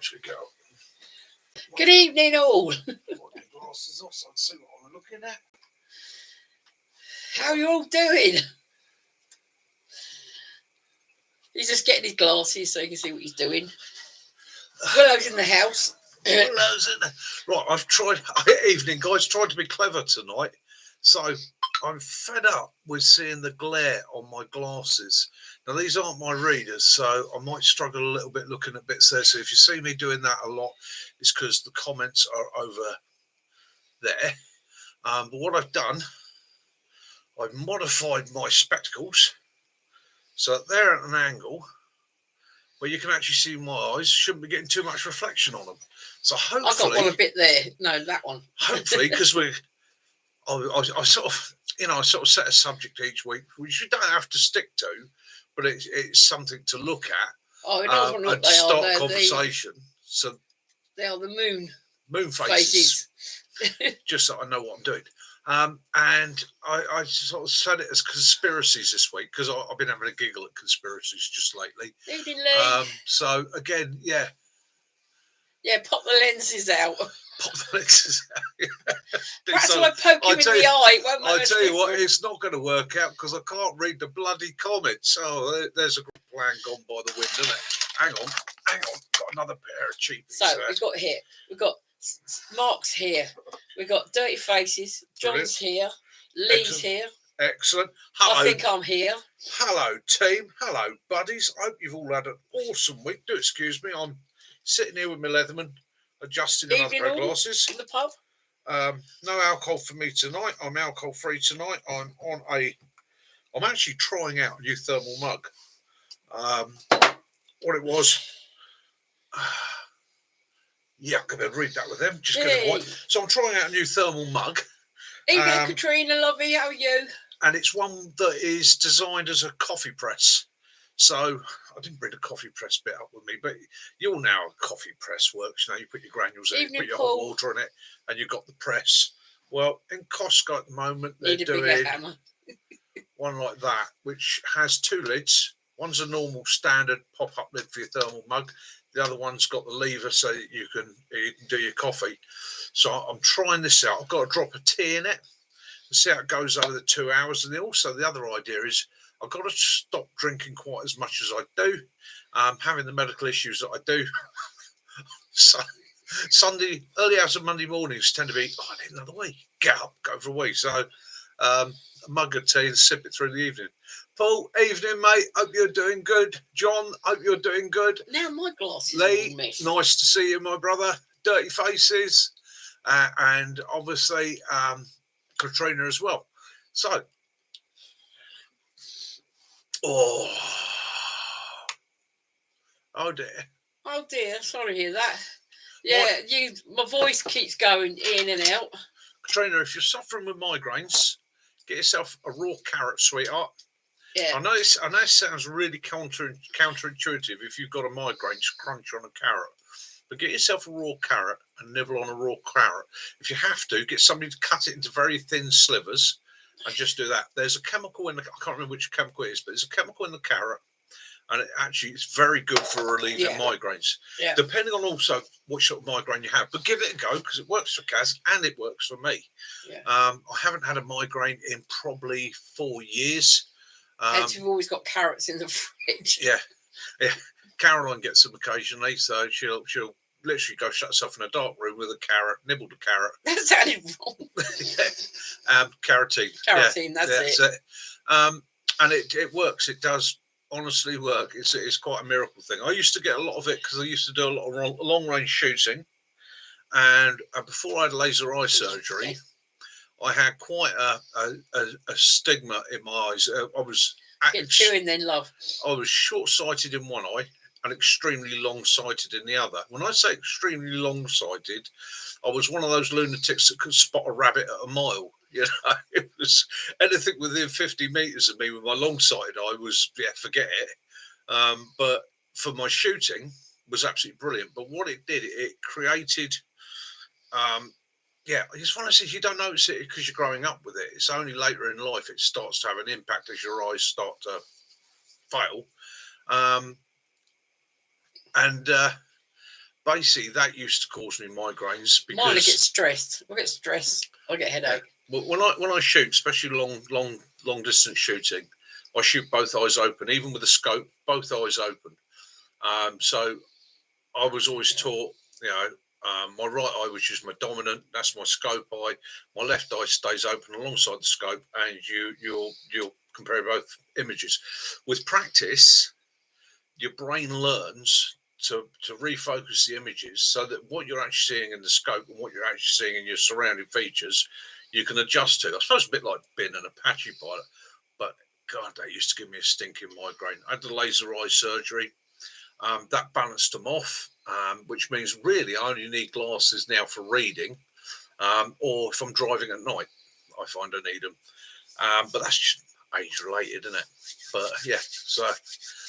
actually get up. Good evening, all. I've got my glasses off so I can see what I'm looking at. How are you all doing? He's just getting his glasses so he can see what he's doing. Willow's in the house. Right, I've tried. Evening, guys. Tried to be clever tonight, so I'm fed up with seeing the glare on my glasses. Now, these aren't my readers, so I might struggle a little bit looking at bits there. So if you see me doing that a lot, it's because the comments are over there. But what I've done, I've modified my spectacles so that they're at an angle where you can actually see my eyes. Shouldn't be getting too much reflection on them. So hopefully, I've got one a bit there. No, that one. Hopefully, because I sort of set a subject each week, which you don't have to stick to, but it's something to look at. Oh, it doesn't know what they start are. conversation. So they are the moon faces. Just so I know what I'm doing. And I sort of said it as conspiracies this week because I've been having a giggle at conspiracies just lately. So again, yeah, pop the lenses out. Pop the lenses out. Perhaps I poke you in the eye. I'll tell you what, it's not going to work out because I can't read the bloody comments. Oh, there's a good plan gone by the wind, isn't it? Hang on. Got another pair of cheapies. So we've got Mark's here. We've got Dirty Faces. John's here. Lee's here. Excellent. Hello. I think I'm here. Hello, team. Hello, buddies. I hope you've all had an awesome week. Do excuse me. I'm sitting here with my Leatherman, adjusting another pair of glasses. In the pub? No alcohol for me tonight. I'm alcohol free tonight. I'm actually trying out a new thermal mug. What it was. Yeah, I'm going to read that with them. Just going to So I'm trying out a new thermal mug. Evening, Katrina, lovey. How are you? And it's one that is designed as a coffee press. So I didn't bring the coffee press bit up with me, but you all know how a coffee press works. You know, you put your granules in, you put your hot water in it, and you've got the press. Well, in Costco at the moment, they're doing one like that, which has two lids. One's a normal standard pop-up lid for your thermal mug. The other one's got the lever so that you can do your coffee. So I'm trying this out. I've got to drop a tea in it and see how it goes over the 2 hours. And also the other idea is I've got to stop drinking quite as much as I do, having the medical issues that I do. So early hours of Monday mornings tend to be, I need another wee. Get up, go for a wee. So a mug of tea and sip it through the evening. Paul, evening, mate. Hope you're doing good. John, hope you're doing good. Now my glasses Lee, are missed. Nice to see you, my brother. Dirty Faces, and obviously Katrina as well. So, oh dear. Sorry to hear that. Yeah, my voice keeps going in and out. Katrina, if you're suffering with migraines, get yourself a raw carrot, sweetheart. Yeah. I know it sounds really counterintuitive if you've got a migraine to crunch on a carrot. But get yourself a raw carrot and nibble on a raw carrot. If you have to, get somebody to cut it into very thin slivers and just do that. There's a chemical in I can't remember which chemical it is, but there's a chemical in the carrot, and it's very good for relieving migraines. Yeah. Depending on also what sort of migraine you have. But give it a go because it works for Kaz and it works for me. Yeah. I haven't had a migraine in probably 4 years. And you've always got carrots in the fridge. Yeah. Caroline gets them occasionally, so she'll literally go shut herself in a dark room with a carrot, nibble the carrot. That sounded wrong. Carotene. Carotene, that's it. And it works. It does honestly work. It's quite a miracle thing. I used to get a lot of it because I used to do a lot of long range shooting, and before I had laser eye surgery, I had quite a stigma in my eyes. I was chewing then, love. I was short-sighted in one eye and extremely long-sighted in the other. When I say extremely long-sighted, I was one of those lunatics that could spot a rabbit at a mile. You know, it was anything within 50 meters of me with my long-sighted eye was, forget it. But for my shooting, it was absolutely brilliant. But what it did, it created... I just want to say you don't notice it because you're growing up with it. It's only later in life it starts to have an impact as your eyes start to fail. basically that used to cause me migraines because mine, I get stressed. I get headache. Well, when I shoot, especially long distance shooting, I shoot both eyes open, even with a scope, both eyes open. So I was always taught, my right eye, which is my dominant, that's my scope eye. My left eye stays open alongside the scope, and you'll compare both images. With practice, your brain learns to refocus the images so that what you're actually seeing in the scope and what you're actually seeing in your surrounding features, you can adjust to. I suppose a bit like being an Apache pilot, but God, that used to give me a stinking migraine. I had the laser eye surgery. That balanced them off, which means really I only need glasses now for reading, or if I'm driving at night, I find I need them. But that's just age related, isn't it? But yeah, so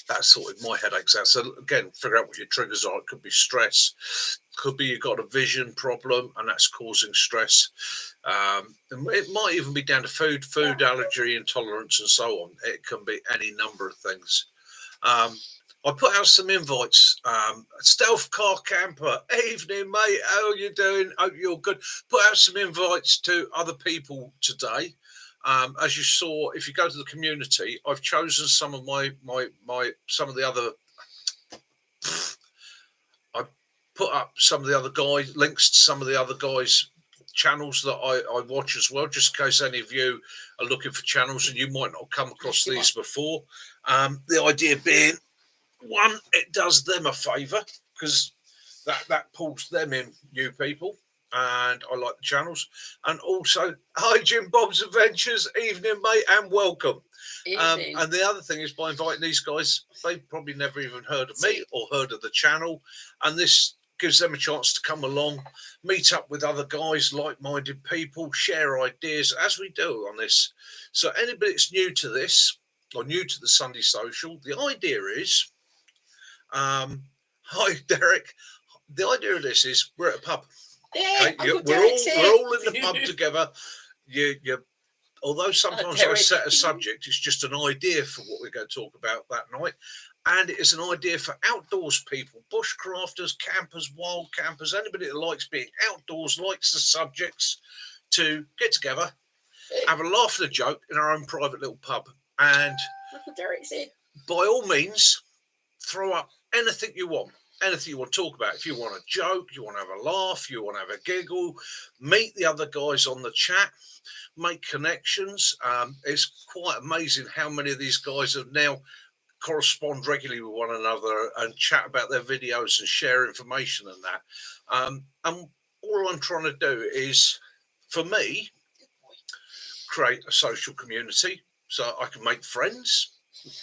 that sorted my headaches out. So again, figure out what your triggers are. It could be stress, could be you've got a vision problem and that's causing stress. And it might even be down to food allergy, intolerance, and so on. It can be any number of things. I put out some invites. Stealth Car Camper, evening, mate. How are you doing? Hope you're good. Put out some invites to other people today. As you saw, if you go to the community, I've chosen some of some of the other. I put up some of the other guys, links to some of the other guys' channels that I watch as well, just in case any of you are looking for channels and you might not have come across these before. The idea being, one, it does them a favour because that pulls them in, you people, and I like the channels. And also, hi Jim Bob's Adventures, evening mate, and welcome. And the other thing is, by inviting these guys, they probably never even heard of me or heard of the channel, and this gives them a chance to come along, meet up with other guys, like-minded people, share ideas as we do on this. So anybody that's new to this or new to the Sunday Social, the idea is, hi Derek, the idea of this is we're at a pub. Yeah, okay? We're all in the pub together. Although sometimes I set a subject, it's just an idea for what we're going to talk about that night. And it is an idea for outdoors people, bushcrafters, campers, wild campers, anybody that likes being outdoors, likes the subjects, to get together, have a laugh and a joke in our own private little pub. And by all means, throw up anything you want. Anything you want to talk about. If you want a joke, you want to have a laugh, you want to have a giggle, meet the other guys on the chat, make connections. It's quite amazing how many of these guys have now correspond regularly with one another and chat about their videos and share information and that. And all I'm trying to do is, for me, create a social community so I can make friends,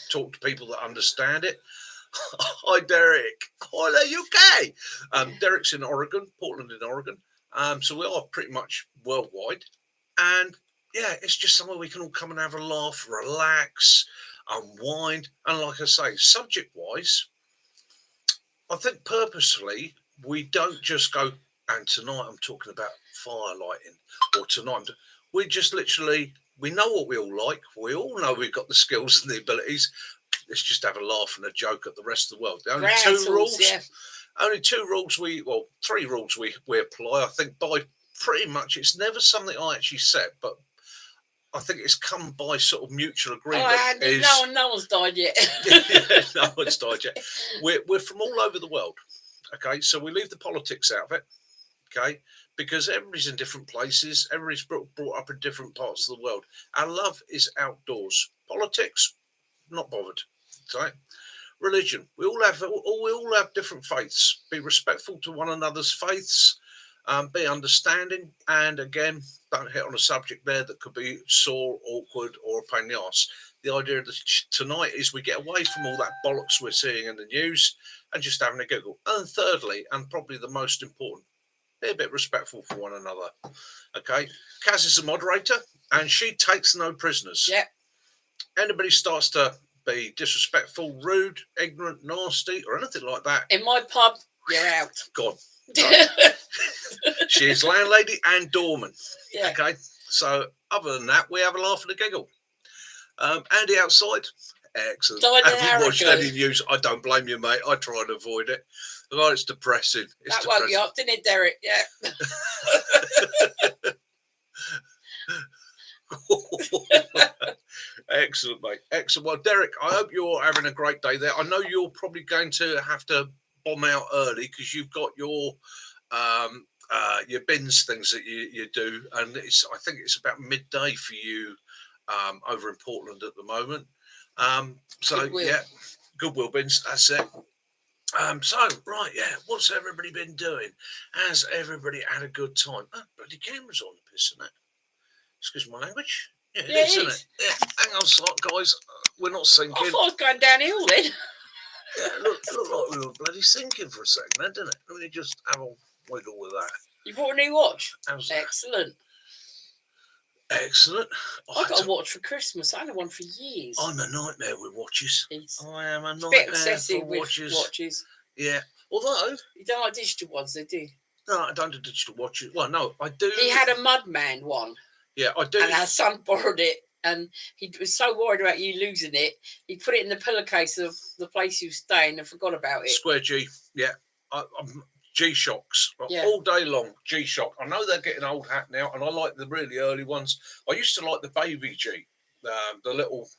talk to people that understand it. Hi, Derek. Hi there, UK. Derek's in Oregon, Portland in Oregon. So we are pretty much worldwide. And yeah, it's just somewhere we can all come and have a laugh, relax, unwind. And like I say, subject-wise, I think purposefully, we don't just go, and tonight I'm talking about firelighting, or tonight, we just literally, we know what we all like. We all know we've got the skills and the abilities. Let's just have a laugh and a joke at the rest of the world. The only three rules we apply. I think by pretty much, it's never something I actually set, but I think it's come by sort of mutual agreement. No one's died yet. No one's died yet. We're from all over the world. Okay, so we leave the politics out of it. Okay, because everybody's in different places. Everybody's brought up in different parts of the world. Our love is outdoors. Politics, not bothered. Right? Religion. We all have different faiths. Be respectful to one another's faiths. Be understanding, and again, don't hit on a subject there that could be sore, awkward, or a pain in the arse. The idea of tonight is we get away from all that bollocks we're seeing in the news and just having a giggle. And thirdly, and probably the most important, be a bit respectful for one another. Okay, Kaz is a moderator, and she takes no prisoners. Yeah. Anybody starts to be disrespectful, rude, ignorant, nasty, or anything like that, in my pub, you're out. God. Right. She is landlady and doorman. Yeah. Okay. So other than that, we have a laugh and a giggle. Andy outside. Excellent. Haven't watched any news. I don't blame you, mate. I try and avoid it. Oh, it's depressing. It's that woke you up, didn't it, Derek? Yeah. Excellent, mate. Excellent. Well, Derek, I hope you're having a great day there. I know you're probably going to have to bomb out early because you've got your bins things that you do, and I think it's about midday for you over in Portland at the moment. So Goodwill. yeah, Goodwill bins. That's it. So right, yeah. What's everybody been doing? Has everybody had a good time? Oh, bloody camera's on the piss, isn't it? Excuse my language. Yeah, it is, isn't it? Yeah. Hang on, so, guys. We're not sinking. I thought I was going downhill then. Yeah, look like we were bloody sinking for a second then, didn't it? Let me just have a wiggle with that. You bought a new watch? How's Excellent. That? Excellent. I got a watch for Christmas. I had one for years. I'm a nightmare with watches. I am a nightmare bit obsessive for with watches. Yeah. Although you don't like digital ones, they do. No, I don't do digital watches. Well, no, I do. He had a Mudman one. Yeah, I do. And our son borrowed it, and he was so worried about you losing it, he put it in the pillowcase of the place he was staying and forgot about it. Square G, yeah. I'm G-Shocks all day long. G-Shock. I know they're getting old hat now, and I like the really early ones. I used to like the baby G, the little.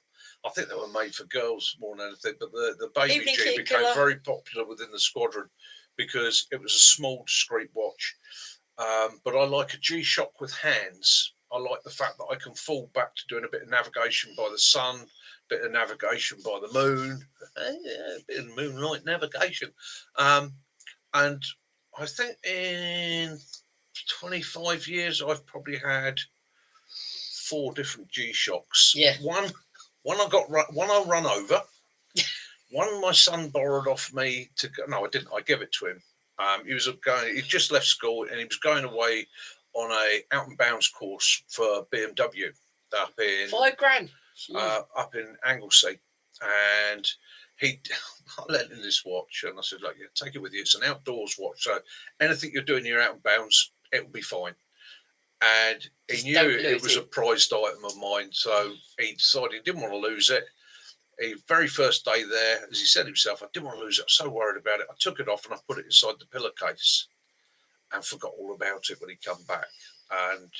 I think they were made for girls more than anything, but the baby Evening G became very popular within the squadron because it was a small, discreet watch. But I like a G-Shock with hands. I like the fact that I can fall back to doing a bit of navigation by the sun, a bit of navigation by the moon, a bit of moonlight navigation. And I think in 25 years, I've probably had 4 different G-Shocks. Yeah. One I run over. One my son borrowed off me to go. No, I didn't. I gave it to him. He just left school and he was going away on a out and bounds course for BMW up in $5,000 up in Anglesey, and I lent him this watch and I said, "Look, yeah, take it with you. It's an outdoors watch, so anything you're doing, you're out and bounds, it will be fine." And he knew it was a prized item of mine, so he decided he didn't want to lose it. The very first day there, as he said himself, I didn't want to lose it. I was so worried about it. I took it off and I put it inside the pillowcase and forgot all about it when he come back. And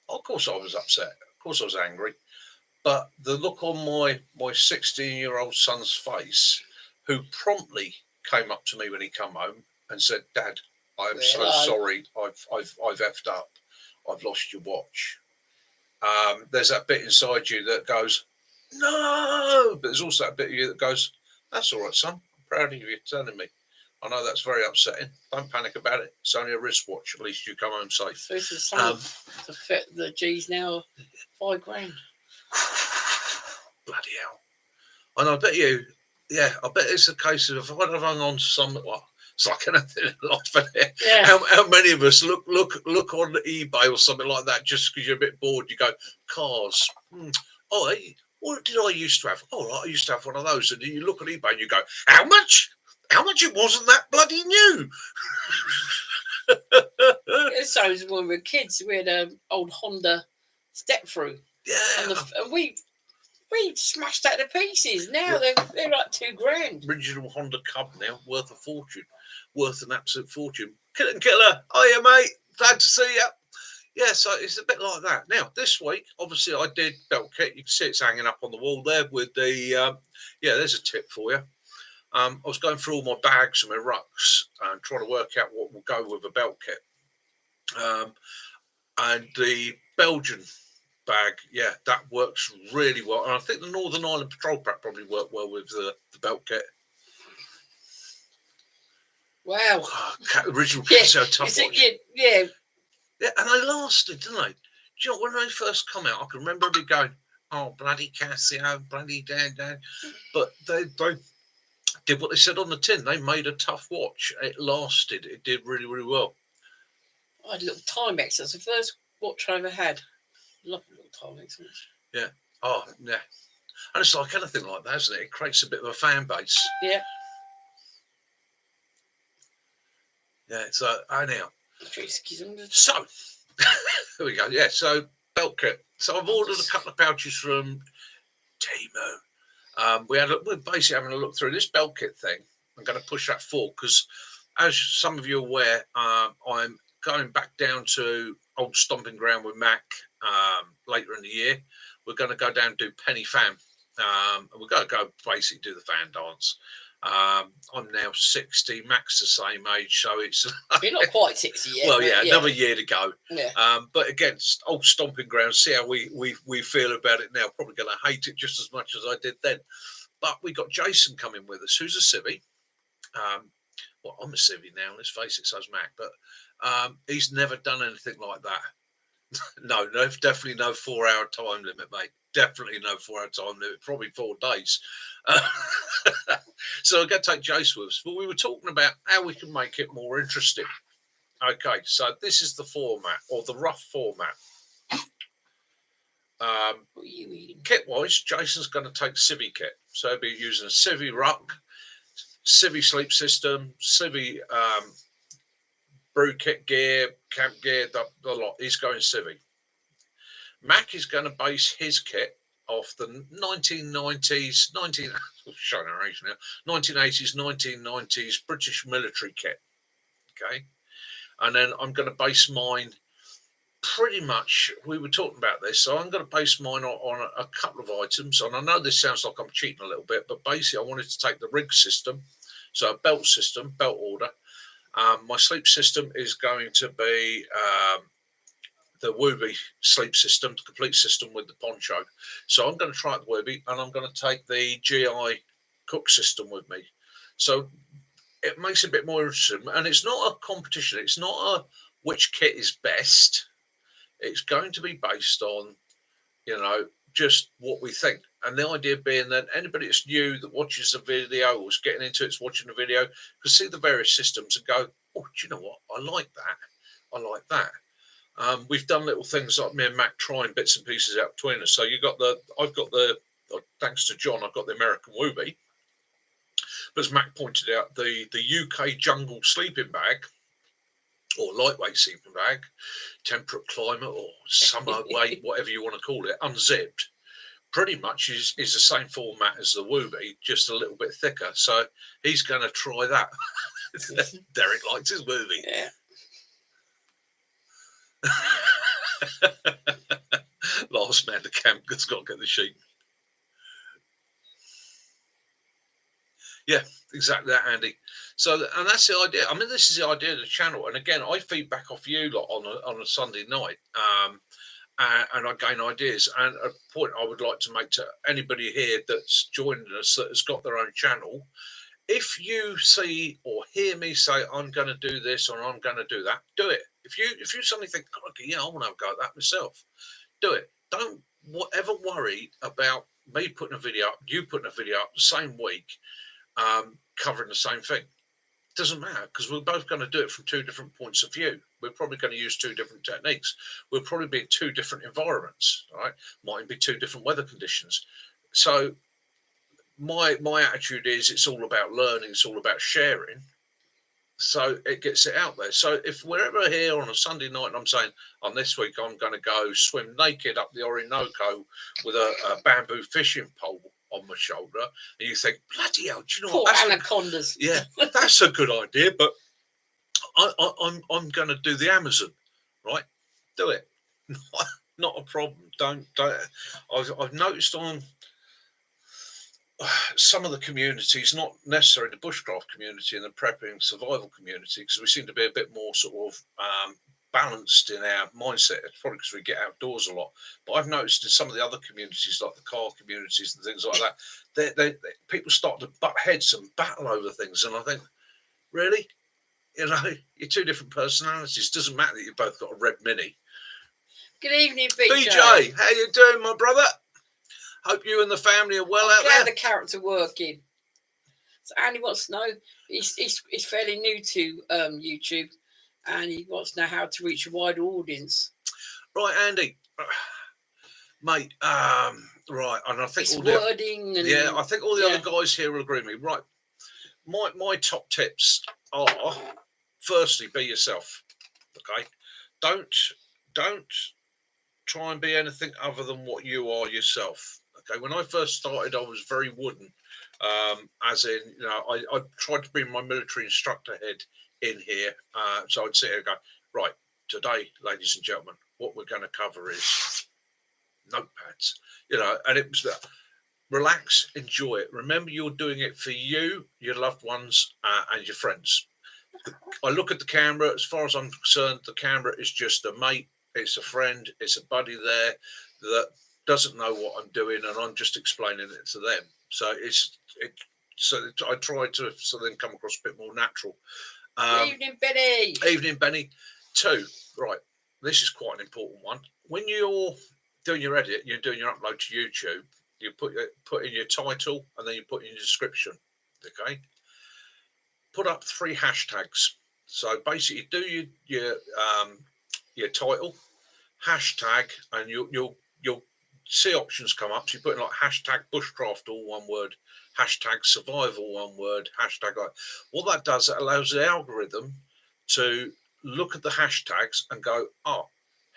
of course I was upset. Of course I was angry. But the look on my 16-year-old son's face, who promptly came up to me when he come home and said, "Dad, I am so sorry. I've effed up. I've lost your watch." There's that bit inside you that goes, "No," but there's also that bit of you that goes, "That's all right, son. I'm proud of you for telling me. I know that's very upsetting. Don't panic about it. It's only a wristwatch. At least you come home safe." So it's the same. The G's now $5,000. Bloody hell! And I bet you, I bet it's a case of if I'd have hung on to something. Well, it's like anything in life, isn't it? Yeah. How many of us look on eBay or something like that just because you're a bit bored? You go, cars. Oh, what did I used to have? Oh, right, I used to have one of those. And you look at eBay and you go, how much? How much? It wasn't that bloody new. So when we were kids, we had an old Honda step through. Yeah. And we smashed that to pieces. Now they're like $2,000. Original Honda Cub now, worth a fortune. Worth an absolute fortune. Killer. Hiya, mate. Glad to see you. Yeah, so it's a bit like that. Now, this week, obviously, I did belt kit. You can see it's hanging up on the wall there with the, there's a tip for you. I was going through all my bags and my rucks and trying to work out what will go with a belt kit. And the Belgian bag, that works really well. And I think the Northern Ireland Patrol Pack probably worked well with the belt kit. Wow. Original Casio tough watch. Yeah, and they lasted, didn't they? Do you know, when they first come out, I can remember me going, "Oh, bloody Casio, bloody dad." But they did what they said on the tin. They made a tough watch. It lasted. It did really, really well. I had a little Timex. That's the first watch I ever had. Love a little Timex watch. Yeah. Oh, yeah. And it's like anything like that, isn't it? It creates a bit of a fan base. Yeah. Yeah, so anyhow. So, there we go. Yeah, so belt kit. So I've ordered a couple of pouches from Timo. We're basically having a look through this belt kit thing. I'm going to push that forward because, as some of you are aware, I'm going back down to old stomping ground with Mac later in the year. We're going to go down and do penny fan. We're going to go basically do the fan dance. I'm now 60. Mac's the same age, so it's you're not quite 60 yet. Well, yeah, another year to go. Yeah. But again, old stomping ground. See how we feel about it now. Probably going to hate it just as much as I did then. But we got Jason coming with us, who's a civvy. Well, I'm a civvy now. Let's face it, so's Mac. But he's never done anything like that. No, definitely no 4-hour time limit, mate. Definitely no 4-hour time limit. Probably 4 days. So I'm going to take Jace with us. But we were talking about how we can make it more interesting. Okay, so this is the format, or the rough format. Kit-wise, Jason's going to take civvy kit. So he'll be using a civvy ruck, civvy sleep system, civvy brew kit gear, camp gear, the lot. He's going civvy. Mac is going to base his kit off the 1980s, 1990s British military kit. Okay. And then I'm going to base mine pretty much, we were talking about this, so I'm going to base mine on a couple of items. And I know this sounds like I'm cheating a little bit, but basically I wanted to take the rig system, so a belt system, belt order. My sleep system is going to be the Wooby sleep system, the complete system with the poncho. So I'm going to try the Wooby, and I'm going to take the GI cook system with me. So it makes it a bit more interesting. And it's not a competition. It's not a which kit is best. It's going to be based on, just what we think. And the idea being that anybody that's new that watches the video or is getting into it's watching the video can see the various systems and go, oh, do you know what? I like that. I like that. We've done little things like me and Mac trying bits and pieces out between us. So I've got the, thanks to John, I've got the American Wooby. But as Mac pointed out, the UK jungle sleeping bag, or lightweight sleeping bag, temperate climate or summer weight, whatever you want to call it, unzipped, pretty much is the same format as the Wooby, just a little bit thicker. So he's going to try that. Derek likes his Wooby. Yeah. Last man to camp has got to get the sheep. Yeah, exactly that, Andy. So, and that's the idea. I mean, this is the idea of the channel. And again, I feedback off you lot on a Sunday night, and I gain ideas. And a point I would like to make to anybody here that's joining us that has got their own channel: if you see or hear me say I'm going to do this or I'm going to do that, do it. If you suddenly think, okay, yeah, I want to have a go at that myself, do it. Don't ever worry about me putting a video up, you putting a video up the same week, covering the same thing. Doesn't matter, because we're both going to do it from 2 different points of view. We're probably going to use 2 different techniques. We'll probably be in 2 different environments, right? Might be 2 different weather conditions. So my attitude is it's all about learning, it's all about sharing. So it gets it out there. So if we're ever here on a Sunday night and I'm saying, on this week I'm going to go swim naked up the Orinoco with a bamboo fishing pole on my shoulder, and you think, bloody hell, do you know what? Anacondas. Yeah, that's a good idea, but I'm going to do the Amazon, right? Do it. Not a problem. Don't. I've noticed on some of the communities, not necessarily the bushcraft community and the prepping survival community, because we seem to be a bit more sort of balanced in our mindset. It's probably because we get outdoors a lot. But I've noticed in some of the other communities, like the car communities and things like that, they people start to butt heads and battle over things. And I think, really? You're 2 different personalities. Doesn't matter that you've both got a red Mini. Good evening, BJ. BJ, how you doing, my brother? Hope you and the family are well out there. The character working. So Andy wants to know, he's fairly new to YouTube, and he wants to know how to reach a wider audience. Right, Andy, mate. Right, and I think all wording. I think all the other guys here will agree with me. Right, my top tips are: firstly, be yourself. Okay, don't try and be anything other than what you are yourself. Okay, when I first started, I was very wooden, As in, I tried to bring my military instructor head in here. So I'd sit here and go, right, today, ladies and gentlemen, what we're going to cover is notepads, and it was that. Relax, enjoy it. Remember, you're doing it for you, your loved ones, and your friends. I look at the camera. As far as I'm concerned, the camera is just a mate. It's a friend. It's a buddy there that doesn't know what I'm doing, and I'm just explaining it to them. So I try to then come across a bit more natural. Evening, Benny. Evening, Benny. 2. Right. This is quite an important one. When you're doing your edit, you're doing your upload to YouTube. You put in your title and then you put in your description. Okay. Put up 3 hashtags. So basically, do your title, hashtag, and you'll see options come up. So you put in like hashtag Bushcraft, all one word, hashtag survival, one word, hashtag. What that does, it allows the algorithm to look at the hashtags and go,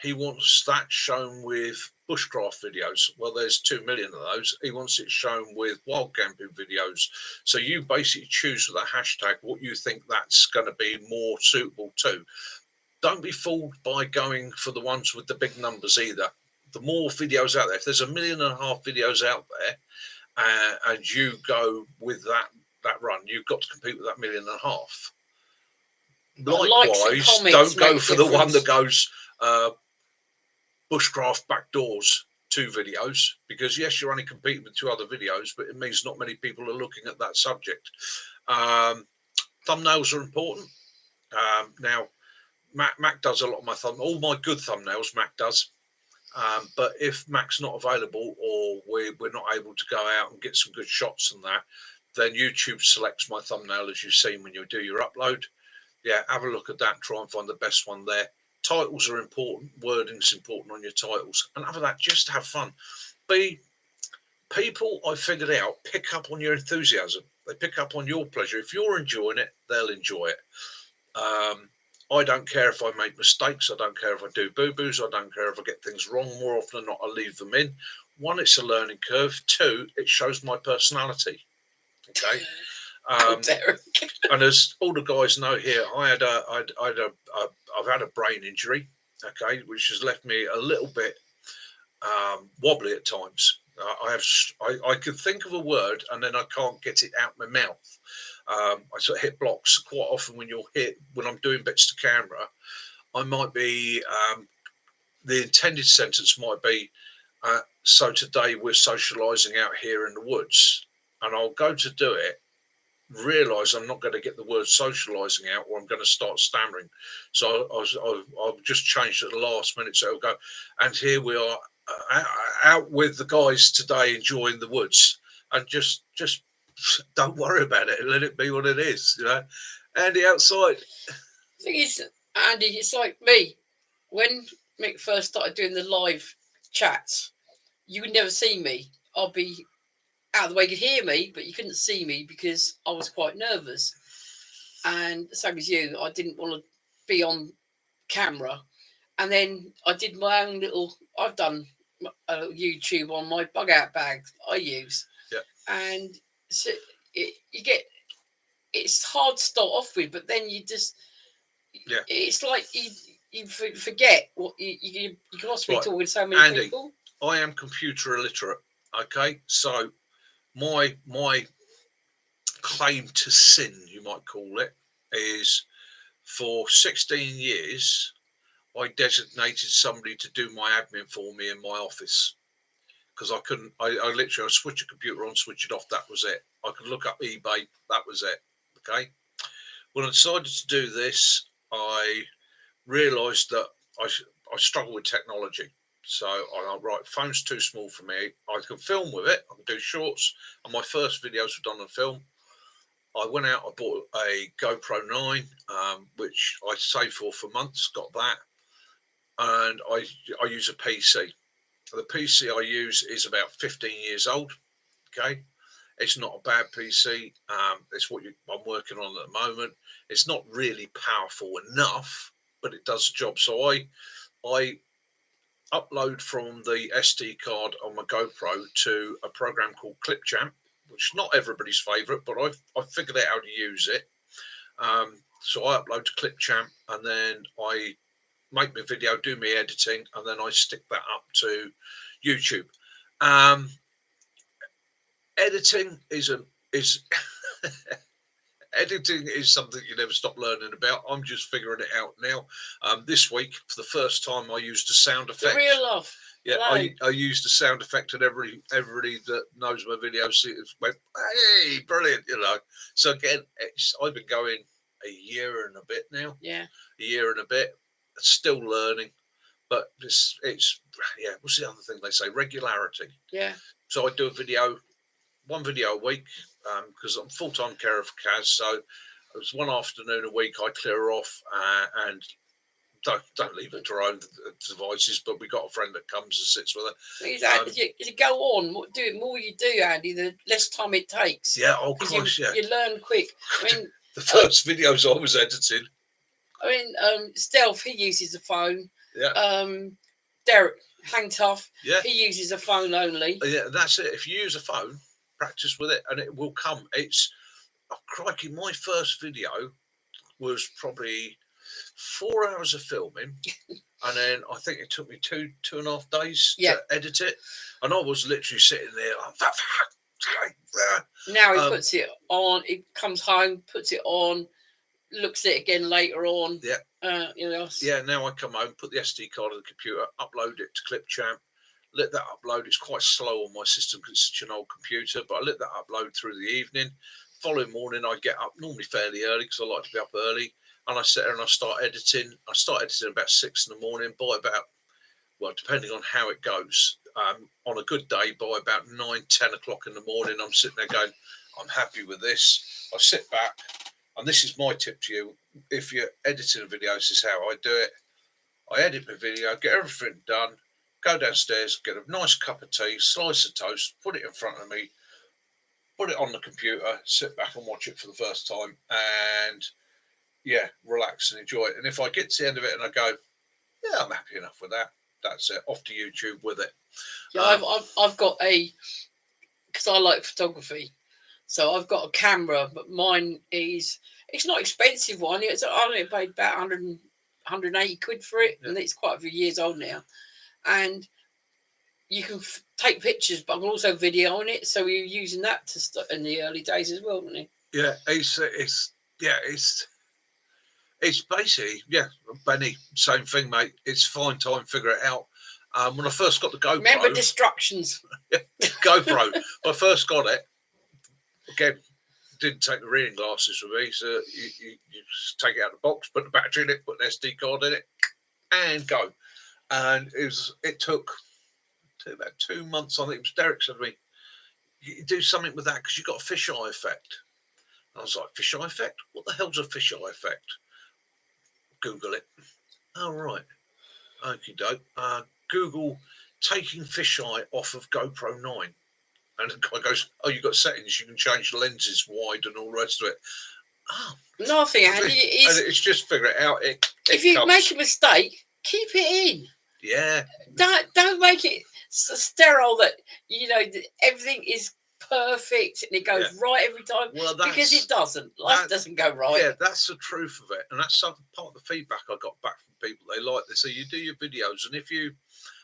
he wants that shown with bushcraft videos. Well, there's 2 million of those. He wants it shown with wild camping videos. So you basically choose for the hashtag what you think that's going to be more suitable to. Don't be fooled by going for the ones with the big numbers either. The more videos out there, if there's 1.5 million videos out there, and you go with that run, you've got to compete with that 1.5 million. Likewise, don't go for the one that goes bushcraft back doors 2 videos, because yes, you're only competing with 2 other videos, but it means not many people are looking at that subject. Thumbnails are important. Now, Mac does a lot of my all my good thumbnails. Mac does, but if Mac's not available or we're not able to go out and get some good shots and that, then YouTube selects my thumbnail as you've seen when you do your upload. Yeah, have a look at that. Try and find the best one there. Titles are important. Wording's important on your titles. And other than that, just have fun. People, I figured out, pick up on your enthusiasm. They pick up on your pleasure. If you're enjoying it, they'll enjoy it. I don't care if I make mistakes. I don't care if I do boo-boos. I don't care if I get things wrong. More often than not, I leave them in. 1, it's a learning curve. 2, it shows my personality. Okay. And as all the guys know here, I've had a brain injury, okay, which has left me a little bit wobbly at times. I can think of a word and then I can't get it out my mouth. I sort of hit blocks quite often when I'm doing bits to camera. I might be the intended sentence might be, so today we're socialising out here in the woods, and I'll go to do it, realise I'm not going to get the word socialising out, or I'm going to start stammering. So I'll just change at the last minute. So I'll go, and here we are out with the guys today enjoying the woods, and just don't worry about it and let it be what it is, Andy outside. The thing is, Andy, it's like me. When Mick first started doing the live chats, you would never see me. I'll be out of the way, you could hear me, but you couldn't see me because I was quite nervous. And same as you, I didn't want to be on camera. And then I did my own I've done YouTube on my bug out bag I use. Yeah. And so it's hard to start off with, but then you just, it's like you forget what you can't be talking to so many Andy, people. I am computer illiterate. Okay, so my claim to sin, you might call it, is for 16 years I designated somebody to do my admin for me in my office, because I couldn't. I literally switch a computer on, switch it off. That was it. I could look up eBay. That was it. Okay. When I decided to do this, I realised that I struggle with technology. So I right, phone's too small for me. I can film with it. I can do shorts, and my first videos were done on film. I went out. I bought a GoPro 9, which I saved for months. Got that, and I use a PC. The PC I use is about 15 years old. Okay, it's not a bad PC. It's what I'm working on at the moment. It's not really powerful enough, but it does the job. So I upload from the SD card on my GoPro to a program called Clipchamp, which is not everybody's favourite, but I've figured out how to use it. So I upload to Clipchamp, and then I make my video, do my editing, and then I stick that up to YouTube. Editing is editing is something you never stop learning about. I'm just figuring it out now. This week, for the first time, I used a sound effect. The real love. Yeah, I used a sound effect, and everybody that knows my videos went, "Hey, brilliant!" You know. So again, I've been going a year and a bit now. Yeah. A year and a bit. Still learning, but it's yeah. What's the other thing they say? Regularity. Yeah. So I do one video a week, because I'm full-time carer for Kaz. So it was one afternoon a week I clear her off, and don't leave her to her own devices. But we got a friend that comes and sits with her. Exactly. As you go on, the more you do, Andy, the less time it takes. Yeah. Oh, gosh, yeah. You learn quick. I mean, the first videos I was editing. I mean, Stealth, he uses a phone. Yeah. Derek, Hang Tough, yeah, he uses a phone only. Yeah, that's it. If you use a phone, practice with it, and it will come. It's crikey. My first video was probably 4 hours of filming, and then I think it took me two and a half days to edit it, and I was literally sitting there. Now he puts it on. He comes home, puts it on, looks at it again later on. Yeah. You know. Yeah. Now I come home, put the SD card on the computer, upload it to Clipchamp. Let that upload. It's quite slow on my system because it's such an old computer, but I let that upload through the evening. Following morning, I get up normally fairly early because I like to be up early, and I sit there and I start editing. I start editing about 6 in the morning. By about, well, depending on how it goes, on a good day, by about 9-10 o'clock in the morning, I'm sitting there going, I'm happy with this. I sit back, and this is my tip to you. If you're editing a video, this is how I do it. I edit my video, get everything done, go downstairs, get a nice cup of tea, slice of toast, put it in front of me, put it on the computer, sit back and watch it for the first time, and yeah, relax and enjoy it. And if I get to the end of it and I go, yeah, I'm happy enough with that, that's it. Off to YouTube with it. Yeah, I've got because I like photography, so I've got a camera, but mine it's not an expensive one. I only paid about 180 quid for it, and it's quite a few years old now. And you can take pictures, but I'm also videoing it. So we were using that in the early days as well, wasn't it? Yeah, it's basically, Benny, same thing, mate. It's fine time, figure it out. When I first got the GoPro, remember distractions. GoPro. When I first got it, again, didn't take the reading glasses with me, so you just take it out of the box, put the battery in it, put an SD card in it, and go. And it took about 2 months. I think it was Derek said to me, you do something with that because you got a fisheye effect. And I was like, fisheye effect? What the hell's a fisheye effect? Google it. Oh, right. Okie doke. Google taking fisheye off of GoPro 9. And the guy goes, oh, you've got settings. You can change the lenses wide and all the rest of it. Oh. Nothing, Andy. It's just figure it out. If you make a mistake, keep it in. Yeah. Don't make it sterile that, everything is perfect and it goes right every time. Well, because it doesn't. Life doesn't go right. Yeah, that's the truth of it. And that's part of the feedback I got back from people. They like this. So you do your videos, and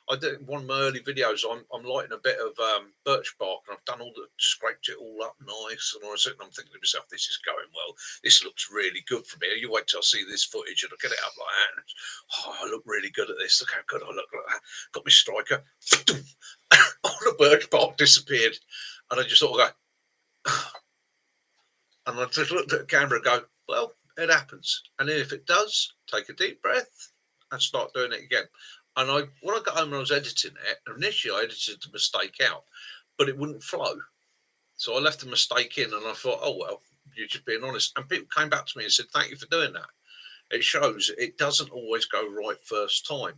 I did one of my early videos. I'm lighting a bit of birch bark, and I've done scraped it all up nice, and I'm thinking to myself, this is going well. This looks really good for me. You wait till I see this footage, and I get it up like that. And I look really good at this. Look how good I look like that. Got my striker. All the birch bark disappeared, and I just sort of go, and I just looked at the camera and go, well, it happens. And then if it does, take a deep breath and start doing it again. And when I got home and I was editing it, initially I edited the mistake out, but it wouldn't flow. So I left the mistake in, and I thought, oh, well, you're just being honest. And people came back to me and said, thank you for doing that. It shows it doesn't always go right first time.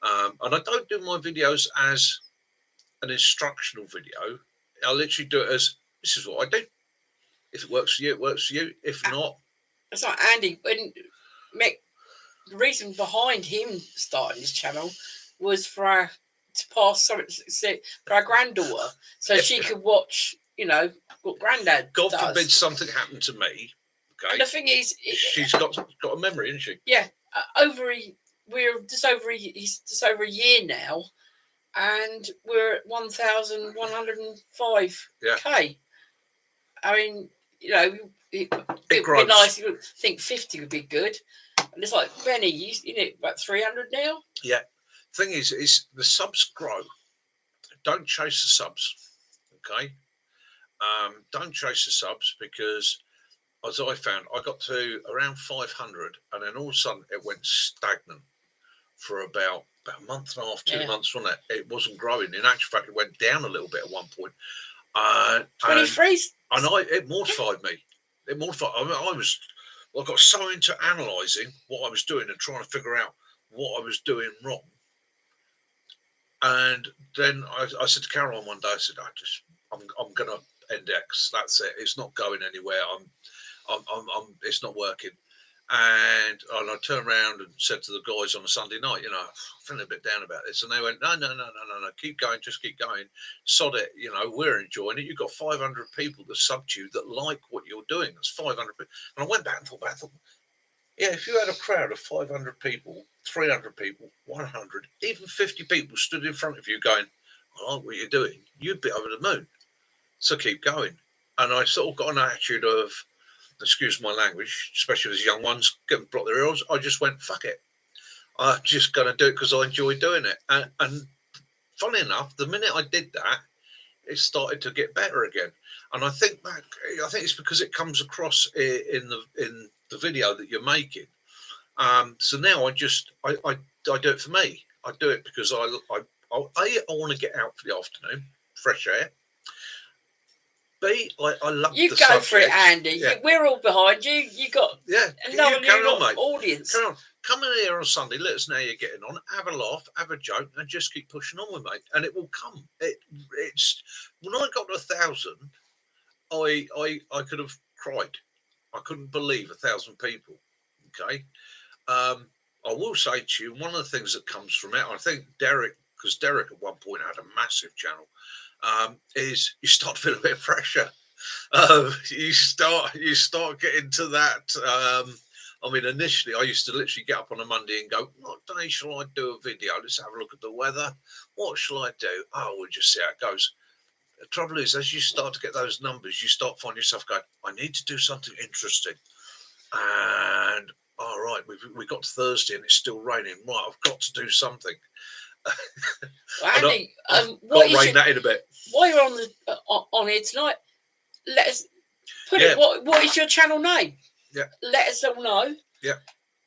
And I don't do my videos as an instructional video. I literally do it as, this is what I do. If it works for you, it works for you. If not. It's like Andy, when Mick, the reason behind him starting his channel was to pass something for our granddaughter, so she could watch you know, what Grandad God does. forbid something happened to me. Okay. And the thing is, she's got a memory, isn't she? Yeah, we're just over a year now, and we're at 1,105 K. I mean, you know, it would be nice. You would think 50 would be good, and it's like Benny, you know, about 300 now. Yeah. Thing is the subs grow. Don't chase the subs. Okay. Don't chase the subs, because as I found, I got to around 500, and then all of a sudden it went stagnant for about a month and a half, 2 months, wasn't it? It wasn't growing. In actual fact, it went down a little bit at one point. 23. And it mortified me. It mortified. I mean, I got so into analysing what I was doing and trying to figure out what I was doing wrong. And then I said to Caroline one day, I said, I'm going to end X. That's it. It's not going anywhere. It's not working. And I turned around and said to the guys on a Sunday night, you know, I'm feeling a bit down about this. And they went, no, keep going, just keep going. Sod it, you know, we're enjoying it. You've got 500 people that sub to you that like what you're doing. That's 500 people. And I went back and thought, yeah, if you had a crowd of 500 people, 300 people, 100, even 50 people stood in front of you going, I like what you're doing, you'd be over the moon. So keep going. And I sort of got an attitude of, excuse my language, especially as young ones getting blocked their ears, I just went, fuck it. I'm just going to do it because I enjoy doing it. And funny enough, the minute I did that, it started to get better again. And I think it's because it comes across in the video that you're making. So now I do it for me. I do it because I want to get out for the afternoon, fresh air. B, I love you the go subject. For it, Andy. Yeah. We're all behind you. You got carry on, mate. Audience. Carry on. Come in here on Sunday. Let us know you're getting on. Have a laugh, have a joke, and just keep pushing on with, mate. And it will come. It's when I got to 1,000, I could have cried. I couldn't believe 1,000 people. Okay. I will say to you, one of the things that comes from it, I think Derek, because Derek at one point had a massive channel, is you start feeling a bit of pressure. You start getting to that. I mean, initially, I used to literally get up on a Monday and go, what day shall I do a video? Let's have a look at the weather. What shall I do? Oh, we'll just see how it goes. The trouble is, as you start to get those numbers, you start finding yourself going, I need to do something interesting. And, all right, we got to Thursday and it's still raining. Right, I've got to do something. Well, Andy, rein that in a bit. While you're on here tonight, let us put it. What is your channel name? Yeah. Let us all know. Yeah.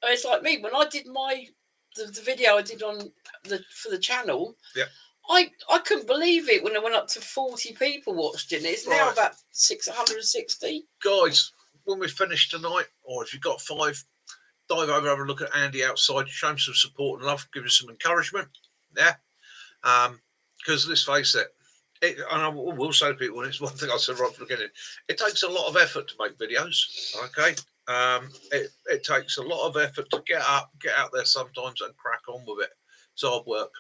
It's like me when I did the video I did for the channel. Yeah. I couldn't believe it when it went up to 40 people watched it. It's now about 660. Guys, when we finish tonight, or if you've got 5, dive over, have a look at Andy outside, show him some support and love, give him some encouragement. Yeah. Because let's face it, and I will say to people, and it's one thing I said right from the beginning, it takes a lot of effort to make videos. Okay. It takes a lot of effort to get out there sometimes and crack on with it. It's hard work.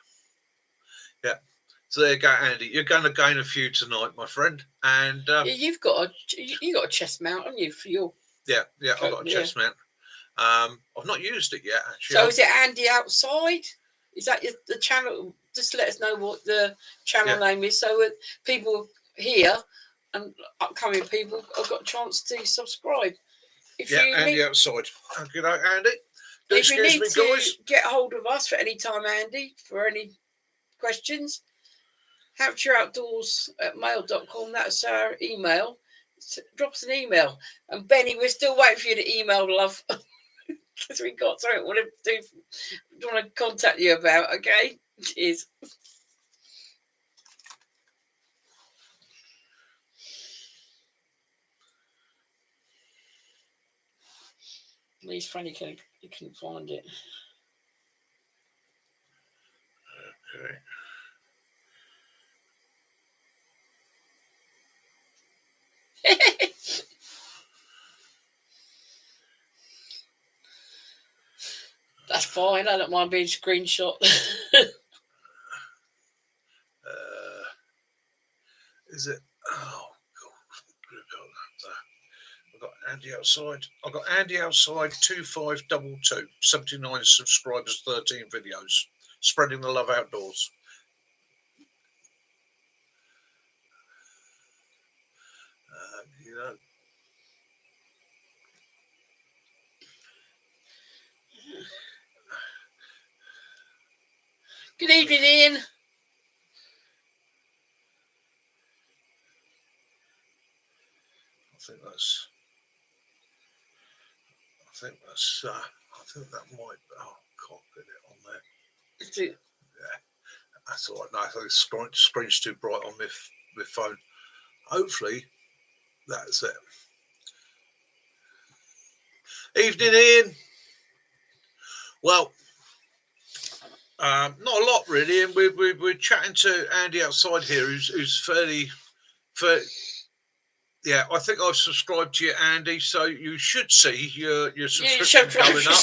Yeah. So there you go, Andy. You're going to gain a few tonight, my friend. And you've got a chest mount, haven't you? For your I've got a chest mount. I've not used it yet, actually. So is it Andy Outside? Is that the channel? Just let us know what the channel name is, so that people here and upcoming people have got a chance to subscribe. Andy Outside. Good night, Andy. If you need to get hold of us for any time, Andy, for any questions, hampshireoutdoors@mail.com. That's our email. Drop us an email. And Benny, we're still waiting for you to email, love. Because we got something we want to contact you about, okay? Cheers. He's funny, you couldn't find it. Okay. That's fine. I don't mind being screenshot. Is it? Oh Andy outside. I've got Andy outside 2522. 79 subscribers, 13 videos. Spreading the love outdoors. You know. Good evening, Ian. I think that might. Oh, can't get it on there. Yeah, that's all right. No, I think the screen's too bright on my phone. Hopefully, that's it. Evening, Ian. Well, not a lot really, and we're chatting to Andy outside here, who's fairly. Yeah, I think I've subscribed to you, Andy, so you should see your subscription going up.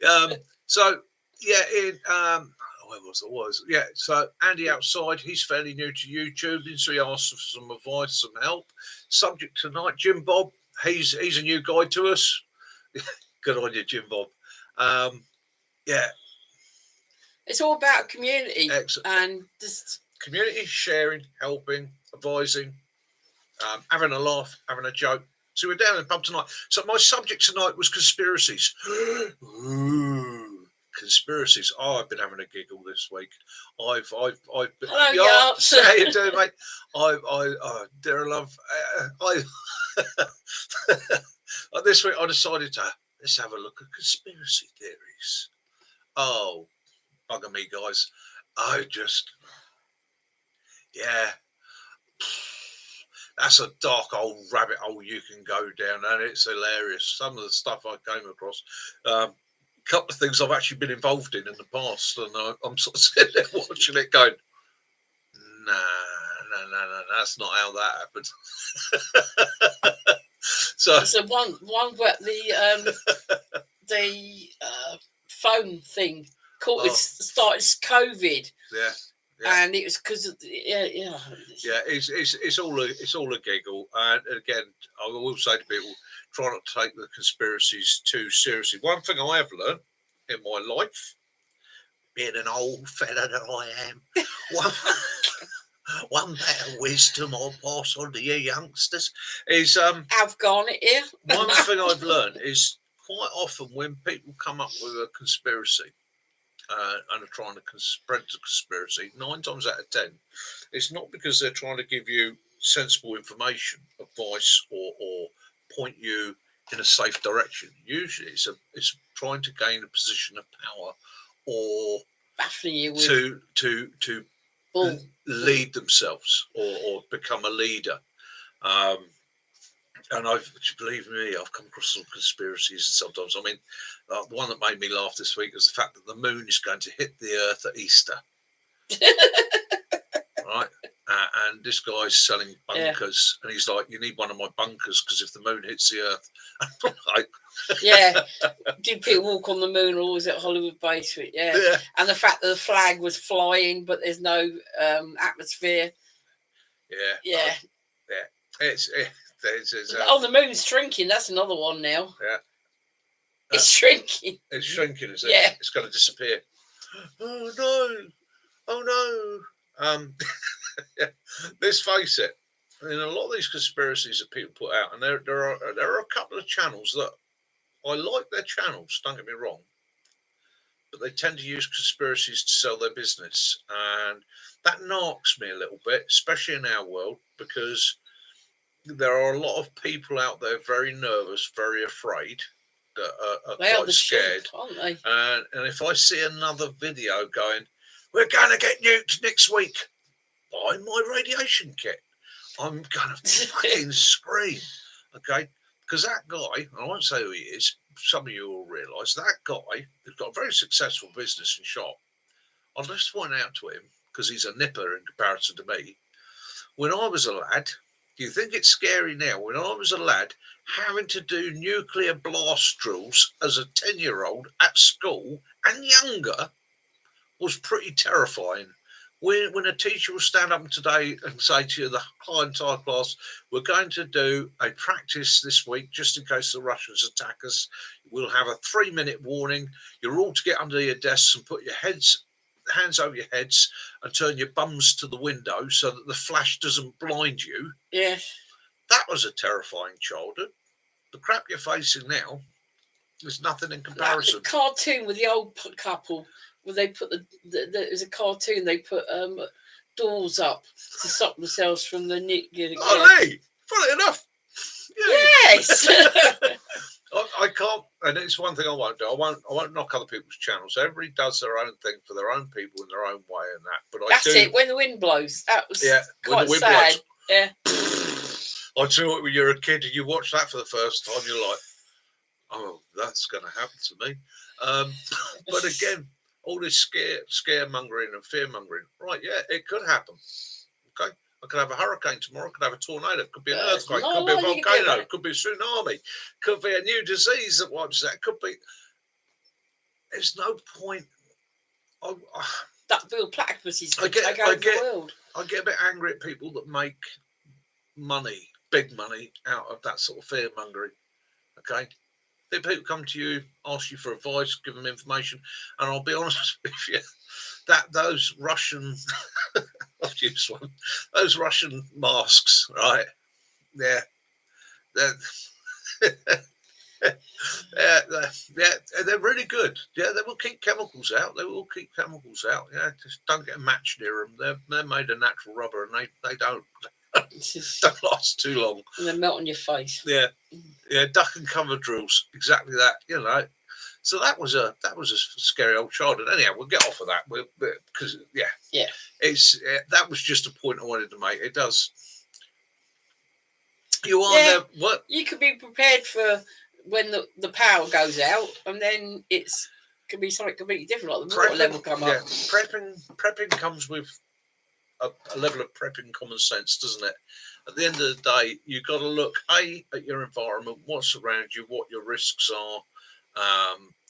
Yeah. So yeah, where was yeah. So Andy outside, he's fairly new to YouTubing, so he asked for some advice, some help. Subject tonight, Jim Bob. He's a new guy to us. Good on you, Jim Bob. Yeah. It's all about community. Excellent. And just community, sharing, helping, advising. Having a laugh, having a joke. So we're down in the pub tonight. So my subject tonight was conspiracies. Ooh, conspiracies. Oh, I've been having a giggle this week. I've been. Hello, Yaps. How you doing, mate? Dear love. This week I decided to let's have a look at conspiracy theories. Oh, bugger me, guys. Yeah. That's a dark old rabbit hole you can go down, and it's hilarious. Some of the stuff I came across, a couple of things I've actually been involved in the past, and I'm sort of sitting there watching it going, no, that's not how that happened. So one where the phone thing started COVID. Yeah. Yeah. And it was because of it's all a giggle. And again, I will say to people, try not to take the conspiracies too seriously. One thing I have learned in my life, being an old fella that I am, one bit of wisdom I'll pass on to you youngsters is I've gone it here. One thing I've learned is quite often when people come up with a conspiracy. And are trying to spread the conspiracy, 9 times out of 10, it's not because they're trying to give you sensible information, advice, or point you in a safe direction. Usually, it's trying to gain a position of power or baffling you with to lead themselves or become a leader. And believe me, I've come across some conspiracies sometimes. I mean, the one that made me laugh this week was the fact that the moon is going to hit the Earth at Easter. Right? And this guy's selling bunkers, and he's like, "You need one of my bunkers because if the moon hits the Earth," like, yeah. Did people walk on the moon, or was it Hollywood base? Yeah. And the fact that the flag was flying, but there's no atmosphere. Yeah. The moon's shrinking. That's another one now. Yeah. It's shrinking. It's shrinking, is it? Yeah. It's going to disappear. Oh no. Yeah. Let's face it. In a lot of these conspiracies that people put out, and there are a couple of channels that I like their channels, don't get me wrong, but they tend to use conspiracies to sell their business, and that knocks me a little bit, especially in our world, because there are a lot of people out there very nervous, very afraid, that are quite scared. Aren't they? And if I see another video going, "We're going to get nuked next week," buy my radiation kit. I'm going to fucking scream. Okay? Because that guy, I won't say who he is, some of you will realise, that guy has got a very successful business and shop. I'll just point out to him, because he's a nipper in comparison to me, when I was a lad, do you think it's scary now? When I was a lad, having to do nuclear blast drills as a 10-year-old at school and younger was pretty terrifying. when a teacher will stand up today and say to you, the whole entire class, we're going to do a practice this week just in case the Russians attack us. We'll have a 3-minute warning. You're all to get under your desks and put your hands over your heads and turn your bums to the window so that the flash doesn't blind you. Yes. That was a terrifying childhood. The crap you're facing now is nothing in comparison. That cartoon with the old couple, where they put it was a cartoon, they put doors up to stop themselves from the nick. Hey, funny enough. Yeah. Yes. I can't, and it's one thing I won't do. I won't knock other people's channels. Everybody does their own thing for their own people in their own way, and that. But that's it. When the wind blows, that was quite when the wind sad. blows. Yeah. I tell you what, when you're a kid and you watch that for the first time, you're like, oh, that's going to happen to me. But again, all this scaremongering and fear-mongering, right, yeah, it could happen. Okay? I could have a hurricane tomorrow, I could have a tornado, it could be an earthquake, it could be a volcano, it could be a tsunami, could be a new disease that wipes that, could be... There's no point... that Bill Platypus is going to take over the world. I get a bit angry at people that make money, big money, out of that sort of fear-mongering, okay? Then people come to you, ask you for advice, give them information, and I'll be honest with you, those Russian, I've used one, those Russian masks, right? Yeah, they're really good. Yeah, they will keep chemicals out. Yeah, just don't get a match near them. They're made of natural rubber, and they don't last too long. And they melt on your face. Yeah, duck and cover drills, exactly that. You know, so that was a scary old childhood. Anyhow, we'll get off of that because it's that was just a point I wanted to make. It does. You are there. What you could be prepared for when the power goes out, and then could be something completely different, like the water level come up. Prepping comes with a level of prepping common sense, doesn't it? At the end of the day, you've got to look at your environment, what's around you, what your risks are,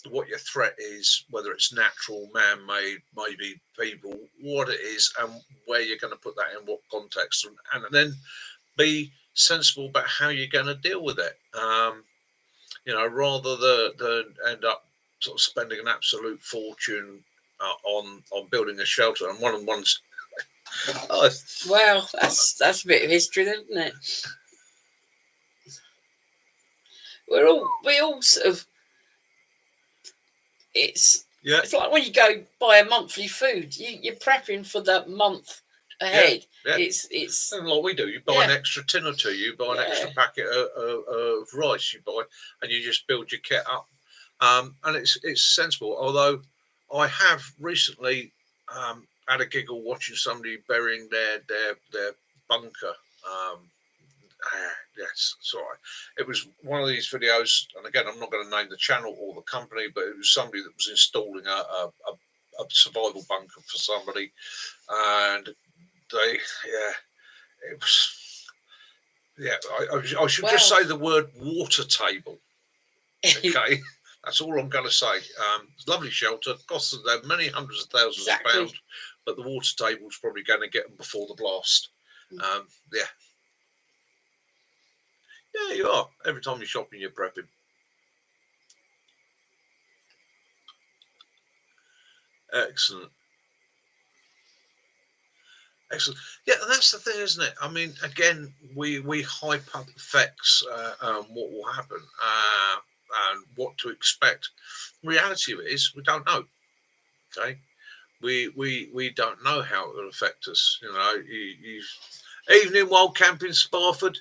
what your threat is, whether it's natural, man-made, maybe people, what it is, and where you're going to put that in what context, and then be sensible about how you're going to deal with it. You know, rather than end up sort of spending an absolute fortune on building a shelter. And one of the ones. Well, that's a bit of history, then, isn't it? We all sort of. It's like when you go buy a monthly food, you're prepping for the month ahead. Yeah. It's like we do. You buy an extra tin or two. You buy an extra packet of rice. You buy, and you just build your kit up. And it's sensible. Although I have recently had a giggle watching somebody burying their bunker. Yes, it's all right. It was one of these videos, and again, I'm not going to name the channel or the company, but it was somebody that was installing a survival bunker for somebody, and it was. Yeah, I should just say the word water table. Okay, that's all I'm going to say. It's lovely shelter, costs them many hundreds of thousands of pounds, but the water table's probably going to get them before the blast. Yeah, you are. Every time you're shopping, you're prepping. Excellent. Yeah, and that's the thing, isn't it? I mean, again, we hype up effects, what will happen, and what to expect. The reality of it is, we don't know. Okay, we don't know how it will affect us. You know, evening wild camp in Sparford.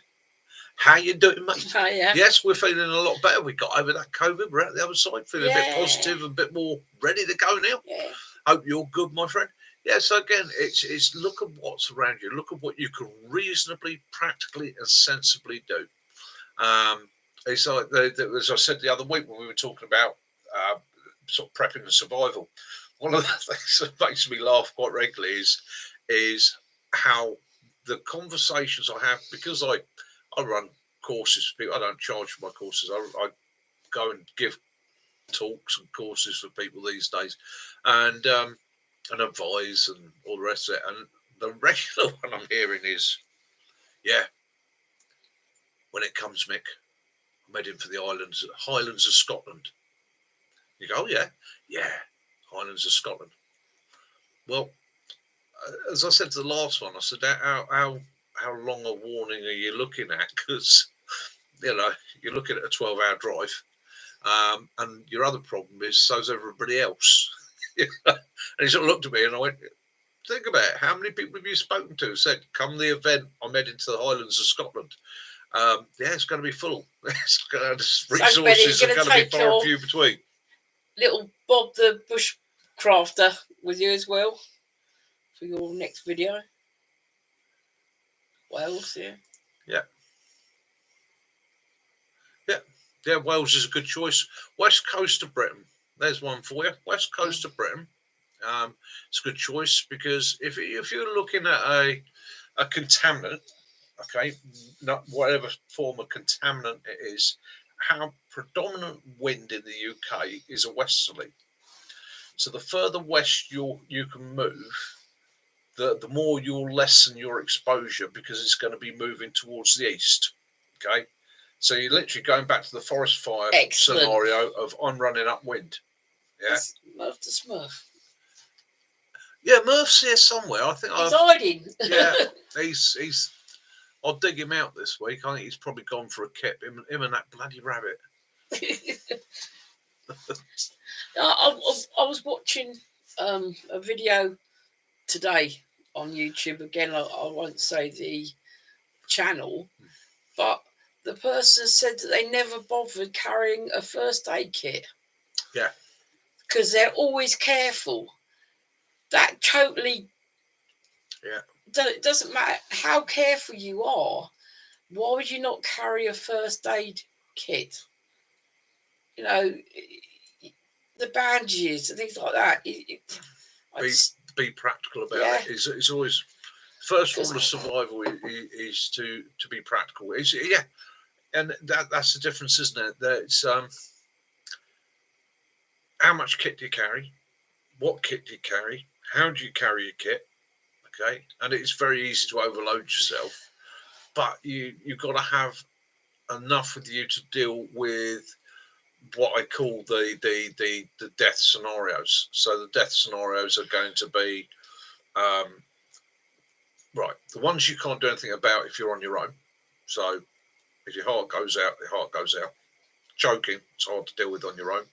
How you doing, mate? Oh, yeah. Yes, we're feeling a lot better. We got over that COVID. We're out the other side, feeling a bit positive, a bit more ready to go now. Yeah. Hope you're good, my friend. Yeah, so again, it's look at what's around you. Look at what you can reasonably, practically, and sensibly do. It's like, as I said the other week when we were talking about sort of prepping and survival, one of the things that makes me laugh quite regularly is how the conversations I have, because I run courses for people. I don't charge for my courses. I go and give talks and courses for people these days. And and advise and all the rest of it. And the regular one I'm hearing is, yeah, when it comes, Mick, I'm heading for the Highlands of Scotland. You go, oh, yeah, Highlands of Scotland. Well, as I said to the last one, I said, how long a warning are you looking at? Because, you're looking at a 12-hour drive. And your other problem is, so's everybody else. And he sort of looked at me and I went, think about it. How many people have you spoken to who said, come the event, I'm heading to the Highlands of Scotland? It's going to be full. Resources are going to be far and few between. Little Bob the Bushcrafter with you as well for your next video. Wales, yeah. Wales is a good choice. West coast of Britain. There's one for you. West coast of Britain. It's a good choice because if you're looking at a contaminant, okay, not whatever form of contaminant it is, how predominant wind in the UK is a westerly. So the further west you can move, the more you'll lessen your exposure because it's going to be moving towards the east. Okay, so you're literally going back to the forest fire scenario of I'm running upwind. Yeah, Murph the Smurf. Yeah, Murph's here somewhere. I think he's hiding. Yeah, he's. I'll dig him out this week. I think he's probably gone for a kip. Him and that bloody rabbit. I was watching a video today on YouTube. Again, I won't say the channel, but the person said that they never bothered carrying a first aid kit. Yeah. Because they're always careful. That totally... Yeah. It doesn't matter how careful you are. Why would you not carry a first aid kit? You know, the bandages and things like that. Be practical about it. It's always first rule of survival is to be practical. And that's the difference, isn't it? That's how much kit do you carry? What kit do you carry? How do you carry your kit? Okay, and it's very easy to overload yourself, but you've got to have enough with you to deal with what I call the death scenarios. So the death scenarios are going to be right. The ones you can't do anything about if you're on your own. So if your heart goes out, your heart goes out. Choking, it's hard to deal with on your own.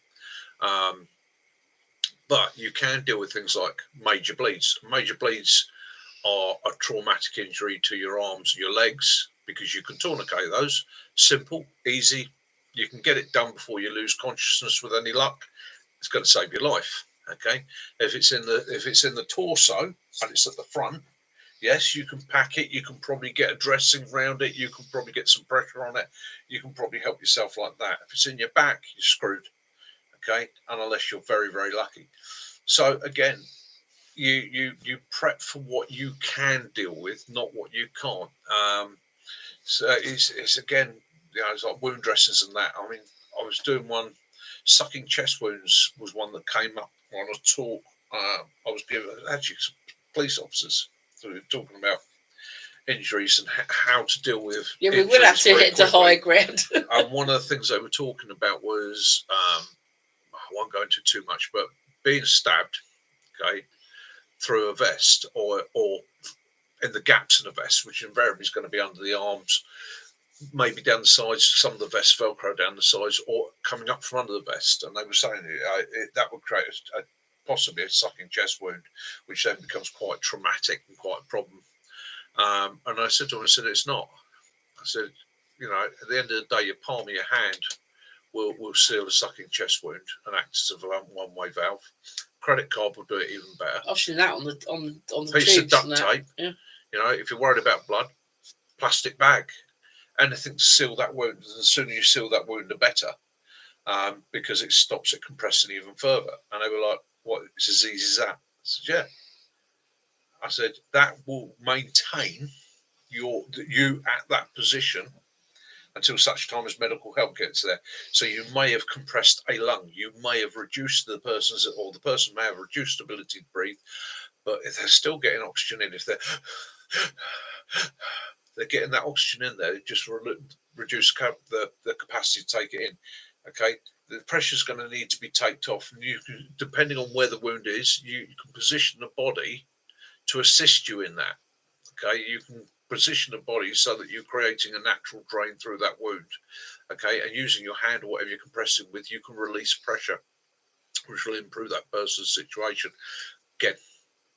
But you can deal with things like major bleeds. Major bleeds are a traumatic injury to your arms and your legs because you can tourniquet those. Simple, easy. You can get it done before you lose consciousness with any luck. It's going to save your life. Okay. If it's in the torso and it's at the front, yes, you can pack it. You can probably get a dressing around it. You can probably get some pressure on it. You can probably help yourself like that. If it's in your back, you're screwed. Okay. And unless you're very, very lucky. So again, you prep for what you can deal with, not what you can't. So it's again, it's like wound dressings and that. I mean, I was doing one, sucking chest wounds was one that came up on a talk. I was giving actually some police officers who were talking about injuries and how to deal with. Yeah, we will have to hit the high ground. And one of the things they were talking about was, I won't go into too much, but being stabbed, okay, through a vest or in the gaps in a vest, which invariably is going to be under the arms, maybe down the sides. Some of the vest Velcro down the sides or coming up from under the vest. And they were saying that would create possibly a sucking chest wound, which then becomes quite traumatic and quite a problem. And I said to him, it's not. I said, at the end of the day, your palm of your hand will seal a sucking chest wound and act as a one-way valve. Credit card will do it even better. I've seen that on the piece of duct tape. Yeah. If you're worried about blood, plastic bag, anything to seal that wound. The sooner you seal that wound, the better, because it stops it compressing even further. And they were like, "What? It's as easy as that?" I said, "Yeah." I said that will maintain you at that position until such time as medical help gets there. So you may have compressed a lung, you may have reduced the person may have reduced ability to breathe, but if they're still getting oxygen in, if they're getting that oxygen in there, it just reduce the capacity to take it in. Okay, the pressure is going to need to be taken off, and you can, depending on where the wound is, you can position the body to assist you in that. Okay, you can position the body so that you're creating a natural drain through that wound. Okay, and using your hand or whatever you're compressing with, you can release pressure, which will improve that person's situation. Again,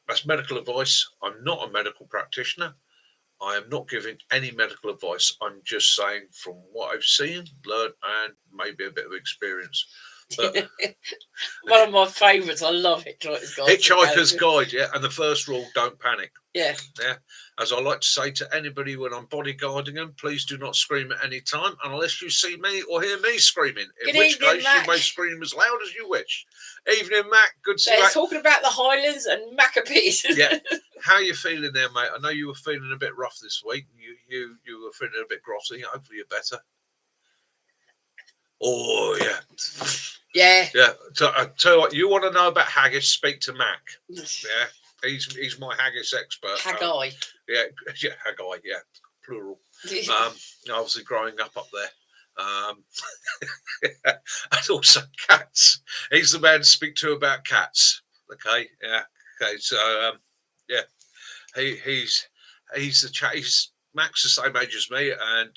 that's medical advice. I'm not a medical practitioner. I am not giving any medical advice. I'm just saying from what I've seen, learned, and maybe a bit of experience. But one of my favourites. I love Hitchhiker's Guide. Hitchhiker's Guide, yeah. And the first rule: don't panic. Yeah. Yeah. As I like to say to anybody when I'm bodyguarding them, please do not scream at any time unless you see me or hear me screaming. In which case, you may scream as loud as you wish. Evening, Mac. Good to see you. They're talking about the Highlands and Maccabees. Yeah. How are you feeling there, mate? I know you were feeling a bit rough this week. You were feeling a bit grotty. Hopefully you're better. Oh, yeah. Yeah. Yeah. So, I tell you what, you want to know about haggis, speak to Mac. Yeah. He's my haggis expert. Haggai. Yeah, Haggai, yeah. Plural. Obviously growing up there. And also cats. He's the man to speak to about cats. Okay, yeah. Okay, so yeah. He's the chat. Mac's the same age as me, and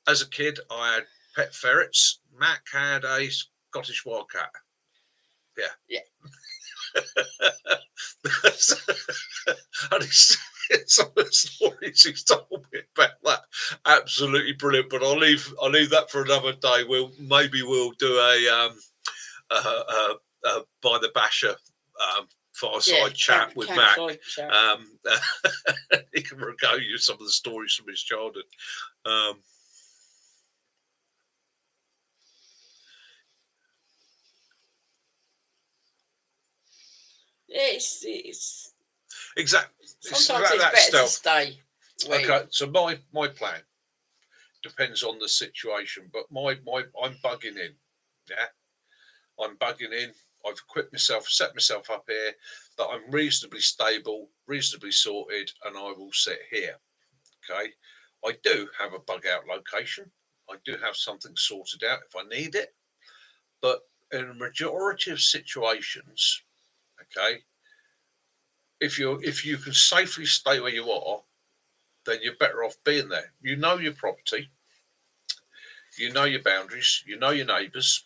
as a kid I had pet ferrets. Mac had a Scottish wildcat. Yeah. Yeah. And some of the stories he's told me about that, absolutely brilliant. But I'll leave that for another day. We'll do a by the basher fireside chat with Mac. He can regale you some of the stories from his childhood. It's exactly. Sometimes it's better to stay. Okay, so my plan depends on the situation, but I'm bugging in. Yeah, I'm bugging in. I've equipped myself, set myself up here that I'm reasonably stable, reasonably sorted, and I will sit here. Okay, I do have a bug out location. I do have something sorted out if I need it, but in a majority of situations, okay, if you can safely stay where you are, then you're better off being there. You know your property, you know your boundaries, you know your neighbours,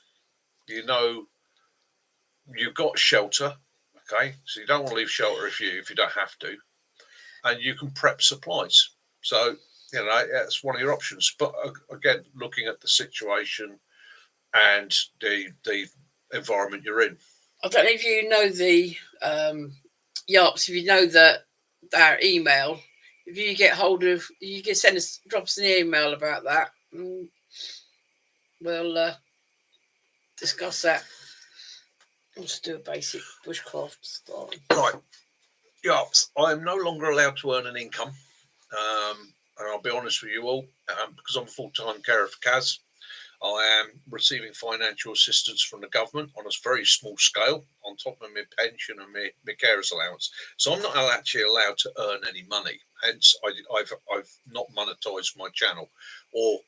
you know you've got shelter, okay? So you don't want to leave shelter if you don't have to, and you can prep supplies. So that's one of your options. But again, looking at the situation and the environment you're in. I don't know if you know the YARPs. If you know that our email, if you get hold of, you can drop us an email about that. We'll discuss that. Let's do a basic bushcraft style. Right. YARPs. I am no longer allowed to earn an income. And I'll be honest with you all, because I'm a full-time carer for Kaz, I am receiving financial assistance from the government on a very small scale, on top of my pension and my carer's allowance. So I'm not actually allowed to earn any money. Hence, I've not monetised my channel. Or,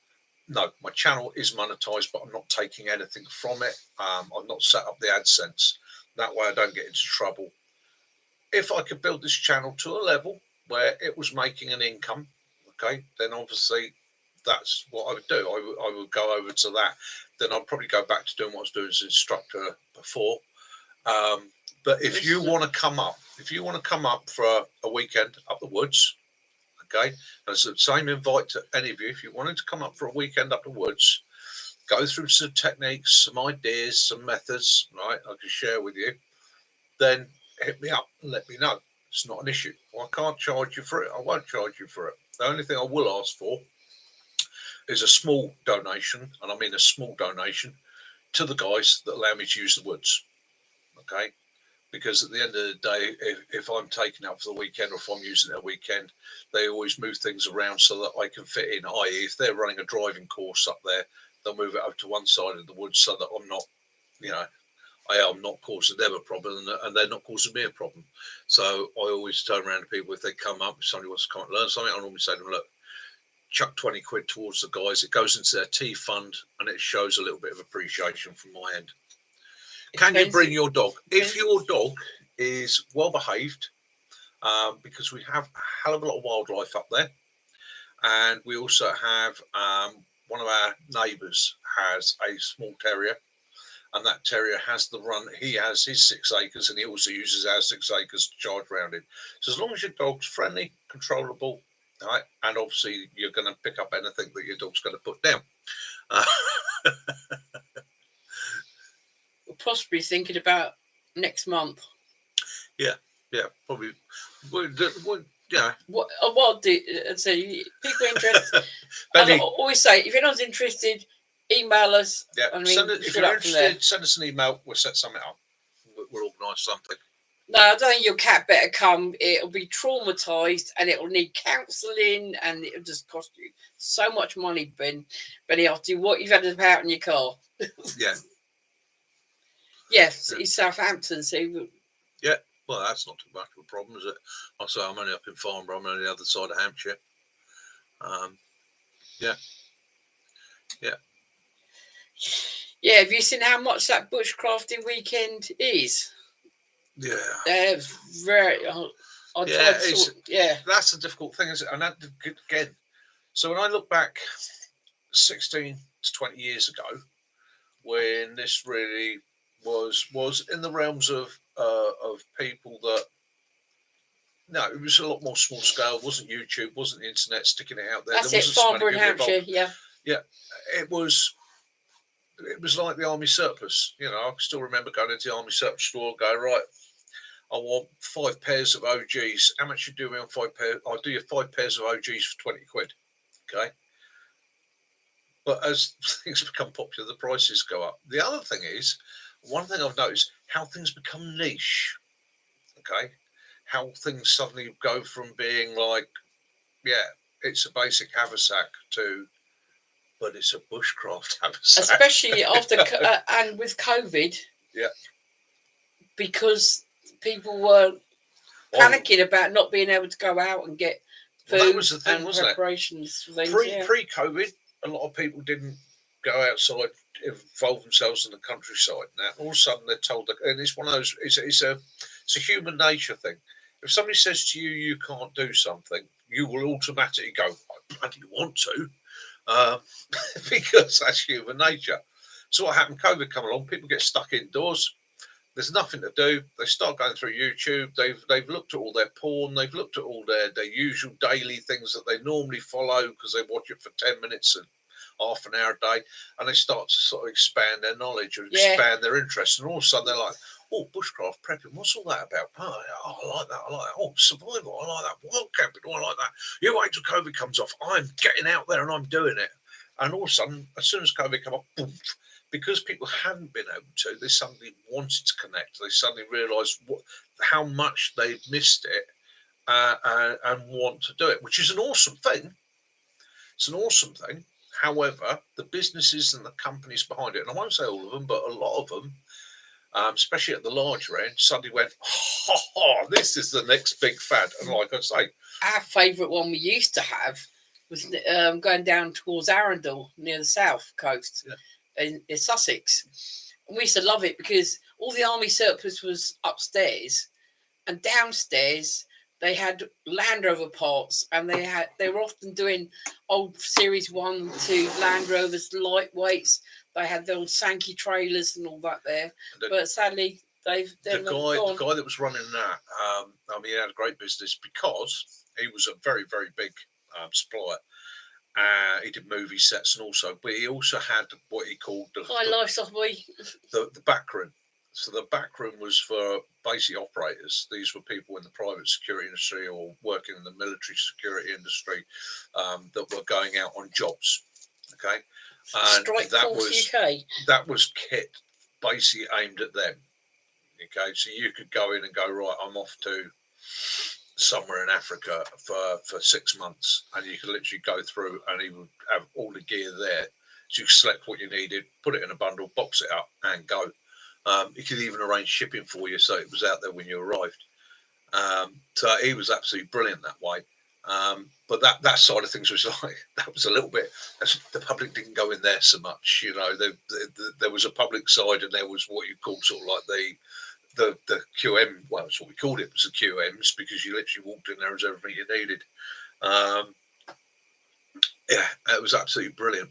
no, my channel is monetised, but I'm not taking anything from it. I've not set up the AdSense. That way I don't get into trouble. If I could build this channel to a level where it was making an income, okay, then obviously that's what I would do. I would go over to that. Then I'll probably go back to doing what I was doing as an instructor before. But if you want to come up for a weekend up the woods, okay, and it's the same invite to any of you. If you wanted to come up for a weekend up the woods, go through some techniques, some ideas, some methods, right, I can share with you, then hit me up and let me know. It's not an issue. Well, I can't charge you for it. I won't charge you for it. The only thing I will ask for is a small donation, and I mean a small donation, to the guys that allow me to use the woods. Okay? because at the end of the day, if I'm taking it up for the weekend or if I'm using it a weekend, they always move things around so that I can fit in. I.e., if they're running a driving course up there, they'll move it over to one side of the woods so that I'm not, I'm not causing them a problem and they're not causing me a problem. So I always turn around to people if they come up, if somebody wants to come and learn something, I normally say to them, look, chuck 20 quid towards the guys. It goes into their tea fund and it shows a little bit of appreciation from my end. Can you bring your dog? If your dog is well behaved, because we have a hell of a lot of wildlife up there, and we also have one of our neighbours has a small terrier, and that terrier has the run. He has his 6 acres, and he also uses our 6 acres to charge around it. So as long as your dog's friendly, controllable, right, and obviously you're going to pick up anything that your dog's going to put down. We're possibly thinking about next month. Yeah, probably. Yeah. What I'll do? So people interested. I always say, if anyone's interested, email us. Yeah, if you're interested, send us an email. We'll set something up. We'll organise something. No, I don't think your cat better come. It'll be traumatised and it'll need counselling and it'll just cost you so much money, Benny, after what you've had to pay out in your car. Yeah. Yes, it's Southampton, so... Yeah, well, that's not too much of a problem, is it? I say I'm only up in Farnborough. I'm on the other side of Hampshire. Yeah. Have you seen how much that bushcrafting weekend is? Yeah. They're very... That's a difficult thing, isn't it? And that, again, so when I look back 16 to 20 years ago, when this really was in the realms of people that, no, it was a lot more small scale. It wasn't YouTube, wasn't the internet sticking it out there. That's it, Farnborough and Hampshire, yeah. Yeah, it was like the army surplus. I still remember going into the army surplus store, go, right, I want 5 pairs of OGs. How much you do me on 5 pairs? I'll do you 5 pairs of OGs for 20 quid. Okay. But as things become popular, the prices go up. The other thing is, one thing I've noticed, how things become niche. Okay. How things suddenly go from being like, it's a basic haversack to, but it's a bushcraft haversack. Especially after, and with COVID. Yeah. Because people were panicking about not being able to go out and get food that was the thing, wasn't preparations it? For things. Pre-COVID, a lot of people didn't go outside, involve themselves in the countryside. Now, all of a sudden, they're told that, and it's one of those. It's a human nature thing. If somebody says to you, you can't do something, you will automatically go, I bloody want to, because that's human nature. So what happened? COVID come along, people get stuck indoors. There's nothing to do. They start going through YouTube. They've looked at all their porn. They've looked at all their usual daily things that they normally follow because they watch it for 10 minutes and half an hour a day, and they start to sort of expand their knowledge or expand their interests. And all of a sudden they're like, oh, bushcraft prepping, what's all that about? Oh, I like that. Oh, survival, I like that. Wild camping, I like that. You wait till COVID comes off. I'm getting out there and I'm doing it. And all of a sudden, as soon as COVID come up, boom, because people hadn't been able to, they suddenly wanted to connect. They suddenly realised how much they've missed it and want to do it, which is an awesome thing. It's an awesome thing. However, the businesses and the companies behind it, and I won't say all of them, but a lot of them, especially at the larger end, suddenly went, this is the next big fad. And like I say, our favourite one we used to have was going down towards Arundel near the south coast in Sussex. And we used to love it because all the army surplus was upstairs, and downstairs they had Land Rover parts, and they were often doing old Series 1, 2 Land Rovers, lightweights. They had the old Sankey trailers and all that there. But sadly, the guy that was running that, he had a great business because he was a very, very big supplier. He did movie sets but he also had what he called the back room. So the back room was for basic operators. These were people in the private security industry or working in the military security industry that were going out on jobs. Okay, and Strike Force UK. That was kit basically aimed at them. Okay, so you could go in and go, right, I'm off to somewhere in Africa for 6 months, and you could literally go through and he would have all the gear there. So you could select what you needed, put it in a bundle, box it up, and go. He could even arrange shipping for you so it was out there when you arrived. So he was absolutely brilliant that way. But that side of things was like, that was a little bit, the public didn't go in there so much. You know, there was a public side, and there was what you call sort of like the QM. Well, that's what we called it. It was the QMs, because you literally walked in there as everything you needed. Yeah, it was absolutely brilliant.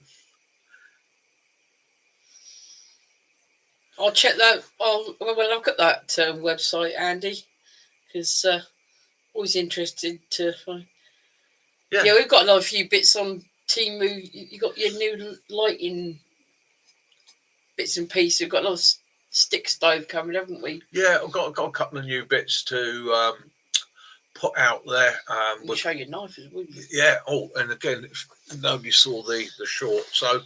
I'll check that. I'll look at that website, Andy, because always interested to find. Yeah, we've got another few bits on Temu. You got your new lighting bits and pieces. We've got a lot of stick stove coming, haven't we? Yeah, I've got a couple of new bits to put out there. We'll show your knife as well. Yeah. Oh, and again, if nobody saw the short. So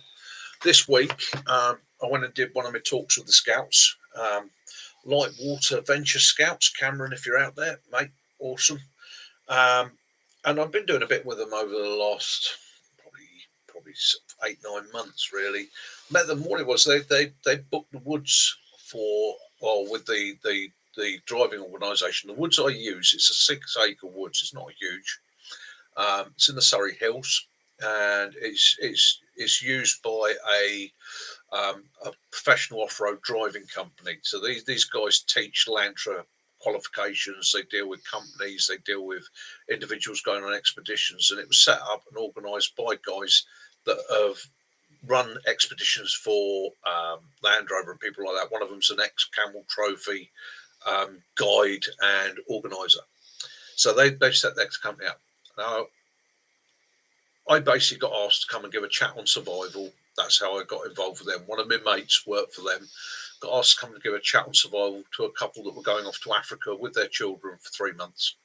this week, I went and did one of my talks with the scouts, light water venture scouts. Cameron, if you're out there, mate, awesome. And I've been doing a bit with them over the last probably 8-9 months, really. Met them. What it was, they booked the woods with the driving organisation. The woods I use, it's a 6-acre woods. It's not huge. It's in the Surrey Hills, and it's used by a professional off-road driving company. So these guys teach Lantra qualifications. They deal with companies. They deal with individuals going on expeditions. And it was set up and organised by guys that have run expeditions for Land Rover and people like that. One of them's an ex-Camel Trophy guide and organiser. So they've set their company up. Now, I basically got asked to come and give a chat on survival. That's how I got involved with them. One of my mates worked for them. Got asked to come and give a chat on survival to a couple that were going off to Africa with their children for 3 months.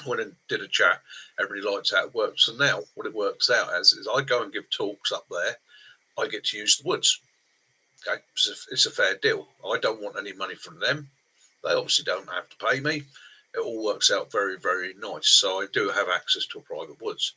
Went and did a chat. Everybody likes how it works. So now what it works out as is I go and give talks up there. I get to use the woods. Okay, it's a fair deal. I don't want any money from them. They obviously don't have to pay me. It all works out very, very nice. So I do have access to a private woods.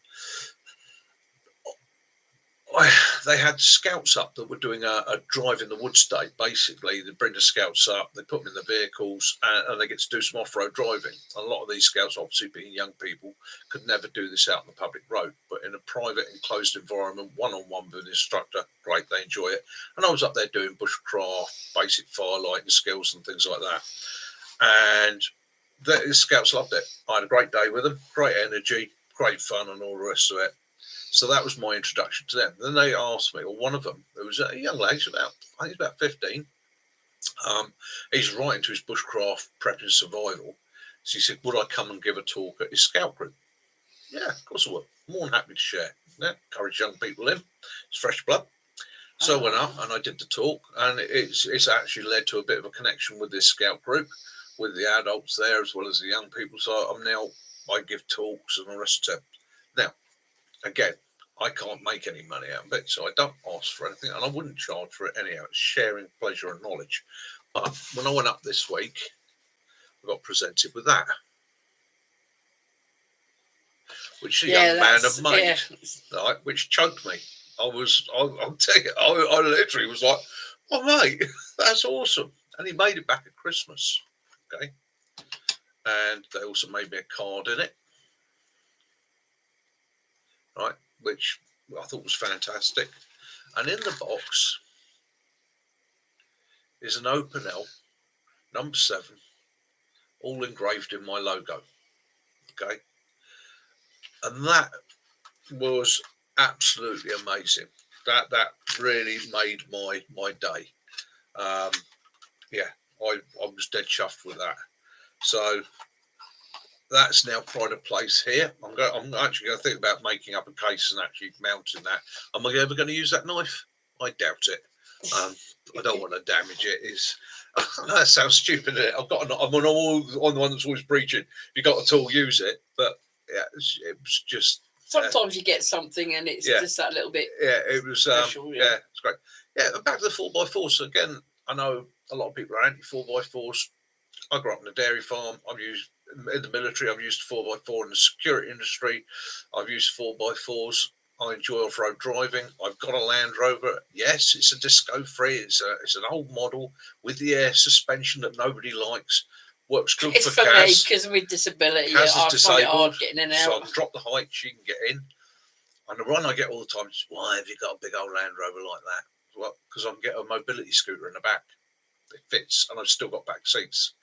They had scouts up that were doing a drive in the woods day. Basically, they bring the scouts up, they put them in the vehicles, and they get to do some off-road driving. A lot of these scouts, obviously being young people, could never do this out on the public road. But in a private, enclosed environment, one-on-one with an instructor, great, they enjoy it. And I was up there doing bushcraft, basic firelighting skills and things like that. And the scouts loved it. I had a great day with them, great energy, great fun, and all the rest of it. So that was my introduction to them. Then they asked me, or one of them, who was a young lad, I think he's about 15. He's right into his bushcraft prep and survival. So he said, would I come and give a talk at his scout group? Yeah, of course I would. More than happy to share. Yeah, encourage young people in. It's fresh blood. So I went up and I did the talk, and it's actually led to a bit of a connection with this scout group, with the adults there as well as the young people. So I give talks and the rest of it. Now, again, I can't make any money out of it, so I don't ask for anything, and I wouldn't charge for it anyhow. It's sharing pleasure and knowledge. But when I went up this week, I got presented with that, which a young man had made, right, which choked me. I'll tell you, I literally was like, oh, mate, that's awesome. And he made it back at Christmas, okay? And they also made me a card in it, right, which I thought was fantastic. And in the box is an Opinel number 7, all engraved in my logo. Okay. And that was absolutely amazing. That really made my day. Yeah, I was dead chuffed with that. So that's now pride of place here. I'm actually going to think about making up a case and actually mounting that. Am I ever going to use that knife? I doubt it. I don't want to damage it. That sounds stupid. I'm on the one that's always preaching. If you got a tool, use it. But yeah, it was just. Sometimes you get something and it's just that little bit. Yeah, it was. Special, yeah, it's great. Yeah, back to the 4x4. So again, I know a lot of people are anti 4x4s. I grew up in a dairy farm. I've used in the military. I've used 4x4 in the security industry. I've used 4x4s. I enjoy off-road driving. I've got a Land Rover. Yes, it's a disco free. It's an old model with the air suspension that nobody likes. Works good it's for for Kaz. me because with disability, Kaz I is find it hard disabled, getting in and so I out. can drop the height. She can get in. And the one I get all the time is, why have you got a big old Land Rover like that? Well, because I can get a mobility scooter in the back. It fits, and I've still got back seats.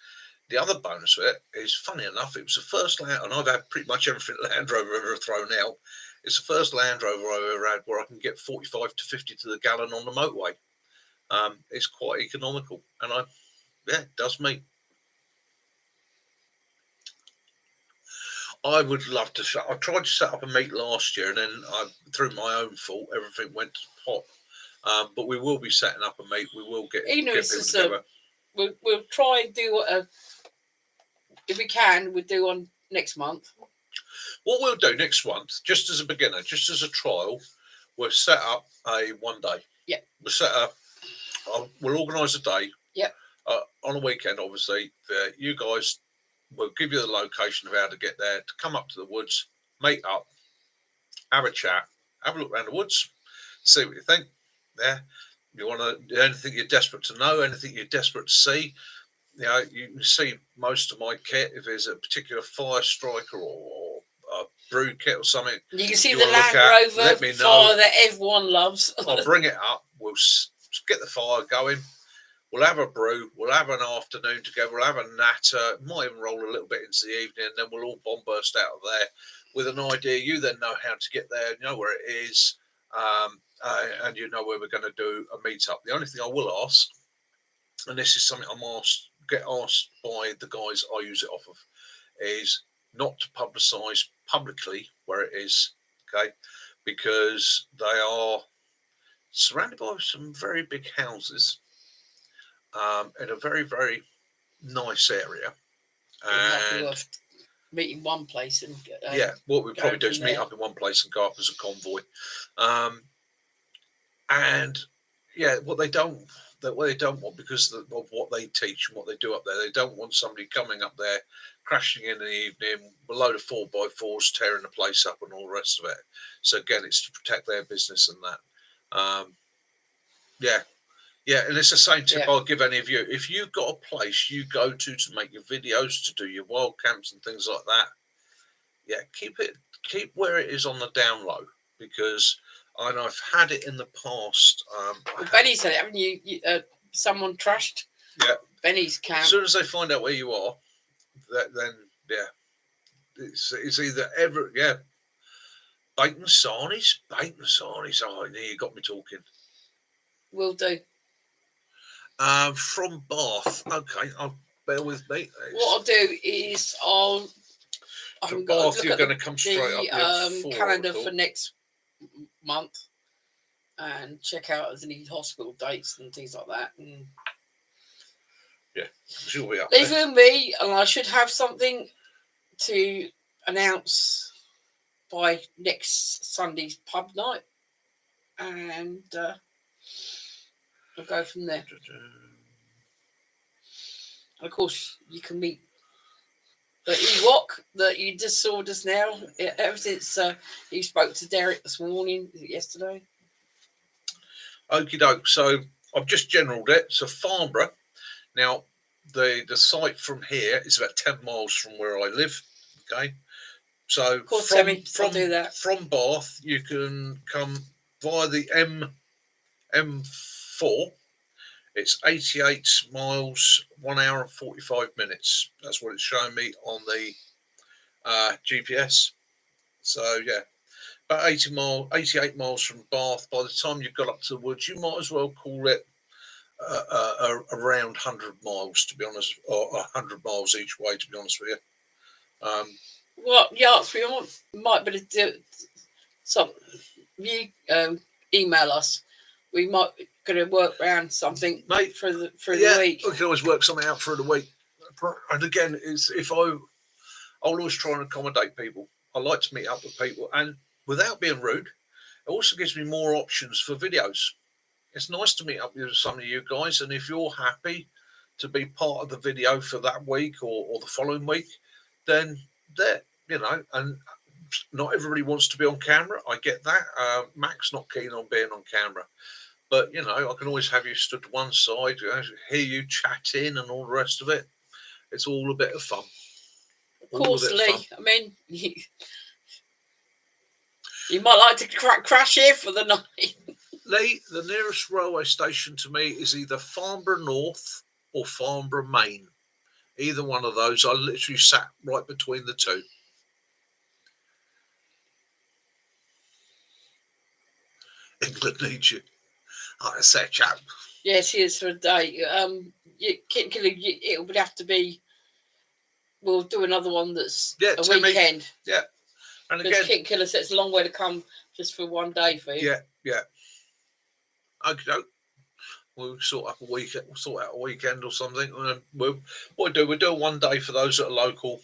The other bonus of it is, funny enough, it was the first Land, and I've had pretty much everything Land Rover ever thrown out. It's the first Land Rover I've ever had where I can get 45 to 50 to the gallon on the motorway. It's quite economical, and it does me. I would love to. I tried to set up a meet last year, and then through my own fault, everything went to pot. But we will be setting up a meet. We will get people together. We'll try and do if we can. We'll do on next month. What we'll do next month, just as a beginner, just as a trial, we'll set up a 1 day. Yeah. We'll set up. We'll organise a day. Yeah. On a weekend, obviously. You guys, we'll give you the location of how to get there. To come up to the woods, meet up, have a chat, have a look around the woods, see what you think. Yeah. You want to anything you're desperate to know, anything you're desperate to see. You know, you can see most of my kit. If there's a particular fire striker or a brew kit or something, you can see the Land Rover fire that everyone loves. I'll bring it up. We'll get the fire going. We'll have a brew. We'll have an afternoon together. We'll have a natter. Might even roll a little bit into the evening, and then we'll all bomb burst out of there with an idea. You then know how to get there, you know where it is, and you know where we're going to do a meet-up. The only thing I will ask, and this is something get asked by the guys I use it off of, is not to publicise publicly where it is, okay? Because they are surrounded by some very big houses in a very, very nice area. And meet in one place and what we probably do is meet up in one place and go up as a convoy. And what they don't want, because of what they teach and what they do up there, they don't want somebody coming up there crashing in the evening, a load of 4x4s tearing the place up and all the rest of it. So again, it's to protect their business and that. And it's the same tip I'll give any of you. If you've got a place you go to make your videos, to do your wild camps and things like that, keep where it is on the down low, because I've had it in the past. Benny said it, haven't you? Someone trashed. Yeah. Benny's camp. As soon as they find out where you are, then it's either bacon sarnies. Oh, you got me talking. Will do. From Bath. Okay, bear with me. What I'll do is from Bath, you're going to come straight up the calendar for next month and check out if there's any hospital dates and things like that. And she'll be up leave it with me, and I should have something to announce by next Sunday's pub night, and we'll go from there. And of course, you can meet the Ewok that you just saw just now. Ever since you spoke to Derek this morning, yesterday. Okie doke. So I've just generaled it. So Farnborough. Now, the site from here is about 10 miles from where I live. Okay. So from Bath, you can come via the M4. It's 88 miles, 1 hour and 45 minutes. That's what it's showing me on the GPS. So, about 88 miles from Bath. By the time you've got up to the woods, you might as well call it around 100 miles, to be honest, or 100 miles each way, to be honest with you. We might be able to do some. You email us. We might going to work around something, mate, for the week. We can always work something out for the week. And again, I'll always try and accommodate people. I like to meet up with people, and without being rude, it also gives me more options for videos. It's nice to meet up with some of you guys, and if you're happy to be part of the video for that week or the following week, then there, and not everybody wants to be on camera. I get that. Mac's not keen on being on camera. But, I can always have you stood to one side, hear you chatting and all the rest of it. It's all a bit of fun. Of course, Lee. I mean, you might like to crash here for the night. Lee, the nearest railway station to me is either Farnborough North or Farnborough Main. Either one of those. I literally sat right between the two. England needs you. I say, chap. Yes, he is for a day. It would have to be. We'll do another one that's a weekend. Yeah. And again, Kit Killer said it's a long way to come just for one day for you. Yeah. Okay. We'll sort out a weekend or something. And we'll do one day for those that are local.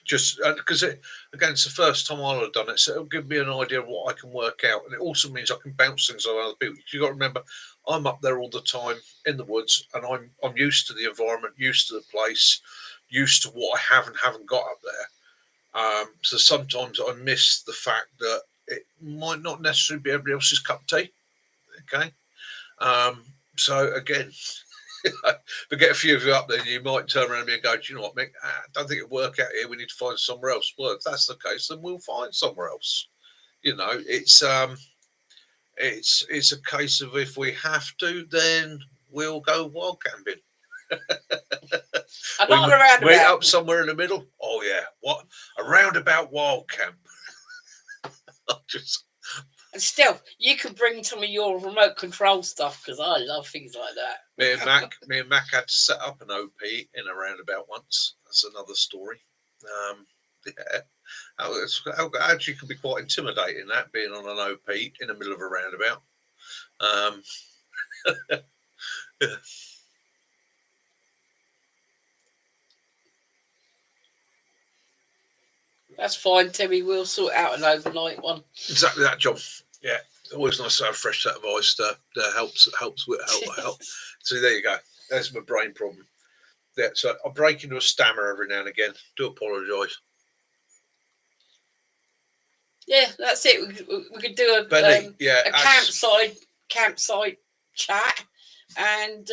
Just because it's the first time I'll have done it, so it'll give me an idea of what I can work out, and it also means I can bounce things on other people. You got to remember, I'm up there all the time in the woods, and I'm used to the environment, used to the place, used to what I haven't got up there. So sometimes I miss the fact that it might not necessarily be everybody else's cup of tea. Okay, so again. But get a few of you up there, you might turn around me and go, do you know what, Mick? I don't think it'll work out here. We need to find somewhere else. Well, if that's the case, then we'll find somewhere else. It's a case of if we have to, then we'll go wild camping. Meet up somewhere in the middle. Oh yeah, what a roundabout wild camp. And still, you can bring some of your remote control stuff because I love things like that. Me and Mac had to set up an OP in a roundabout once. That's another story. Yeah, actually can be quite intimidating that being on an OP in the middle of a roundabout. Yeah. That's fine, Timmy. We'll sort out an overnight one. Exactly that, John. Yeah, always nice to have a fresh set of eyes to helps with help. So there you go. That's my brain problem. Yeah, so I break into a stammer every now and again. Do apologise. Yeah, that's it. We could do a campsite chat, and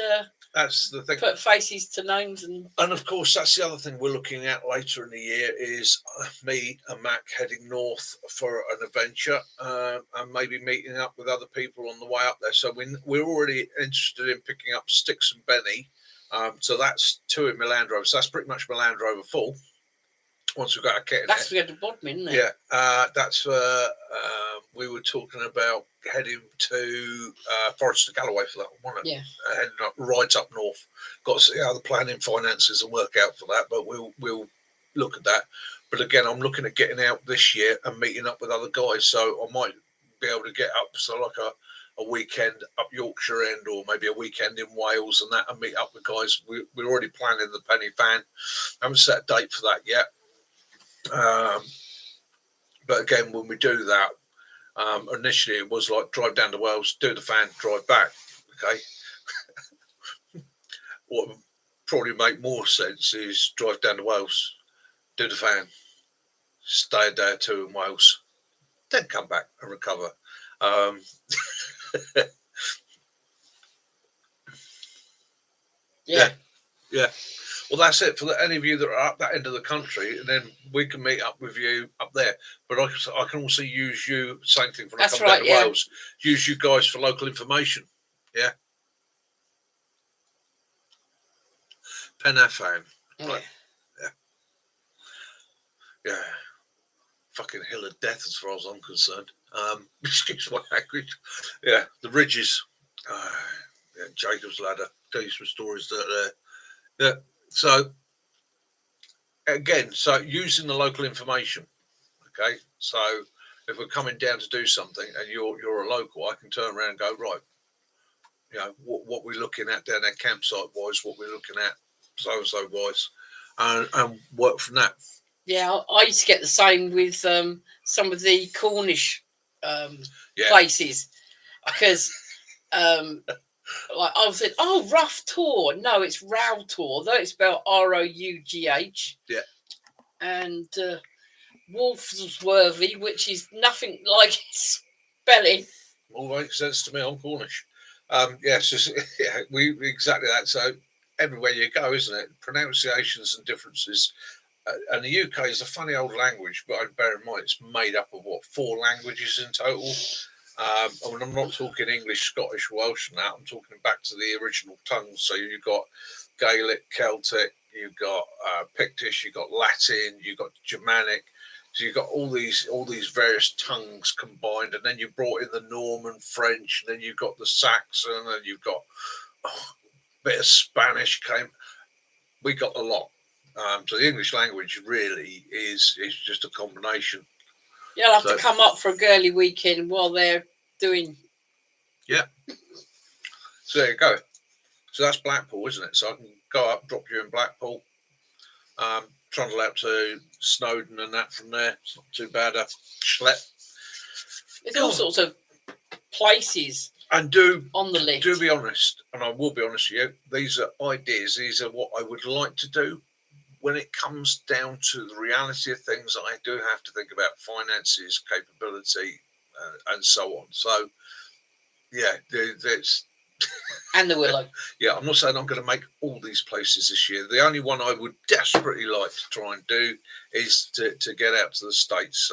that's the thing. Put faces to names, and of course that's the other thing we're looking at later in the year is me and Mac heading north for an adventure, and maybe meeting up with other people on the way up there. So we're already interested in picking up Sticks and Benny. So that's 2 in my Land Rover. So that's pretty much my Land Rover full. Once we've got a kit in that's we had the Bodmin, isn't it? Yeah, that's we were talking about heading to Forest of Galloway for that one, wasn't it? Yeah. Heading up, right up north. Got to see how the planning, finances, and work out for that, but we'll look at that. But again, I'm looking at getting out this year and meeting up with other guys, so I might be able to get up like a weekend up Yorkshire end, or maybe a weekend in Wales and that, and meet up with guys. We're already planning the Penny Fan. Haven't set a date for that yet. But again, when we do that, initially it was like drive down to Wales, do the fan, drive back. Okay. What would probably make more sense is drive down to Wales, do the fan, stay a day or 2 in Wales, then come back and recover. Yeah. Well, that's it for any of you that are up that end of the country, and then we can meet up with you up there. But I can also use you, same thing for a couple of Wales, use you guys for local information. Yeah. Penafan. Right. Yeah. Fucking hill of death as far as I'm concerned. Excuse my language. Yeah, the ridges. Jacob's Ladder. Tell you some stories that yeah. So again, using the local information. Okay, so if we're coming down to do something and you're a local, I can turn around and go, right, what we're looking at down there campsite wise, what we're looking at so and so wise, and work from that. Yeah, I used to get the same with some of the Cornish places, because Like I said, oh, rough tour. No, it's row tour, though it's spelled Rough. Yeah. And Wolfsworthy, which is nothing like its spelling. All makes sense to me. I'm Cornish. Yes, yeah, we exactly that. So everywhere you go, isn't it? Pronunciations and differences. And the UK is a funny old language, but I bear in mind it's made up of what, 4 languages in total. I mean, I'm not talking English, Scottish, Welsh, and that. I'm talking back to the original tongues. So you've got Gaelic, Celtic, you've got Pictish, you've got Latin, you've got Germanic. So you've got all these various tongues combined, and then you brought in the Norman French, and then you've got the Saxon, and you've got a bit of Spanish came. We got a lot. So the English language really is just a combination. You'll have to come up for a girly weekend while they're doing. Yeah. So there you go. So that's Blackpool, isn't it? So I can go up, drop you in Blackpool, trundle out to Snowdon and that from there. It's not too bad a schlep. There's all sorts of places and on the list. Do be honest, and I will be honest with you, these are ideas, these are what I would like to do. When it comes down to the reality of things, I do have to think about finances, capability, and so on. So, yeah, there's... and the Willow. Yeah, I'm not saying I'm going to make all these places this year. The only one I would desperately like to try and do is to get out to the States.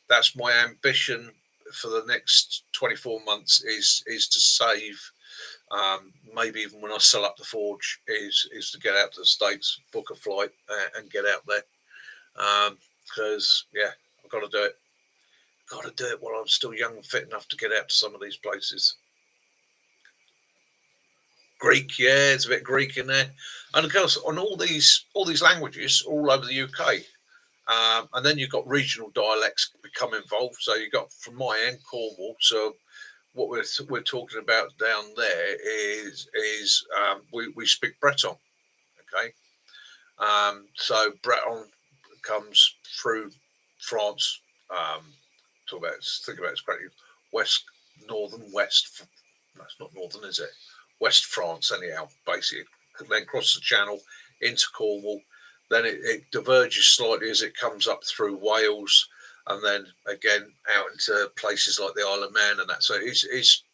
That's my ambition for the next 24 months is to save. Maybe even when I sell up the forge, is to get out to the States, book a flight, and get out there. Because I've got to do it. Got to do it while I'm still young and fit enough to get out to some of these places. Greek, yeah, it's a bit Greek in there, and of course on all these languages all over the UK, and then you've got regional dialects become involved. So you've got from my end Cornwall. So what we're talking about down there is we speak Breton, okay. So Breton comes through France. Think about it correctly. Northern west. No, it's not northern, is it? West France, anyhow. Basically, then cross the Channel into Cornwall. Then it diverges slightly as it comes up through Wales, and then again out into places like the Isle of Man and that. So it's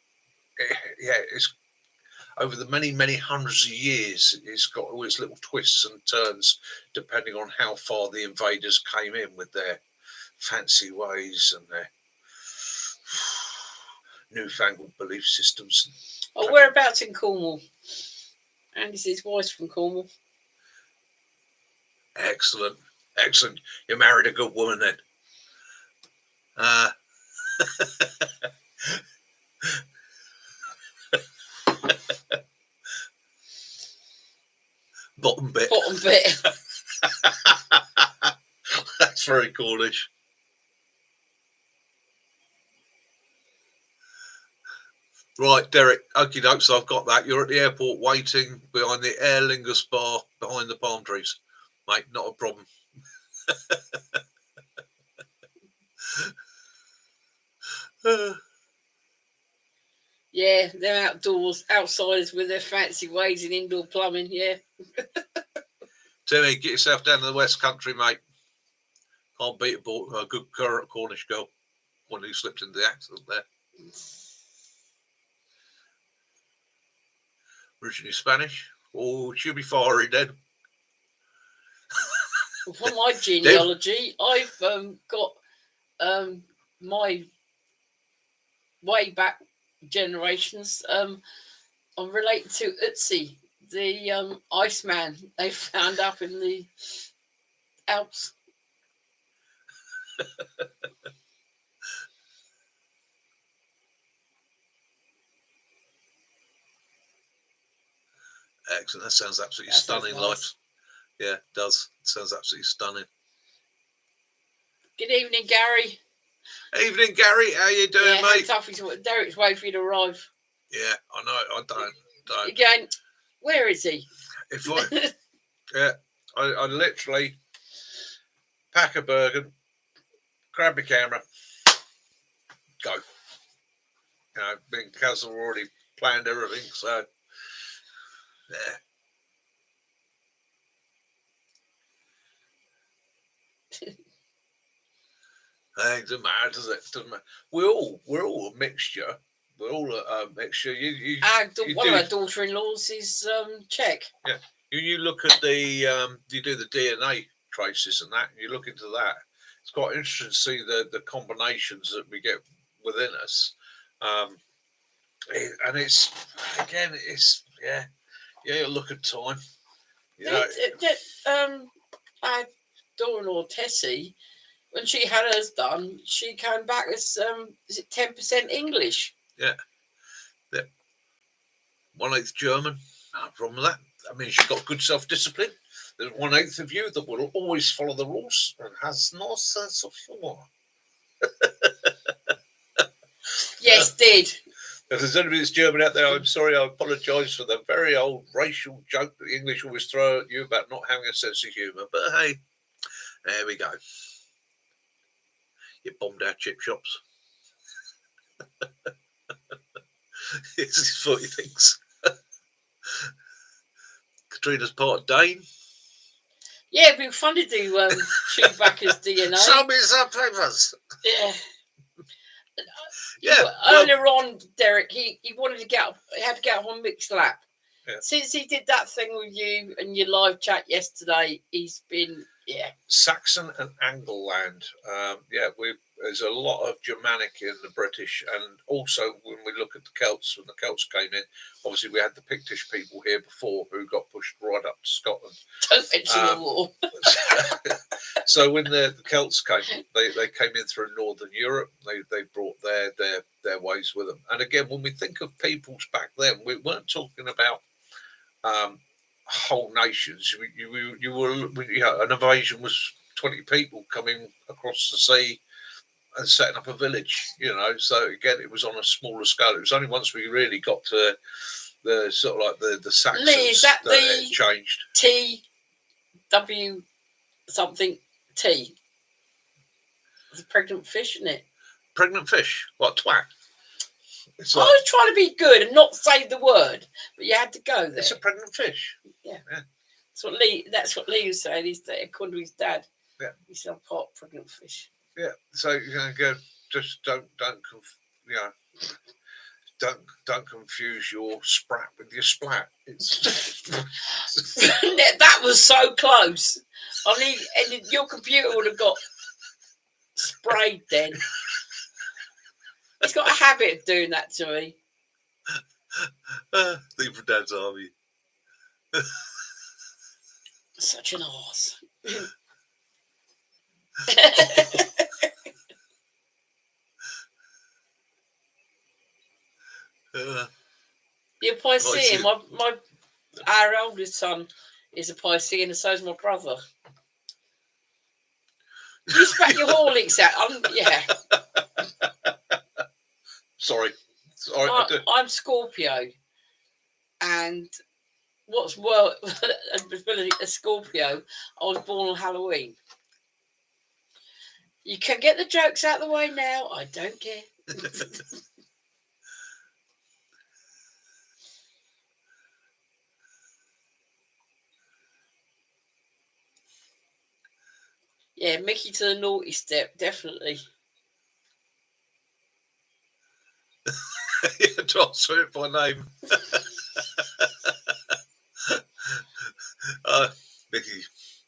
over the many hundreds of years, it's got all its little twists and turns depending on how far the invaders came in with their fancy ways and their newfangled belief systems. Oh, whereabouts in Cornwall? Andy's his wife's from Cornwall. Excellent. You married a good woman then. Bottom bit. That's very Cornish. Right, Derek. Okie doke. So I've got that. You're at the airport waiting behind the Aer Lingus bar behind the palm trees, mate. Not a problem. Yeah, they're outsiders with their fancy ways in indoor plumbing. Yeah. Timmy, get yourself down to the West Country, mate. Can't beat a good Cornish girl. One who slipped into the accent there. Originally Spanish. Oh, she'll be fiery then. For my genealogy, I've got my way back generations. I'm related to Ötzi, the Iceman they found up in the Alps. Excellent. That sounds absolutely stunning, nice. Life. Yeah, it does. It sounds absolutely stunning. Good evening, Gary. Evening, Gary. How you doing, mate? Derek's waiting for you to arrive. Yeah, I know. I don't. Again, where is he? If I literally pack a Bergen, grab my camera, go. Because I've already planned everything. So, yeah. It doesn't matter, does it? Doesn't matter. We're all a mixture. We're all a mixture. One of our daughter-in-laws is Czech. Yeah. You look at the you do the DNA traces and that, and you look into that. It's quite interesting to see the combinations that we get within us. And it's again, look at time. Our daughter-in-law Tessie, when she had hers done, she came back as is it 10% English? Yeah. 1/8 German. No problem with that. I mean, she's got good self-discipline. There's 1/8 of you that will always follow the rules and has no sense of humour. Yes, did. If there's anybody that's German out there, I'm sorry. I apologise for the very old racial joke that the English always throw at you about not having a sense of humour. But hey, there we go. You bombed our chip shops. It's 40 things. Katrina's part Dane. Yeah, it'd be fun to do Chewbacca's DNA. Show me some papers. Yeah. Yeah. Earlier on, Derek, he wanted to he had to get up on Mixlap. Yeah. Since he did that thing with you and your live chat yesterday, he's been Saxon and Angleland. There's a lot of Germanic in the British, and also when we look at the Celts, when the Celts came in, obviously we had the Pictish people here before who got pushed right up to Scotland. Don't mention the war. So when the Celts came, they came in through Northern Europe. They brought their ways with them. And again, when we think of peoples back then, we weren't talking about whole nations. An invasion was 20 people coming across the sea and setting up a village, so again it was on a smaller scale. It was only once we really got to the sort of like the Saxons Lee, is that it changed. TW something T. It's a pregnant fish, isn't it? Pregnant fish? What, twat? I was trying to be good and not say the word, but you had to go there. It's a pregnant fish. Yeah. That's what Lee was saying. He's according to his dad. Yeah. He's a pot pregnant fish. Yeah. So go. Just don't confuse your sprat with your splat. That was so close. And your computer would have got sprayed then. He's got a habit of doing that to me. Leave for Dad's army. Such an arse. You're Piscean. Our oldest son is a Piscean, and so is my brother. You spat your Horlicks out. Yeah. Sorry. I'm Scorpio, and a Scorpio, I was born on Halloween. You can get the jokes out of the way now. I don't care. Yeah, Mickey to the naughty step, definitely. Yeah, transfer it by name. Mickey,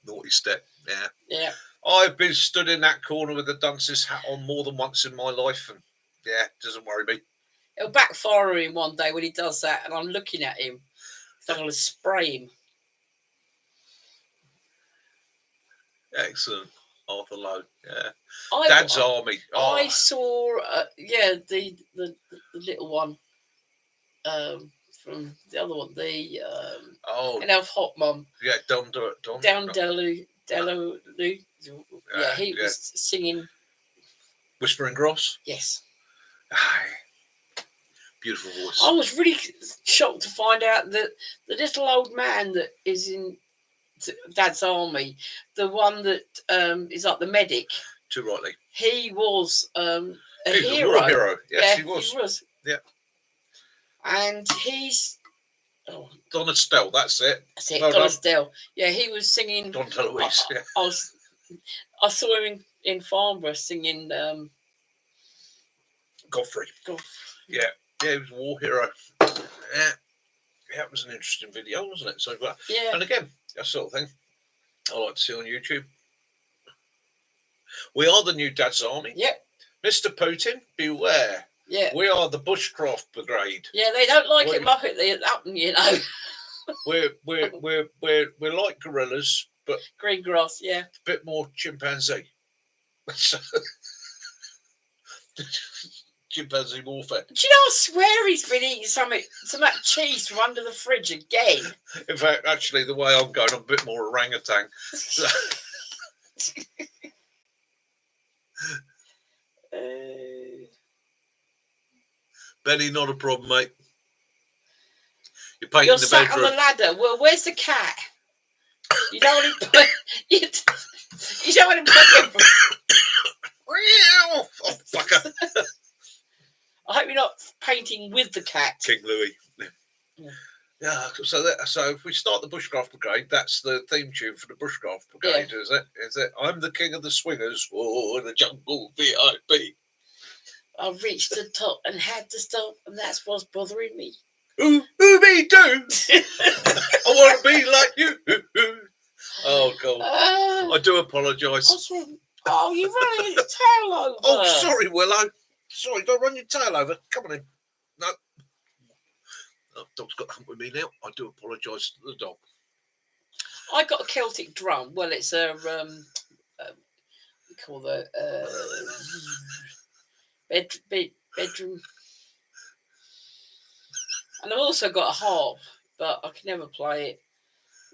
naughty step. Yeah. Yeah. I've been stood in that corner with the dunce's hat on more than once in my life, and yeah, doesn't worry me. It'll backfire on him one day when he does that, and I'm looking at him, so I'm going to spray him. Excellent. Arthur Lowe, yeah. Dad's army. Oh. I saw, the little one from the other one, and Elf Hot Mum. Yeah, Down Delu. Yeah, he was singing. Whispering Gross? Yes. Aye. Beautiful voice. I was really shocked to find out that the little old man that is in Dad's army, the one that is like the medic. Too rightly. He was a hero. War hero. Yes, he was. He was. Yeah. and he's Don Estelle, that's it. That's it, Don Estelle. Yeah, he was singing. Don Louise. Yeah. I saw him in Farnborough singing. Godfrey. Yeah, he was a war hero. Yeah, it was an interesting video, wasn't it? So, yeah, and again, that sort of thing I like to see on YouTube. We are the new Dad's Army. Yep. Mr. Putin, beware. Yeah. We are the Bushcraft Brigade. Yeah, they don't like it up at you know. we're like gorillas, but green grass, yeah. A bit more chimpanzee. Chimpanzee warfare. Do you know, I swear he's been eating some of that cheese from under the fridge again. In fact, actually, the way I'm going, I'm a bit more orangutan. Benny, not a problem, mate. You're painting the bedroom. You're sat on the ladder. Well, where's the cat? You don't want to put. You don't want to put him. Oh, fucker. I hope you're not painting with the cat. King Louis. Yeah. So if we start the Bushcraft Brigade, that's the theme tune for the Bushcraft Brigade, yeah. Is it? I'm the king of the swingers. Oh, the jungle VIP. I reached the top and had to stop, and that's what's bothering me. Ooh, me too. I want to be like you. Oh, God. I do apologise. Oh, you're running your tail over. Oh, sorry, Willow. Sorry, don't run your tail over. Come on in. No. Oh, dog's got to hump with me now. I do apologise to the dog. I got a Celtic drum. Well, it's a we call the bedroom. And I've also got a harp, but I can never play it.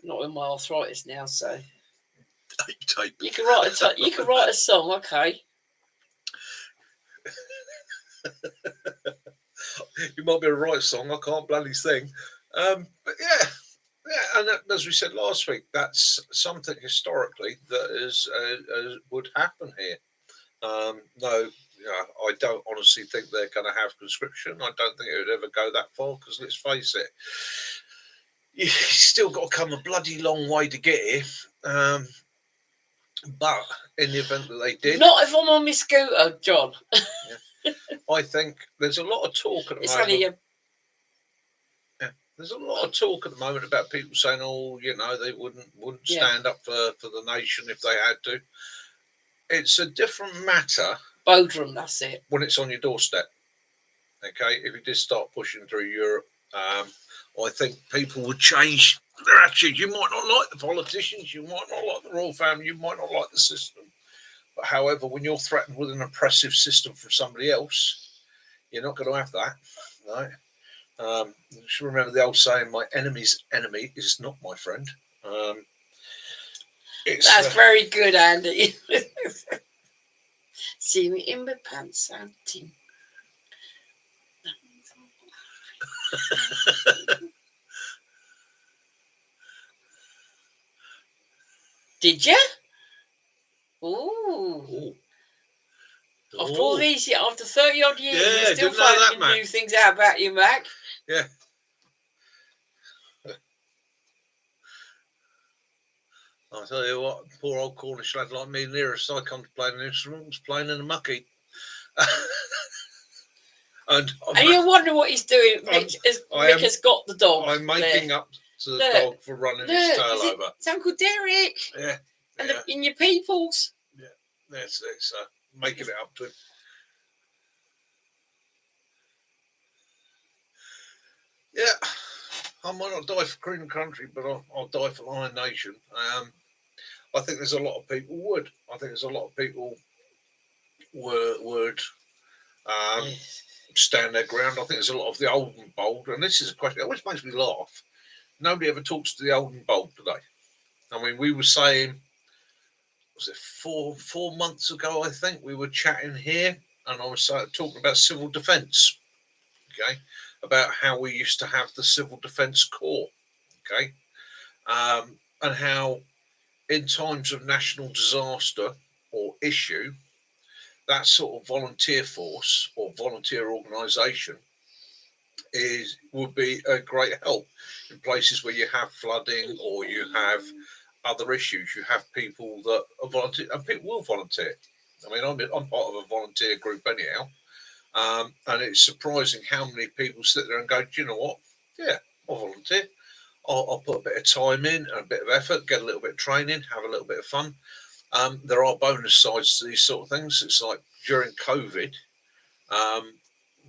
Not with my arthritis now, so. You can write a song, okay. You might be able to write a song. I can't bloody sing. But yeah, and as we said last week, that's something historically that is would happen here. No, I don't honestly think they're going to have conscription. I don't think it would ever go that far because let's face it, you've still got to come a bloody long way to get here. But in the event that they did, not if I'm on my scooter, John. Yeah. I think there's a lot of talk at the moment. There's a lot of talk at the moment about people saying, "Oh, they wouldn't stand up for the nation if they had to." It's a different matter. Bodrum, that's it. When it's on your doorstep, okay. If you did start pushing through Europe, I think people would change their attitude. You might not like the politicians, you might not like the royal family, you might not like the system. But however, when you're threatened with an oppressive system from somebody else, you're not going to have that, right? You should remember the old saying, "My enemy's enemy is not my friend." That's very good, Andy. See me in my pants, Auntie. Did you? Ooh. After all these years, after 30 odd years, you're still finding new things out about you, Mac. Yeah. I'll tell you what, poor old Cornish lad like me, nearest I come to playing an instrument was playing in a mucky. And you're wondering what he's doing. Mick has got the dog. I'm making up to the dog for running his tail over. It's Uncle Derek. Yeah. And in your peoples. Yeah, that's it. So making it up to him. Yeah, I might not die for Queen and Country, but I'll die for Lion Nation. I think there's a lot of people would. I think there's a lot of people would stand their ground. I think there's a lot of the old and bold, and this is a question that always makes me laugh. Nobody ever talks to the old and bold today. I mean, we were saying, was it four months ago, I think, we were chatting here, and I was talking about civil defence, okay, about how we used to have the Civil Defence Corps, okay, and how in times of national disaster or issue, that sort of volunteer force or volunteer organisation would be a great help in places where you have flooding or you have other issues. You have people that are volunteer, and people will volunteer. I mean, I'm part of a volunteer group anyhow, and it's surprising how many people sit there and go, "Do you know what? Yeah, I'll volunteer. I'll put a bit of time in and a bit of effort, get a little bit of training, have a little bit of fun." There are bonus sides to these sort of things. It's like during COVID.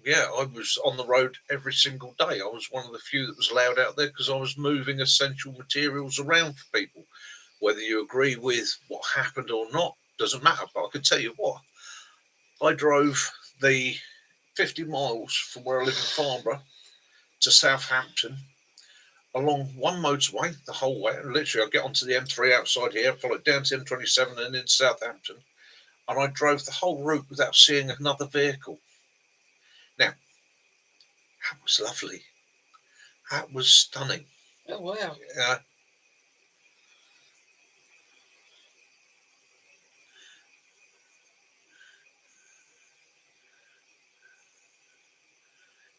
Yeah, I was on the road every single day. I was one of the few that was allowed out there because I was moving essential materials around for people. Whether you agree with what happened or not doesn't matter. But I can tell you what, I drove the 50 miles from where I live in Farnborough to Southampton along one motorway the whole way. And literally, I get onto the M3 outside here, follow it down to M27 and into Southampton. And I drove the whole route without seeing another vehicle. Now, that was lovely. That was stunning. Oh, wow.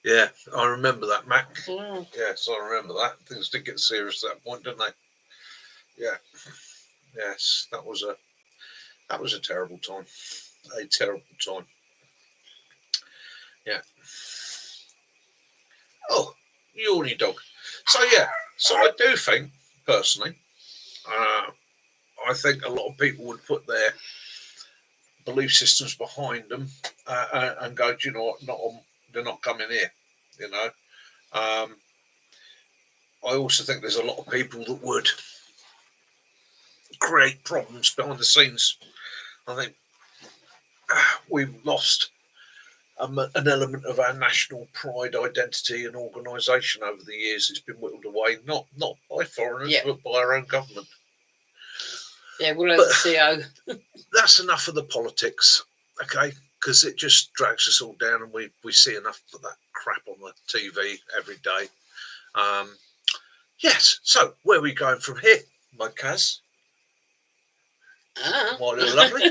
Yeah, I remember that, Mac. Wow. Yes, I remember that. Things did get serious at that point, didn't they? Yeah. Yes, that was a terrible time. A terrible time. Yeah. Oh, yawny dog. So yeah, so I do think personally, I think a lot of people would put their belief systems behind them and go, do you know what? They're not coming here. You know. I also think there's a lot of people that would create problems behind the scenes. I think we've lost an element of our national pride, identity, and organisation over the years. It's been whittled away, not by foreigners, but by our own government. Yeah, we'll have to see how. That's enough of the politics, okay? Because it just drags us all down, and we see enough of that crap on the TV every day. Yes. So where are we going from here, my Kaz? My little lovely.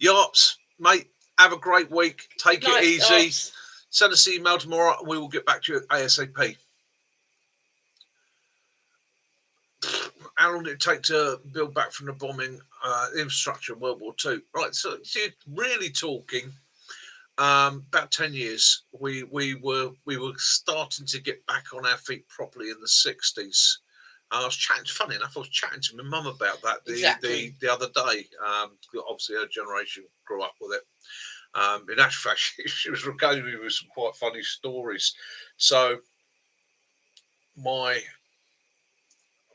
Yarps, mate. Have a great week. Take it easy. Yarps. Send us an email tomorrow, and we will get back to you ASAP. How long did it take to build back from the bombing infrastructure in World War II? Right, so you're really talking about 10 years. We were starting to get back on our feet properly in the 60s. I was chatting. Funny enough, I was chatting to my mum about that the other day. Obviously, her generation grew up with it. In actual fact, she was regaling me with some quite funny stories. So, my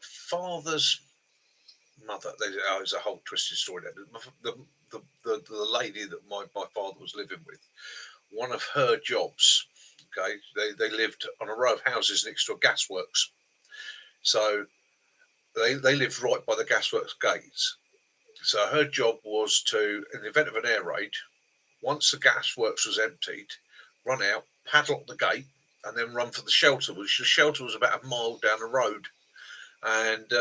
father's mother, there's a whole twisted story there. The lady that my father was living with, one of her jobs, okay, they lived on a row of houses next to a gasworks. So they lived right by the gasworks gates. So her job was to, in the event of an air raid, once the gasworks was emptied, run out, padlock the gate, and then run for the shelter, which the shelter was about a mile down the road. And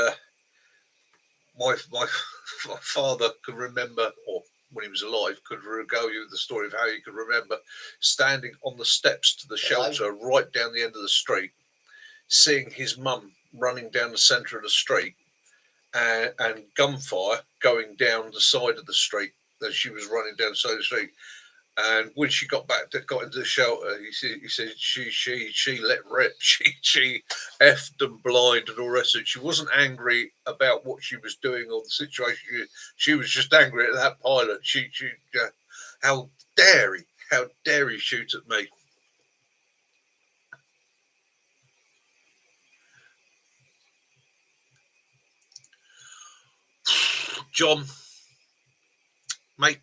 my father could remember, or when he was alive, could regale you with the story of how he could remember standing on the steps to the shelter right down the end of the street, seeing his mum running down the centre of the street, and gunfire going down the side of the street as she was running down the side of the street. And when she got into the shelter, he said she let rip. She effed and blind and all the rest of it. She wasn't angry about what she was doing or the situation. She was just angry at that pilot. She how dare he shoot at me? John, mate,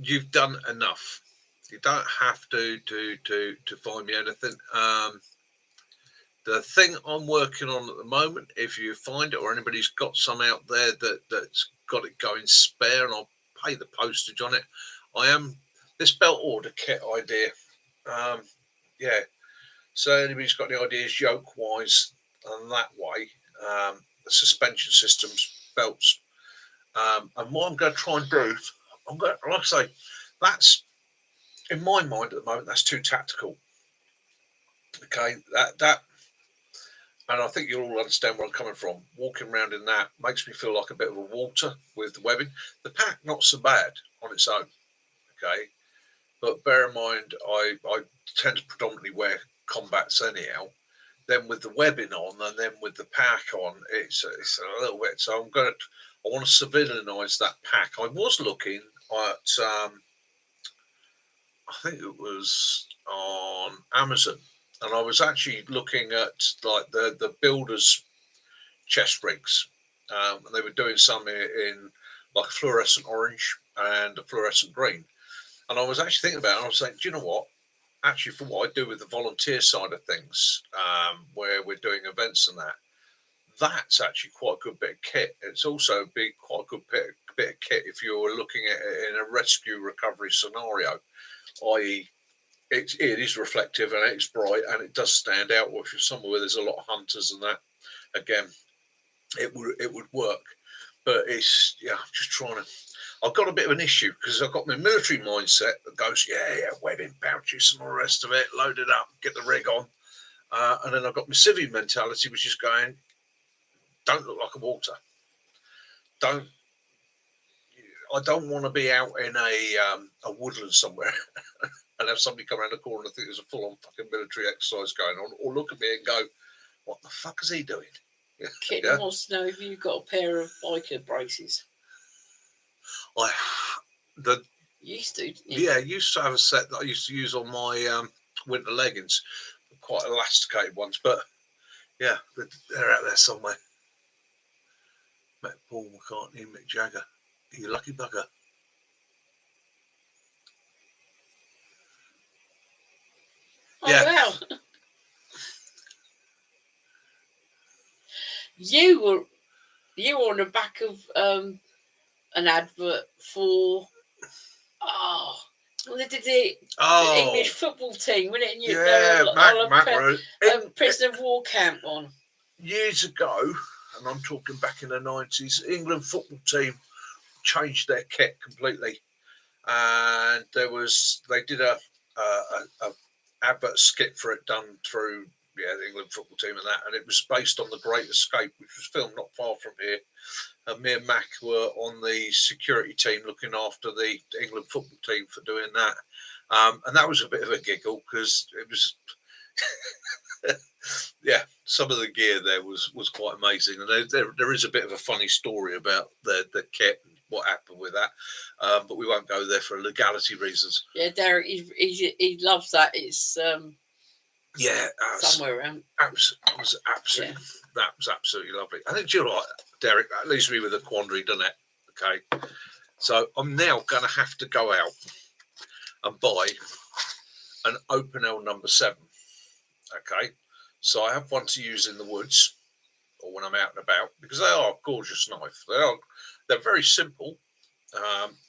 you've done enough. You don't have to find me anything. The thing I'm working on at the moment, if you find it or anybody's got some out there that's got it going spare, and I'll pay the postage on it. This belt order kit idea. Yeah. So anybody's got any ideas yoke wise and that way, suspension systems, belts. And what I'm going to try and do, like I say, that's in my mind at the moment, that's too tactical. Okay, that, and I think you'll all understand where I'm coming from. Walking around in that makes me feel like a bit of a Walter with the webbing. The pack, not so bad on its own. Okay, but bear in mind, I tend to predominantly wear combats anyhow. Then with the webbing on, and then with the pack on, it's a little bit. So I want to civilianise that pack. I was looking at, I think it was on Amazon, and I was actually looking at like the builders' chest rigs. And they were doing some in like fluorescent orange and a fluorescent green. And I was actually thinking about it, and I was saying, do you know what? Actually, for what I do with the volunteer side of things, where we're doing events and that, that's actually quite a good bit of kit. It's also quite a good bit of kit if you're looking at it in a rescue recovery scenario, i.e., it is reflective and it's bright and it does stand out. Or if you're somewhere where there's a lot of hunters and that, again, it would work. But it's just trying to. I've got a bit of an issue because I've got my military mindset that goes, webbing, pouches, and all the rest of it, load it up, get the rig on, and then I've got my civvy mentality, which is going, don't look like a Walter. I don't want to be out in a woodland somewhere and have somebody come around the corner and think there's a full-on fucking military exercise going on, or look at me and go, what the fuck is he doing? Kitten wants to know if you've got a pair of biker braces. Used to, I used to have a set that I used to use on my winter leggings, quite elasticated ones, but yeah, they're out there somewhere. Met Paul McCartney, Mick Jagger. You lucky bugger. Oh, yeah. Wow. You were on the back of an advert for they did the English football team, wasn't it? And prisoner of war camp on years ago, and I'm talking back in the 90s. England football team changed their kit completely, and they did a advert skit for it done through the England football team and that, and it was based on The Great Escape, which was filmed not far from here. And me and Mac were on the security team looking after the England football team for doing that, and that was a bit of a giggle because it was some of the gear there was quite amazing, and there is a bit of a funny story about the kit and what happened with that, but we won't go there for legality reasons. Yeah, Derek, he loves that. It's somewhere around. That was absolutely lovely. I think, you know what, Derek, that leaves me with a quandary, doesn't it? Okay, so I'm now going to have to go out and buy an Open L number 7. Okay, so I have one to use in the woods or when I'm out and about, because they are a gorgeous knife. They're very simple,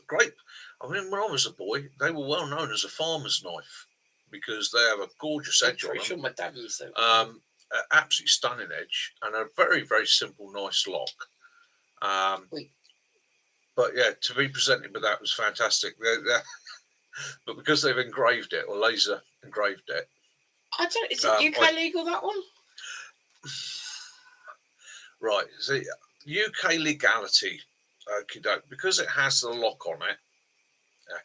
great. I mean, when I was a boy, they were well known as a farmer's knife because they have a gorgeous edge on them. Sure my dad used to. Absolutely stunning edge and a very, very simple, nice lock. But yeah, to be presented with that was fantastic. But because they've engraved it or laser engraved it. Is it UK legal, that one? Right. So UK legality, because it has the lock on it.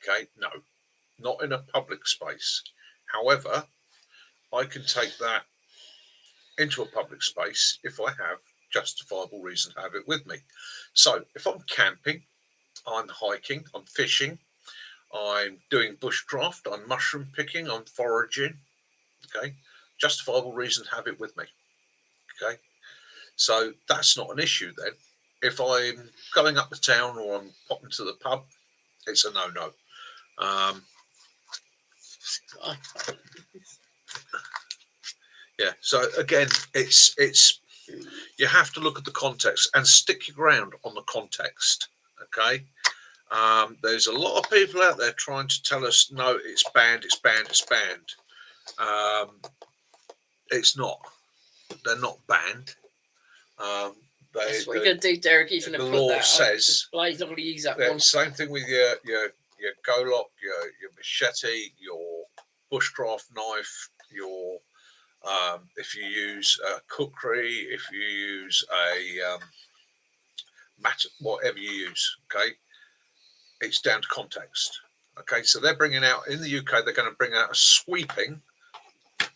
Okay, no, not in a public space. However, I can take that into a public space if I have justifiable reason to have it with me. So if I'm camping, I'm hiking, I'm fishing, I'm doing bushcraft, I'm mushroom picking, I'm foraging, okay, justifiable reason to have it with me. Okay, so that's not an issue then. If I'm going up the town or I'm popping to the pub, it's a no-no. So again, it's you have to look at the context and stick your ground on the context. Okay, there's a lot of people out there trying to tell us no, it's banned, it's banned, it's banned. It's not. They're not banned. That's what you're going to do, Derek. He's going to put that. The law says he's not going to use that one. Same thing with your your Golok, your machete, your bushcraft knife, your if you use a cookery, if you use a whatever you use, okay, it's down to context. Okay, so they're bringing out in the UK, they're going to bring out a sweeping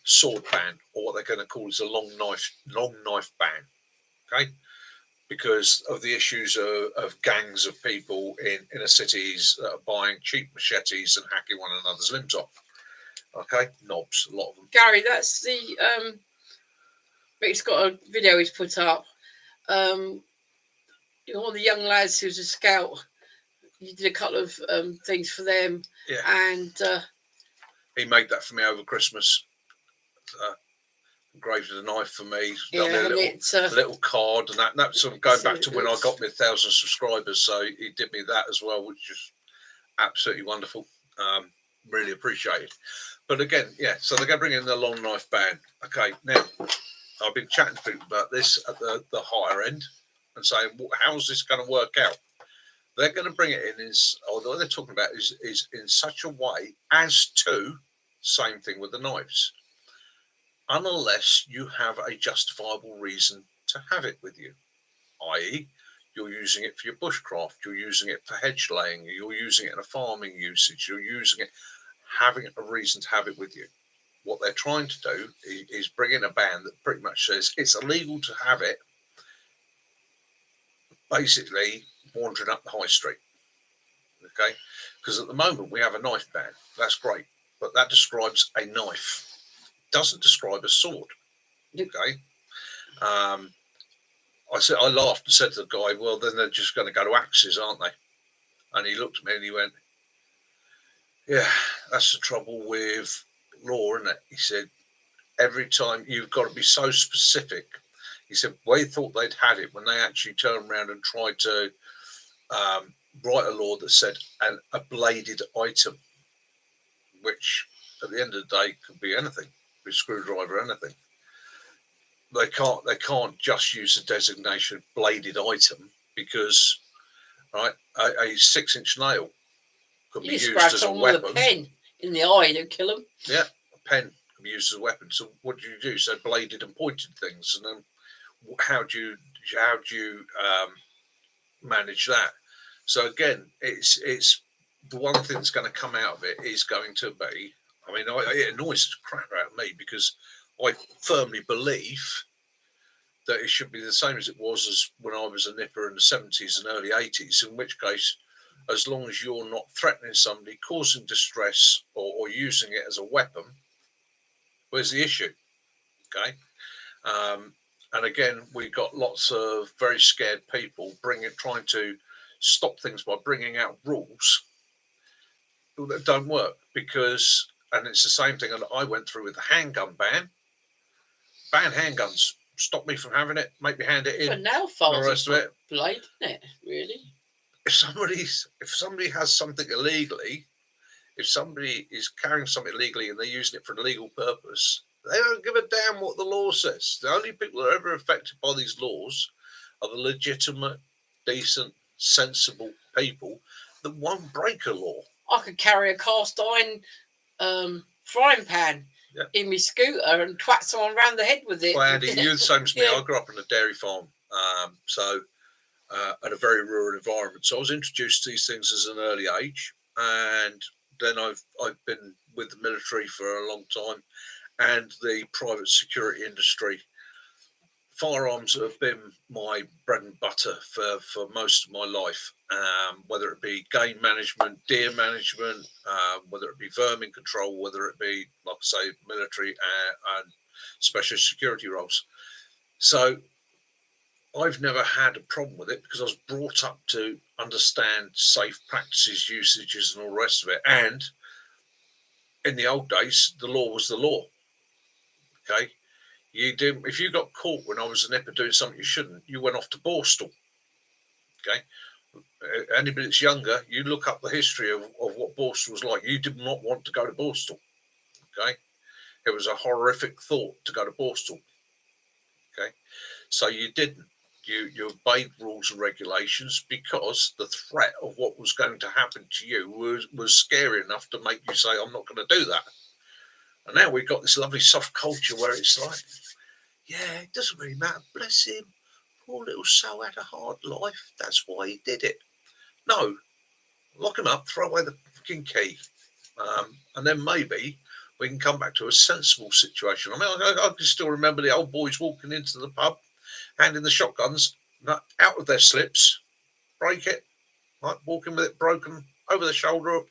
sword ban, or what they're going to call is a long knife ban. Okay, because of the issues of gangs of people in inner cities that are buying cheap machetes and hacking one another's limbs off. Okay, knobs, a lot of them. Gary, that's the Rick's got a video he's put up. All the young lads who's a scout, you did a couple of things for them. Yeah. And he made that for me over Christmas. Engraved a knife for me. Yeah, done a little card, and that's sort of going back to when I got me 1,000 subscribers. So he did me that as well, which is absolutely wonderful. Really appreciated. But again, yeah. So they're going to bring in the long knife ban. Okay, now I've been chatting to people about this at the higher end and saying, well, how's this going to work out? They're going to bring it in although they're talking about is in such a way as to, same thing with the knives, unless you have a justifiable reason to have it with you, i.e. you're using it for your bushcraft, you're using it for hedge laying, you're using it in a farming usage, you're using it, having a reason to have it with you. What they're trying to do is bring in a ban that pretty much says it's illegal to have it basically wandering up the high street. Okay, because at the moment we have a knife ban. That's great, but that describes a knife, doesn't describe a sword. Okay, I laughed and said to the guy, well, then they're just going to go to axes, aren't they? And he looked at me and he went, yeah, that's the trouble with law, isn't it? He said, every time you've got to be so specific. He said, well, they thought they'd had it when they actually turned around and tried to write a law that said a bladed item, which at the end of the day could be anything, be a screwdriver, anything. They can't just use the designation bladed item because, right, a 6-inch nail could be used as a weapon. With a pen in the eye, don't kill them. Yeah, a pen can be used as a weapon. So what do you do? So bladed and pointed things, and then how do you manage that? So again, it's the one thing that's going to come out of it is going to be. I mean, it annoys the crap out of me because I firmly believe that it should be the same as it was as when I was a nipper in the 70s and early 80s, in which case, as long as you're not threatening somebody, causing distress, or using it as a weapon, where's the issue? Okay. And again, we got lots of very scared people trying to stop things by bringing out rules that don't work because, and it's the same thing that I went through with the handgun ban. Ban handguns. Stop me from having it. Make me hand it in. But now files the rest of it. Blade, isn't it? Really? If somebody has something illegally, if somebody is carrying something illegally and they're using it for an illegal purpose, they don't give a damn what the law says. The only people that are ever affected by these laws are the legitimate, decent, sensible people that won't break a law. I could carry a cast iron frying pan in my scooter and twat someone around the head with it. Well, Andy, you're the same as me. I grew up on a dairy farm, at a very rural environment. So I was introduced to these things as an early age, and then I've been with the military for a long time, and the private security industry. Firearms have been my bread and butter for most of my life, whether it be game management, deer management, whether it be vermin control, whether it be, like I say, military and special security roles. So I've never had a problem with it because I was brought up to understand safe practices, usages, and all the rest of it. And in the old days, the law was the law. Okay. If you got caught when I was a nipper doing something you shouldn't, you went off to Borstal. Okay. Anybody that's younger, you look up the history of what Borstal was like. You did not want to go to Borstal. Okay. It was a horrific thought to go to Borstal. Okay. So you didn't. You obeyed rules and regulations because the threat of what was going to happen to you was scary enough to make you say, I'm not going to do that. And now we've got this lovely soft culture where it's like, yeah, it doesn't really matter. Bless him. Poor little soul had a hard life. That's why he did it. No, lock him up, throw away the fucking key. And then maybe we can come back to a sensible situation. I mean, I can still remember the old boys walking into the pub, handing the shotguns out of their slips, break it, right, walking with it broken over the shoulder,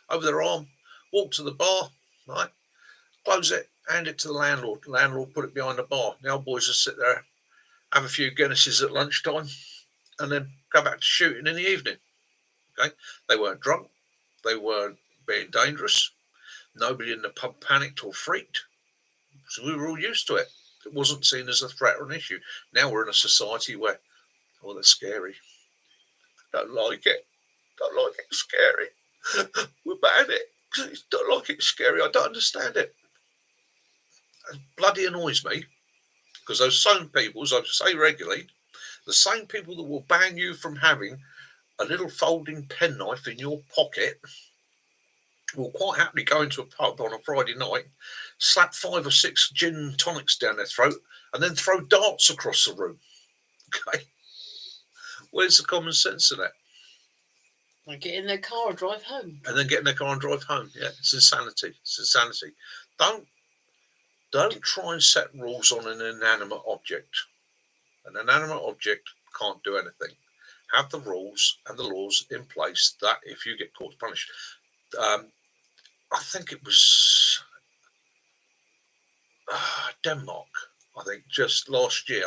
over their arm, walk to the bar, right, close it, hand it to the landlord. The landlord put it behind the bar. The old boys just sit there, have a few Guinnesses at lunchtime, and then go back to shooting in the evening. Okay, they weren't drunk, they weren't being dangerous. Nobody in the pub panicked or freaked. So we were all used to it. It wasn't seen as a threat or an issue. Now we're in a society where, oh, that's scary. Don't like it. Don't like it. Scary. We're bad at it. Don't like it. Scary. I don't understand it. It bloody annoys me because those same people, as I say regularly, the same people that will ban you from having a little folding penknife in your pocket will quite happily go into a pub on a Friday night, slap 5 or 6 gin and tonics down their throat, and then throw darts across the room. Okay, where's the common sense in that? And get in their car and drive home. And then get in their car and drive home. Yeah, it's insanity. It's insanity. Don't try and set rules on an inanimate object. An inanimate object can't do anything. Have the rules and the laws in place that if you get caught, punished. I think it was Denmark. I think just last year.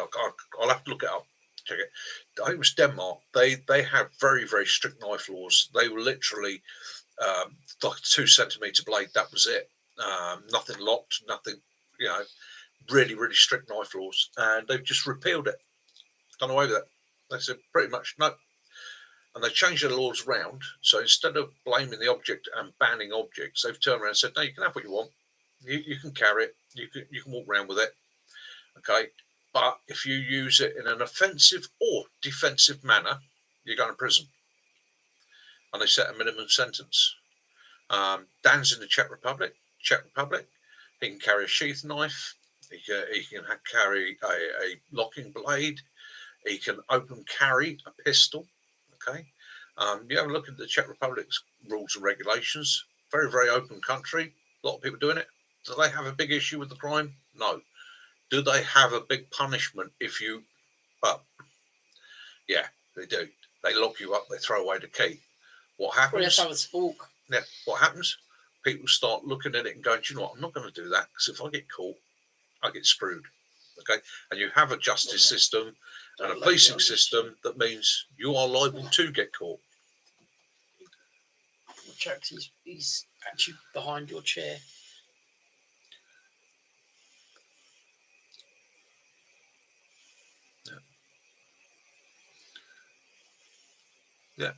I'll have to look it up. Check it. I think it was Denmark. They have very, very strict knife laws. They were literally like a 2 centimetre blade. That was it. Nothing locked. Nothing. You know, really, really strict knife laws, and they've just repealed it. Done away with it. They said pretty much no. And they changed their laws around. So instead of blaming the object and banning objects, they've turned around and said, no, you can have what you want. You can carry it. You can walk around with it. Okay. But if you use it in an offensive or defensive manner, you're going to prison. And they set a minimum sentence. Dan's in the Czech Republic. He can carry a sheath knife. He can carry a locking blade. He can open carry a pistol. Okay, you have a look at the Czech Republic's rules and regulations. Very, very open country. A lot of people doing it. Do they have a big issue with the crime? No. Do they have a big punishment if you? But yeah, they do. They lock you up. They throw away the key. What happens? Well, let's have a spook. Yeah. What happens? People start looking at it and going, do you know what? I'm not going to do that because if I get caught, I get screwed. Okay, and you have a justice system and a policing system that means you are liable to get caught. He's actually behind your chair. Yeah.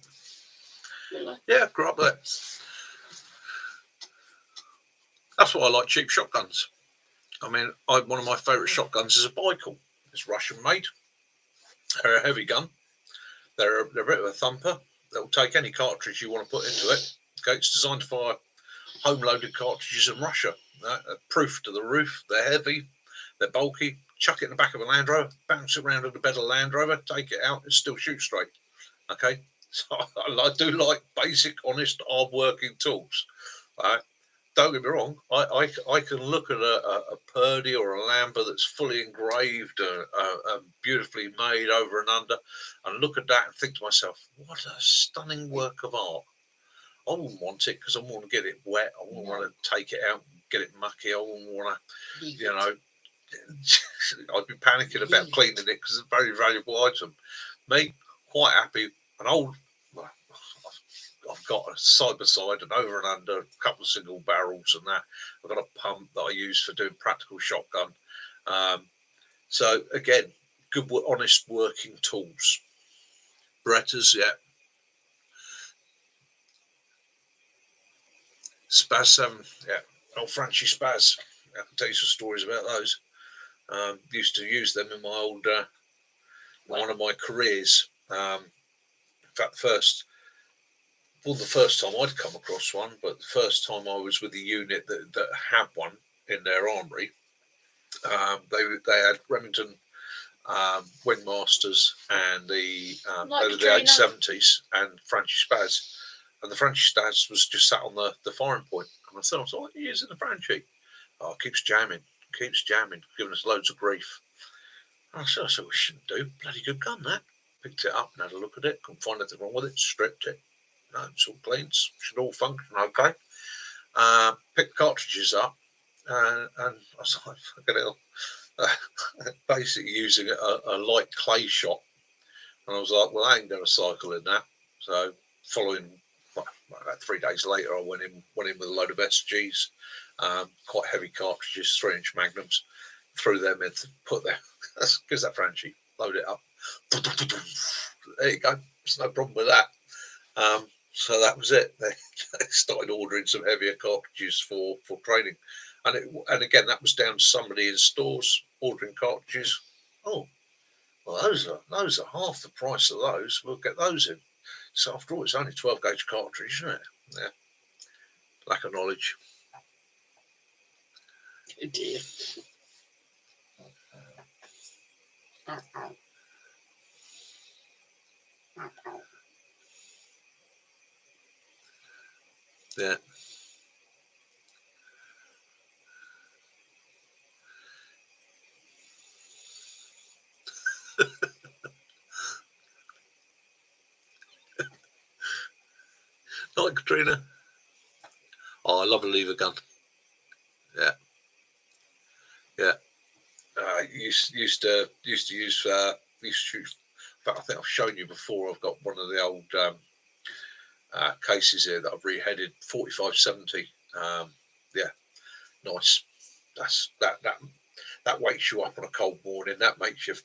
Really? Yeah, grew up there. That's why I like cheap shotguns. I mean, one of my favourite shotguns is a Baikal. It's Russian made. They're a heavy gun. They're a bit of a thumper. They'll take any cartridge you want to put into it. Okay, it's designed to fire home-loaded cartridges in Russia. They're proof to the roof. They're heavy. They're bulky. Chuck it in the back of a Land Rover, bounce it around on the bed of a Land Rover, take it out, and still shoot straight. Okay, so I do like basic, honest, hard-working tools. Don't get me wrong, I can look at a Purdy or a Lambert that's fully engraved, beautifully made over and under, and look at that and think to myself, what a stunning work of art. I wouldn't want it because I want to get it wet. I wouldn't want to take it out and get it mucky. I wouldn't want to, you know, I'd be panicking about cleaning it because it's a very valuable item. Me, quite happy, an old, I've got a side-by-side and over and under, a couple of single barrels and that. I've got a pump that I use for doing practical shotgun. So, again, good, honest working tools. Berettas, yeah. Spaz 7, yeah. Old Frenchy Spaz. I can tell you some stories about those. Used to use them in my old one of my careers. In fact, the first time I'd come across one, but the first time I was with a unit that had one in their armoury, they had Remington Wingmasters and they were the 870s and Franchi Spaz. And the Franchi Spaz was just sat on the firing point. And I said, what are you using the Franchi? Oh, it keeps jamming, giving us loads of grief. And I said, we shouldn't do. Bloody good gun, that. Picked it up and had a look at it. Couldn't find anything wrong with it. Stripped it. No, it's all clean. Should all function okay. Picked the cartridges up. And I was like, fucking hell. Basically using a light clay shot. And I was like, well, I ain't going to cycle in that. So following, about 3 days later, I went in with a load of SGs, quite heavy cartridges, 3-inch magnums, threw them in, put them, because that Franchi, load it up. There you go. There's no problem with that. So that was it. They started ordering some heavier cartridges for training. And again, that was down to somebody in stores ordering cartridges. Oh, well, those are half the price of those. We'll get those in. So after all, it's only 12 gauge cartridge, isn't it? Yeah. Lack of knowledge. Oh dear. Yeah. Not Katrina. Oh, I love a lever gun. Yeah. Yeah. Used to use. In fact, I think I've shown you before. I've got one of the old cases here that I've reheaded 4570. Yeah, nice. That wakes you up on a cold morning. That makes you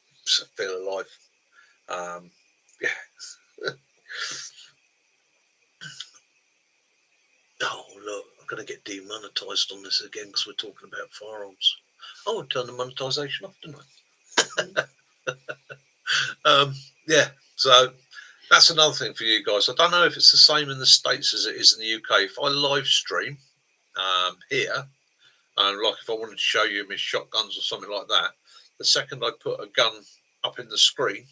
feel alive. Yeah. Oh look, I'm going to get demonetized on this again because we're talking about firearms. Oh, I turned the monetization off, didn't I? Yeah. So that's another thing for you guys. I don't know if it's the same in the States as it is in the UK. If I live stream here, and like if I wanted to show you my shotguns or something like that, the second I put a gun up in the screen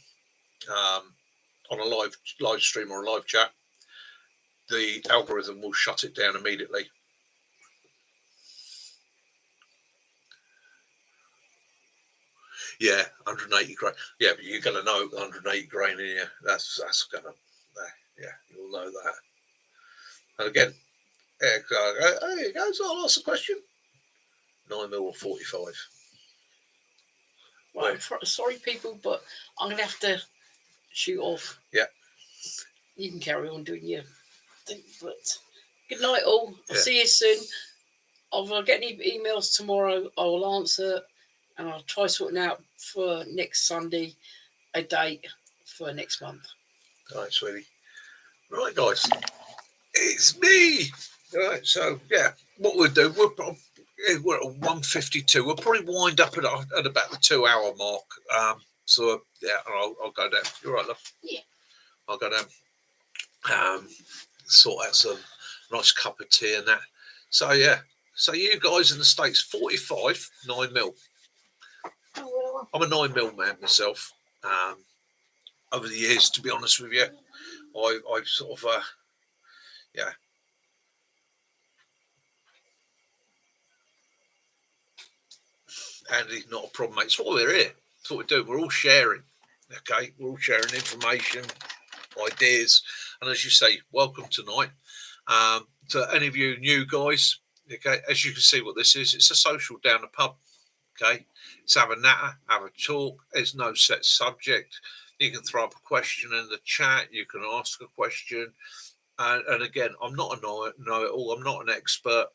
on a live stream or a live chat, the algorithm will shut it down immediately. Yeah, 180 grain. Yeah, but you're going to know 180 grain in here. That's going to, yeah, you'll know that. And again, there you go. So I'll ask a question. 9mm or 45. Well, sorry, people, but I'm going to have to shoot off. Yeah. You can carry on doing your thing, but good night, all. I'll see you soon. If I get any emails tomorrow, I will answer, and I'll try sorting out for next Sunday a date for next month. All right, sweetie. Right, guys, it's me. All right, so yeah, what we'll do, we're at 1:52. We'll probably wind up at about the 2 hour mark. So yeah, I'll go down. You're right, love. Yeah. I'll go down. Sort out some nice cup of tea and that. So yeah. So you guys in the States, 45, 9mm. I'm a 9mm man myself. Over the years, to be honest with you, I've sort of, yeah. Andy, not a problem, mate. It's why we're here. That's what we do. We're all sharing. Okay, we're all sharing information, ideas, and as you say, welcome tonight. To any of you new guys, okay, as you can see what this is, it's a social down the pub. Okay, let's have a natter, have a talk. There's no set subject. You can throw up a question in the chat. You can ask a question. And again, I'm not a know-it-all. I'm not an expert.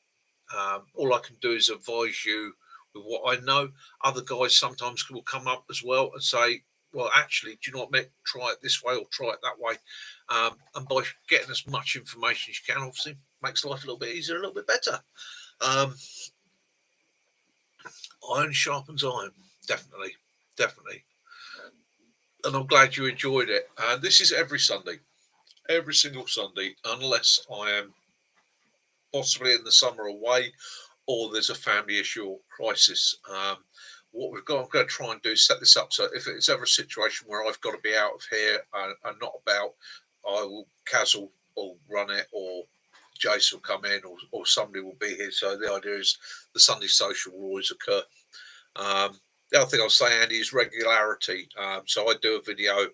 All I can do is advise you with what I know. Other guys sometimes will come up as well and say, well, actually, do you know what, Mick? Try it this way or try it that way. And by getting as much information as you can, obviously, makes life a little bit easier, a little bit better. Iron sharpens iron, definitely. and I'm glad you enjoyed it. And this is every Sunday, every single Sunday, unless I am possibly in the summer away or there's a family issue or crisis. What I'm going to try and do is set this up so if it's ever a situation where I've got to be out of here and not about, I will Kaz will run it, or Jace will come in, or somebody will be here. So the idea is the Sunday social will always occur. The other thing I'll say, Andy, is regularity. So I do a video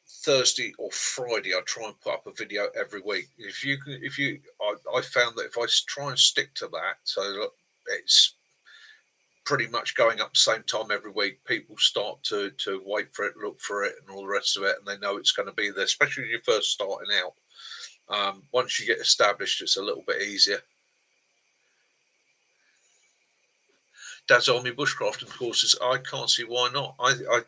Thursday or Friday. I try and put up a video every week. I found that if I try and stick to that, so it's pretty much going up the same time every week, people start to wait for it, look for it, and all the rest of it, and they know it's going to be there, especially when you're first starting out. Once you get established, it's a little bit easier. Dad's Army bushcrafting courses, I can't see why not. I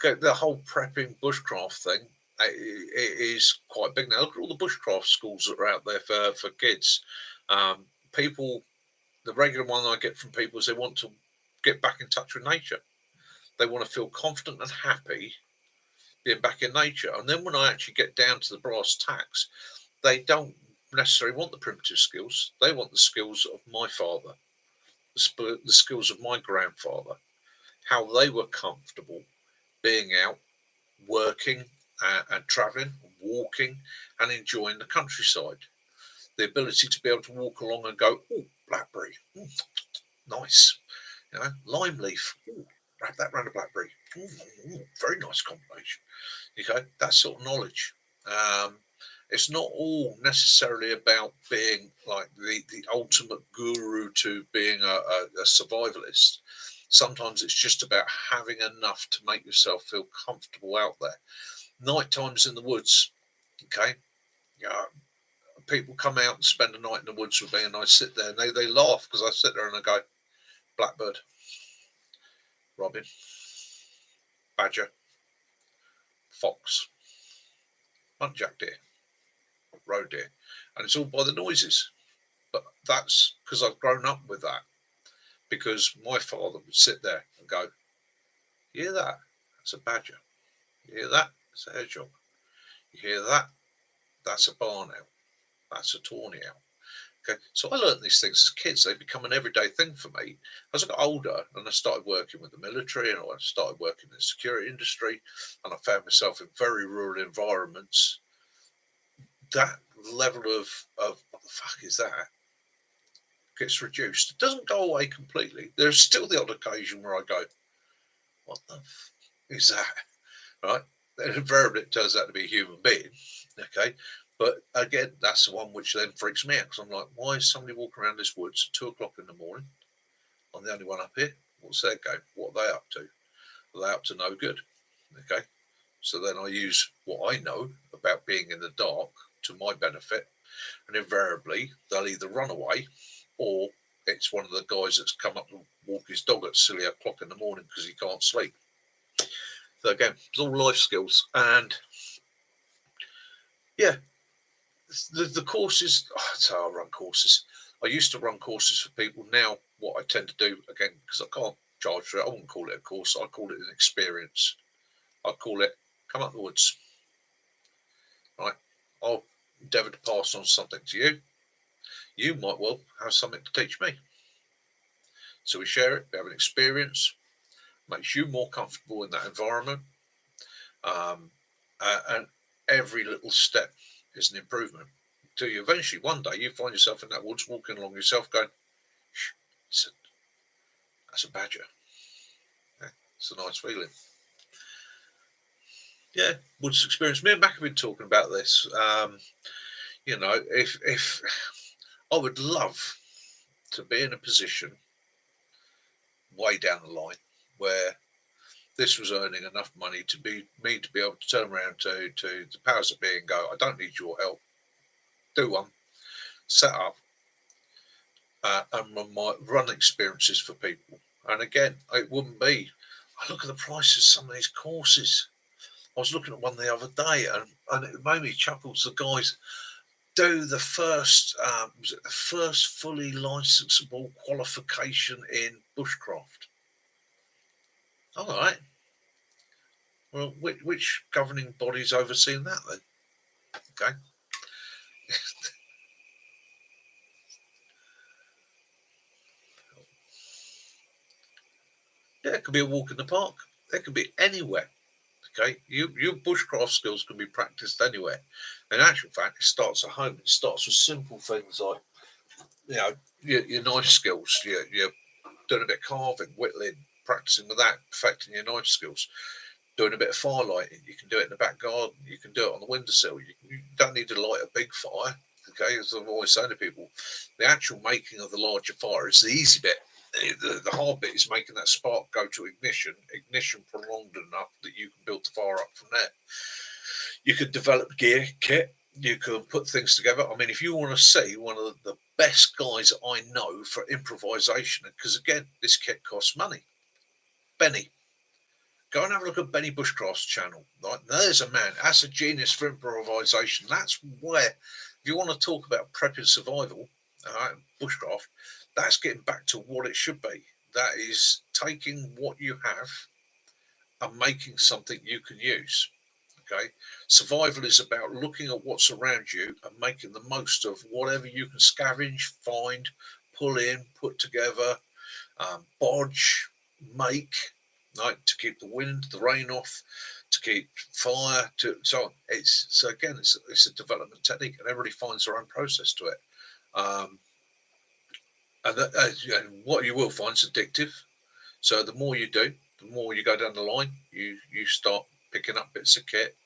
get the whole prepping bushcraft thing. It is quite big now. Look at all the bushcraft schools that are out there for kids. People, the regular one I get from people is they want to get back in touch with nature. They want to feel confident and happy being back in nature. And then when I actually get down to the brass tacks, they don't necessarily want the primitive skills. They want the skills of my father, the skills of my grandfather, how they were comfortable being out, working and traveling, walking and enjoying the countryside. The ability to be able to walk along and go, oh, blackberry, nice. You know, lime leaf, wrap that round a blackberry. Very nice combination. Okay, that sort of knowledge. It's not all necessarily about being like the ultimate guru to being a survivalist. Sometimes it's just about having enough to make yourself feel comfortable out there. Night times in the woods, okay? Yeah, people come out and spend a night in the woods with me, and I sit there and they laugh because I sit there and I go, blackbird, robin, badger, fox, muntjac deer, roe deer, and it's all by the noises. But that's because I've grown up with that, because my father would sit there and go, you hear that? That's a badger. You hear that? It's a hedgehog. You hear that? That's a barn owl. That's a tawny owl. Okay, so I learned these things as kids. They become an everyday thing for me. As I got older and I started working with the military and I started working in the security industry and I found myself in very rural environments, that level of what the fuck is that gets reduced. It doesn't go away completely. There's still the odd occasion where I go, what the fuck is that? Right? And invariably it turns out to be a human being. Okay. But again, that's the one which then freaks me out, because I'm like, why is somebody walking around this woods at 2 o'clock in the morning? I'm the only one up here. What's their game? What are they up to? Are they up to no good? Okay. So then I use what I know about being in the dark to my benefit. And invariably, they'll either run away or it's one of the guys that's come up and walk his dog at silly o'clock in the morning because he can't sleep. So again, it's all life skills. And yeah, the courses, that's how I run courses. I used to run courses for people. Now what I tend to do, again, because I can't charge for it, I wouldn't call it a course. I call it an experience. I call it come up the woods. Right? I'll endeavour to pass on something to you. You might well have something to teach me. So we share it, we have an experience, makes you more comfortable in that environment. And every little step is an improvement. Until you eventually, one day, you find yourself in that woods walking along yourself going, that's a badger. Yeah, it's a nice feeling. Yeah, woods experience. Me and Mac have been talking about this. You know, if I would love to be in a position way down the line where this was earning enough money to be me to be able to turn around to the powers that be and go, I don't need your help. Do one, set up, and run experiences for people. And again, it wouldn't be. I look at the prices of some of these courses. I was looking at one the other day, and it made me chuckle. The guys do the first, was it the first fully licensable qualification in bushcraft? All right. Well, which governing body's overseeing that then? Okay. Yeah, it could be a walk in the park. It could be anywhere. Okay, your bushcraft skills can be practiced anywhere. In actual fact, it starts at home. It starts with simple things like, you know, your knife skills. You're doing a bit of carving, whittling, practicing with that, perfecting your knife skills. Doing a bit of firelighting. You can do it in the back garden. You can do it on the windowsill. You don't need to light a big fire. Okay, as I'm always saying to people, the actual making of the larger fire is the easy bit. The hard bit is making that spark go to ignition prolonged enough that you can build the fire up from there. You could develop gear, kit, you can put things together. I mean, if you want to see one of the best guys I know for improvisation, because again, this kit costs money, Benny. Go and have a look at Benny Bushcraft's channel. Right, there's a man. That's a genius for improvisation. That's where, if you want to talk about prepping survival, bushcraft, that's getting back to what it should be. That is taking what you have and making something you can use. Okay, survival is about looking at what's around you and making the most of whatever you can scavenge, find, pull in, put together, bodge, make, right, to keep the wind, the rain off, to keep fire, to so on. It's a development technique, and everybody finds their own process to it. And what you will find is addictive. So the more you do, the more you go down the line. You start picking up bits of kit.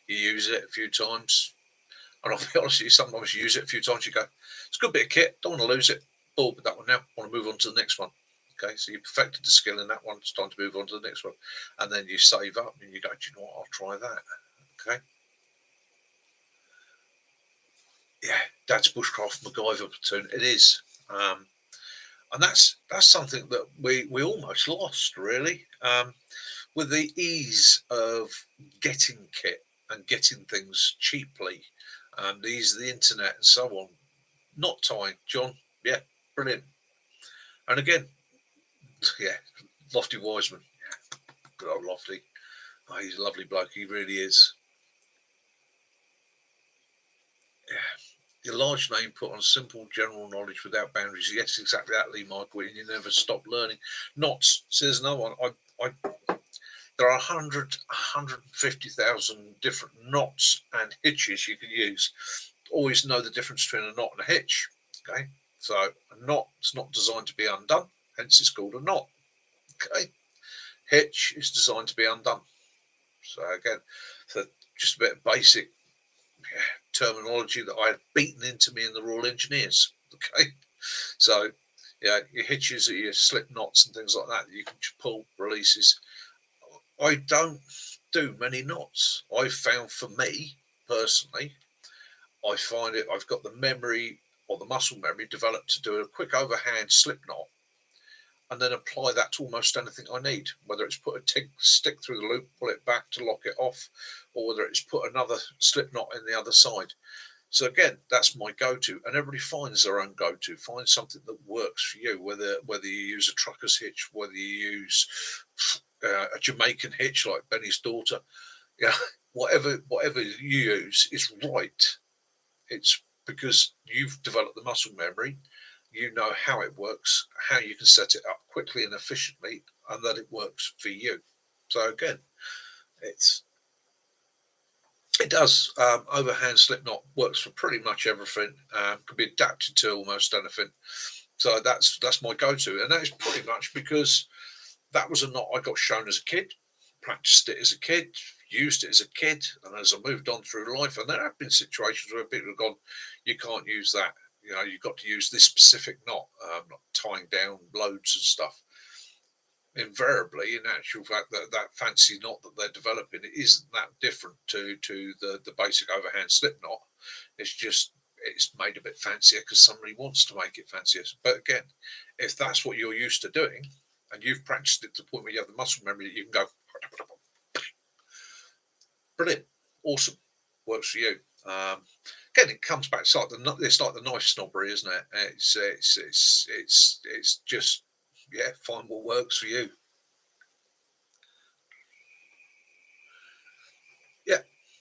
You use it a few times, and I'll be honest with you, sometimes you use it a few times. You go, it's a good bit of kit. Don't want to lose it. Bored with that one now. Want to move on to the next one. Okay, so you perfected the skill in that one. It's time to move on to the next one, and then you save up and you go, do you know what? I'll try that. Okay. Yeah, that's Bushcraft MacGyver platoon. It is, and that's something that we almost lost really, with the ease of getting kit and getting things cheaply, the ease of the internet and so on. Not tying, John. Yeah, brilliant. And again, yeah, Lofty Wiseman. Yeah, good old Lofty. Oh, he's a lovely bloke. He really is. Yeah. Your large name put on simple general knowledge without boundaries. Yes, exactly that, Lee Michael. And you never stop learning. Knots. Says another one. There are 150,000 different knots and hitches you can use. Always know the difference between a knot and a hitch. Okay, so a knot is not designed to be undone, hence it's called a knot. Okay, hitch is designed to be undone. So again, so just a bit of basic terminology that I had beaten into me in the Royal Engineers. Okay, so yeah, your hitches are your slip knots and things like that you can pull releases. I don't do many knots. I've found for me personally, I find it I've got the memory or the muscle memory developed to do a quick overhand slip knot and then apply that to almost anything I need, whether it's put a stick through the loop, pull it back to lock it off, or whether it's put another slip knot in the other side. So again, that's my go-to, and everybody finds their own go-to. Find something that works for you, whether you use a trucker's hitch, whether you use a Jamaican hitch like Benny's daughter, yeah, whatever you use is right. It's because you've developed the muscle memory, you know how it works, how you can set it up quickly and efficiently, and that it works for you. So again, it does. Overhand slip knot works for pretty much everything. Can be adapted to almost anything. So that's my go-to, and that is pretty much because that was a knot I got shown as a kid, practiced it as a kid, used it as a kid, and as I moved on through life, and there have been situations where people have gone, you can't use that. You know, you've got to use this specific knot, not tying down loads and stuff. Invariably, in actual fact, that fancy knot that they're developing, it isn't that different to the basic overhand slip knot. It's made a bit fancier because somebody wants to make it fancier. But again, if that's what you're used to doing, and you've practiced it to the point where you have the muscle memory that you can go, brilliant, awesome, works for you. Again, it comes back. It's like the knife snobbery, isn't it? It's just, yeah, find what works for you.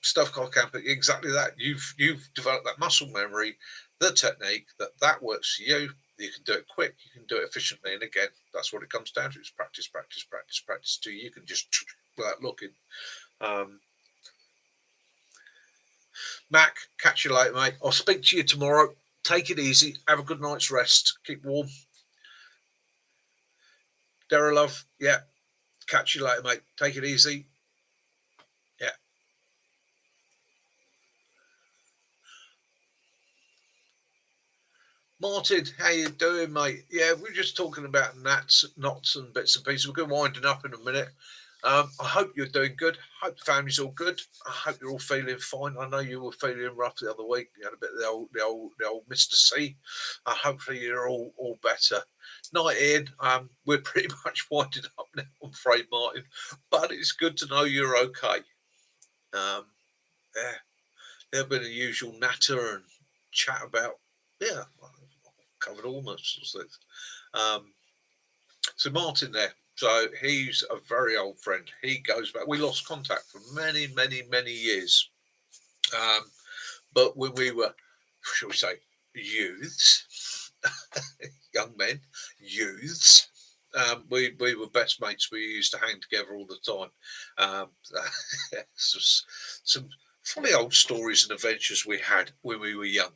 stovecock camper, exactly that. You've developed that muscle memory, the technique that works for you. You can do it quick, you can do it efficiently, and again, that's what it comes down to: is practice, practice, practice, practice. Till you can just without looking. Mac, catch you later, mate. I'll speak to you tomorrow. Take it easy. Have a good night's rest. Keep warm. Dara love, yeah. Catch you later, mate. Take it easy. Yeah. Martin, how you doing, mate? Yeah, we're just talking about knots and bits and pieces. We're going winding up in a minute. I hope you're doing good. I hope the family's all good. I hope you're all feeling fine. I know you were feeling rough the other week. You had a bit of the old Mr. C. Hopefully you're all better. Night in. We're pretty much winding up now, I'm afraid, Martin. But it's good to know you're okay. Yeah, there'll be the usual natter and chat about. Yeah, covered all those things. So Martin there. So he's a very old friend. He goes back. We lost contact for many, many, many years. But when we were, shall we say, youths, young men, youths, we were best mates. We used to hang together all the time. Some funny old stories and adventures we had when we were young.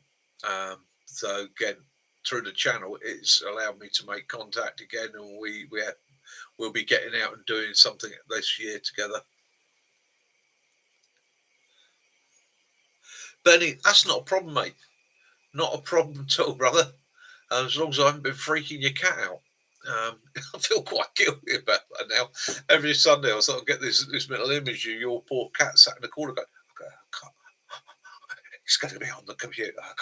So again, through the channel, it's allowed me to make contact again, and we'll be getting out and doing something this year together. Benny, that's not a problem, mate. Not a problem at all, brother. As long as I haven't been freaking your cat out. I feel quite guilty about that now. Every Sunday I sort of get this mental image of your poor cat sat in the corner going, okay, I can't. It's going to be on the computer. I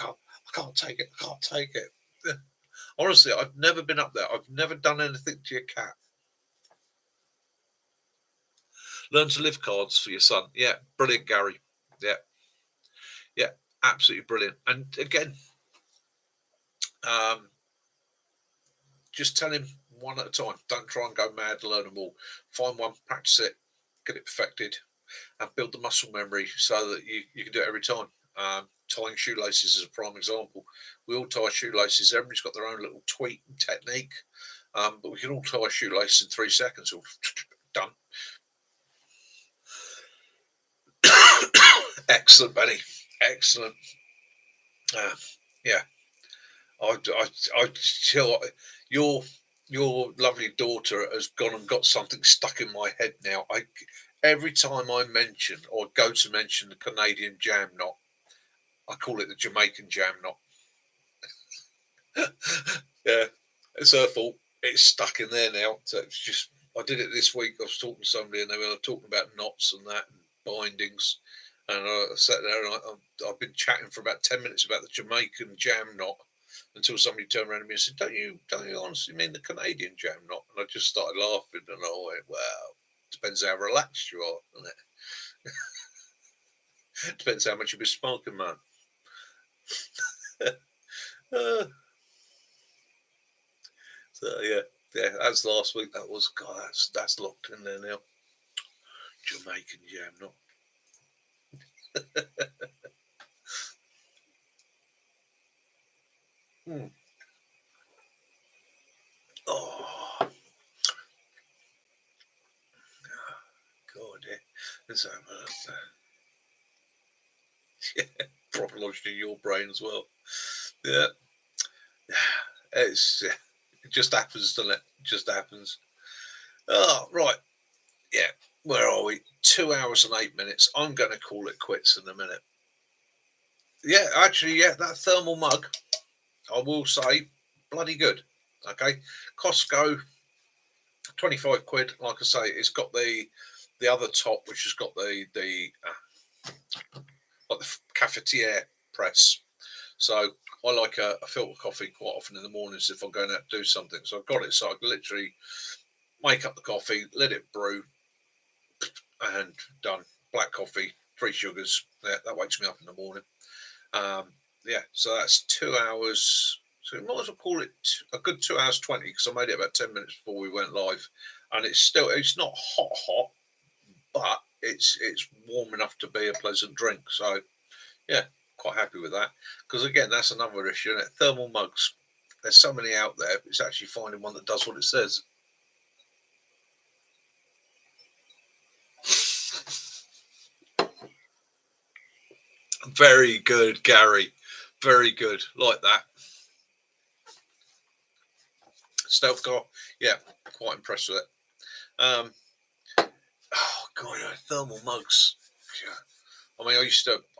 can't take it. I can't take it. Honestly, I've never been up there. I've never done anything to your cat. Learn to live cards for your son. Yeah, brilliant, Gary. Yeah, absolutely brilliant. And again, just tell him one at a time. Don't try and go mad, learn them all. Find one, practice it, get it perfected, and build the muscle memory so that you can do it every time. Tying shoelaces is a prime example. We all tie shoelaces. Everybody's got their own little tweak and technique, but we can all tie shoelaces in 3 seconds. Done. Excellent, Benny. Excellent. Yeah. I tell your lovely daughter has gone and got something stuck in my head now. Every time I mention or go to mention the Canadian jam knot, I call it the Jamaican jam knot. Yeah, it's her fault. It's stuck in there now. So it's just, I did it this week. I was talking to somebody and they were talking about knots and that and bindings. And I sat there and I've been chatting for about 10 minutes about the Jamaican jam knot until somebody turned around to me and said, don't you honestly mean the Canadian jam knot? And I just started laughing and I went, well, depends how relaxed you are, doesn't it? Depends how much you've been smoking, man. So yeah, that's last week. That was, God, that's locked in there now. Jamaican jam knot. Oh, God, yeah. Let's have a look. Yeah, proper lodged in your brain as well. Yeah, it just happens, doesn't it? It just happens. Oh, right. Yeah, where are we? 2 hours and 8 minutes. I'm going to call it quits in a minute. Yeah, actually, yeah, that thermal mug, I will say, bloody good. Okay, Costco, 25 quid. Like I say, it's got the other top, which has got the like the cafetiere press. So I like a filter coffee quite often in the mornings if I'm going out to do something. So I've got it so I can literally make up the coffee, let it brew, and done. Black coffee, 3 sugars. Yeah, that wakes me up in the morning. Yeah, so that's 2 hours. So we might as well call it a good 2 hours 20 because I made it about 10 minutes before we went live, and it's not hot, but it's warm enough to be a pleasant drink. So yeah, quite happy with that. Because again, that's another issue, isn't it? Thermal mugs. There's so many out there. It's actually finding one that does what it says. Very good, Gary. Very good. Like that. Stealth car. Yeah, quite impressed with it. Oh god, thermal mugs. Yeah. I mean,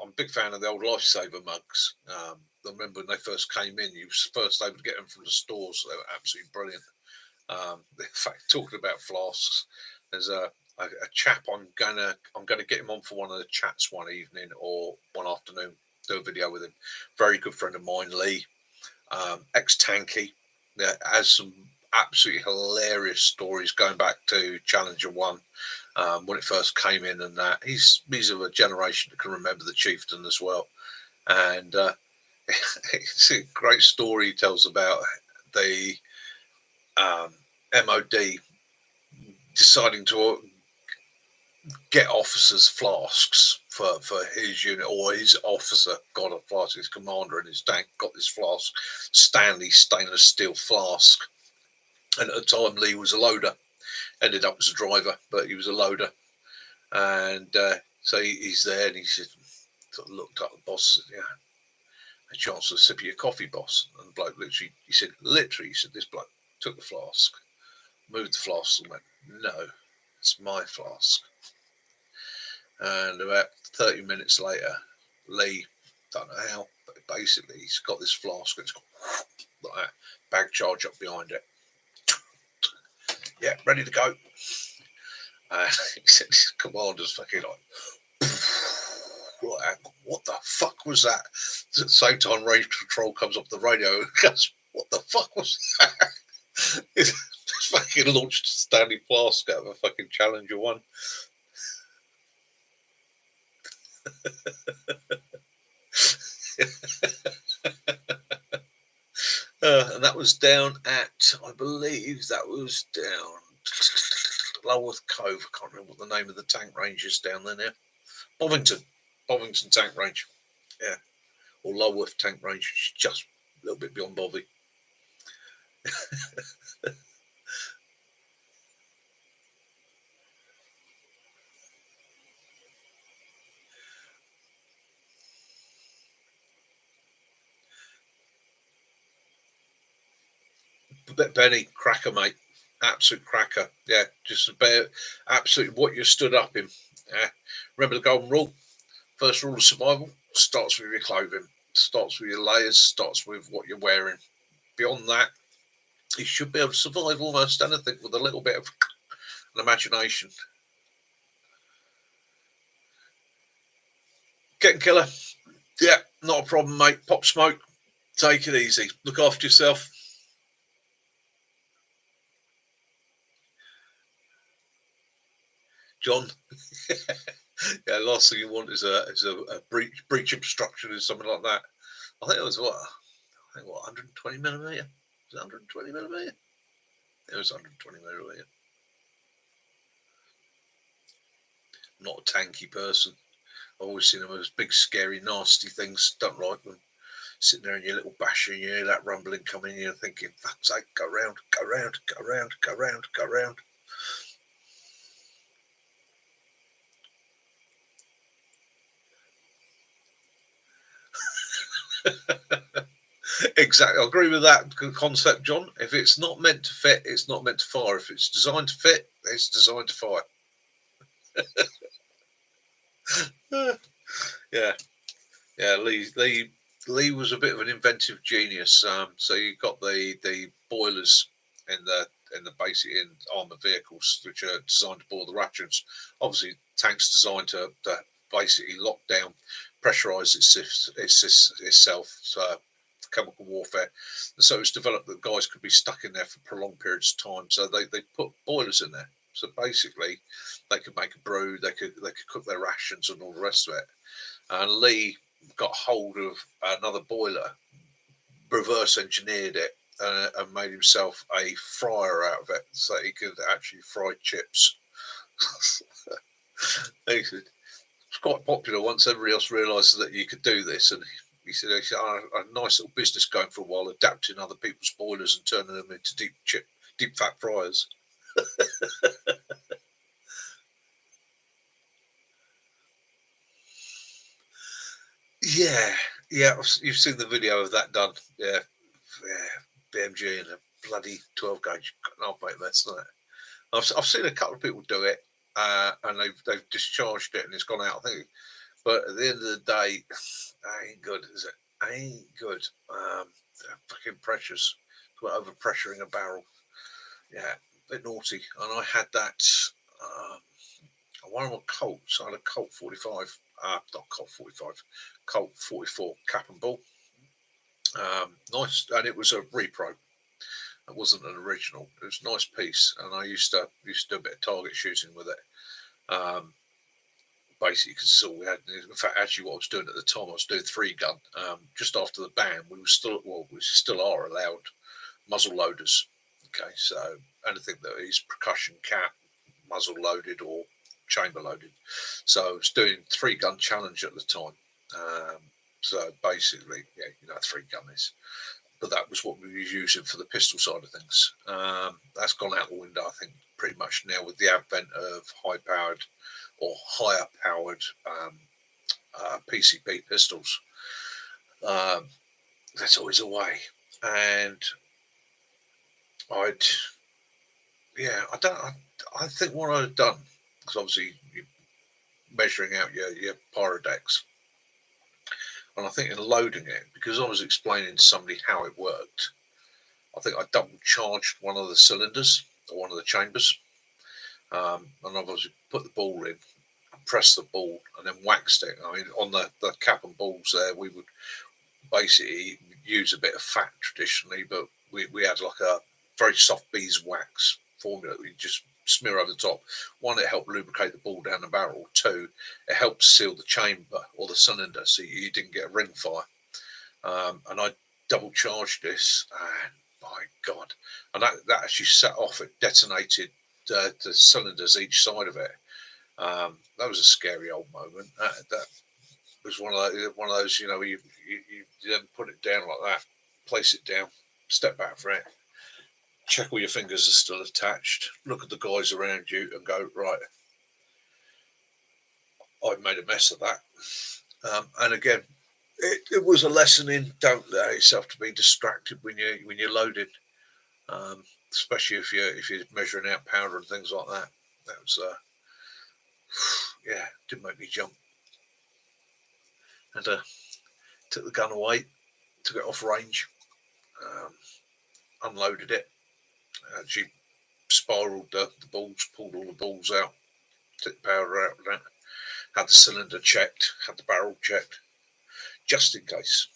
I'm a big fan of the old Lifesaver mugs. I remember when they first came in, you was first able to get them from the stores. They were absolutely brilliant. In fact, talking about flasks, there's a chap I'm gonna get him on for one of the chats one evening or one afternoon. Do a video with him. Very good friend of mine, Lee, ex-tanky. Has some absolutely hilarious stories going back to Challenger 1 when it first came in, and that he's of a generation that can remember the Chieftain as well. And it's a great story he tells about the MOD deciding to get officers flasks for his unit, or his officer got a flask, his commander in his tank got this flask, Stanley stainless steel flask. And at the time, Lee was a loader, ended up as a driver, but he was a loader. And so he's there, and he said, sort of looked up at the boss, said, yeah, a chance for a sip of your coffee, boss. And the bloke literally, he said, this bloke took the flask, moved the flask, and went, no, it's my flask. And about 30 minutes later, Lee, don't know how, but basically he's got this flask, and it's got like that, bag charge up behind it. Yeah, ready to go. He said his commander's fucking like, what the fuck was that? At the same time, range control comes up the radio and goes, what the fuck was that? It's fucking launched a Stanley flask out of a fucking Challenger 1. And that was down at, I believe that was down Lulworth Cove. I can't remember what the name of the tank range is down there now. Bovington Tank Range. Yeah. Or Lulworth Tank Range, just a little bit beyond Bovey. Benny, cracker, mate. Absolute cracker. Yeah, just about absolutely what you stood up in. Yeah. Remember the golden rule? First rule of survival starts with your clothing, starts with your layers, starts with what you're wearing. Beyond that, you should be able to survive almost anything with a little bit of an imagination. Getting killer. Yeah, not a problem, mate. Pop smoke. Take it easy. Look after yourself. John. Yeah, last thing you want is a breach obstruction or something like that. I think it was 120 millimeter. Was it 120 millimeter? It was 120 millimeter. I'm not a tanky person. I've always seen them as big, scary, nasty things. Don't like them. Sitting there in your little basher, and you hear that rumbling coming in, you're thinking, fuck's sake, go round, go round, go round, go round, go round. Exactly. I agree with that concept, John. If it's not meant to fit, it's not meant to fire. If it's designed to fit, it's designed to fire. Yeah. Lee was a bit of an inventive genius. So you got the boilers in the basic in armored vehicles, which are designed to boil the rations. Obviously, tanks designed to basically lock down, pressurize itself. So chemical warfare. And so it's developed that guys could be stuck in there for prolonged periods of time. So they put boilers in there. So basically, they could make a brew, they could cook their rations and all the rest of it. And Lee got hold of another boiler, reverse engineered it, and made himself a fryer out of it, so he could actually fry chips. He said, it's quite popular once everybody else realised that you could do this. And he said I had a nice little business going for a while, adapting other people's boilers and turning them into deep fat fryers. Yeah, you've seen the video of that done. Yeah, BMG and a bloody 12 gauge. I'll make less than that. I've seen a couple of people do it, and they've discharged it and it's gone out. I think, but at the end of the day, that ain't good, is it? Ain't good. Fucking pressures. We're over pressuring a barrel. Yeah, a bit naughty. And I had that. One of my Colts. I had a Colt 45. Not Colt 45. Colt 44 cap and ball. Nice, and it was a repro. It wasn't an original. It was a nice piece, and I used to do a bit of target shooting with it. Basically, because we had, in fact, actually, what I was doing at the time, I was doing 3-gun. Just after the ban, we still are allowed muzzle loaders. Okay, so anything that is percussion cap, muzzle loaded or chamber loaded. So I was doing 3-gun challenge at the time. So basically, yeah, you know, 3-gun is. But that was what we were using for the pistol side of things. That's gone out the window, I think, pretty much now with the advent of high-powered or higher-powered PCP pistols. That's always a way. And I think what I'd done, because obviously you're measuring out your pyrodex, and I think in loading it, because I was explaining to somebody how it worked, I think I double charged one of the cylinders or one of the chambers, and I've obviously put the ball in, pressed the ball, and then waxed it. I mean, on the cap and balls there, we would basically use a bit of fat traditionally, but we had like a very soft beeswax formula that we just smear over the top. One, it helped lubricate the ball down the barrel. Two, it helped seal the chamber or the cylinder so you didn't get a ring fire. And I double charged this, and my God, and that actually set off. It detonated the cylinders each side of it. That was a scary old moment. That was one of those, you know, you then put it down like that, place it down, step back for it, check all your fingers are still attached, look at the guys around you and go, right, I've made a mess of that. And again, it was a lesson in don't allow yourself to be distracted when you're loading, especially if you're measuring out powder and things like that. That was didn't make me jump. And took the gun away, took it off range, unloaded it, actually spiraled the balls, pulled all the balls out, took the powder out of that, had the cylinder checked, had the barrel checked, just in case.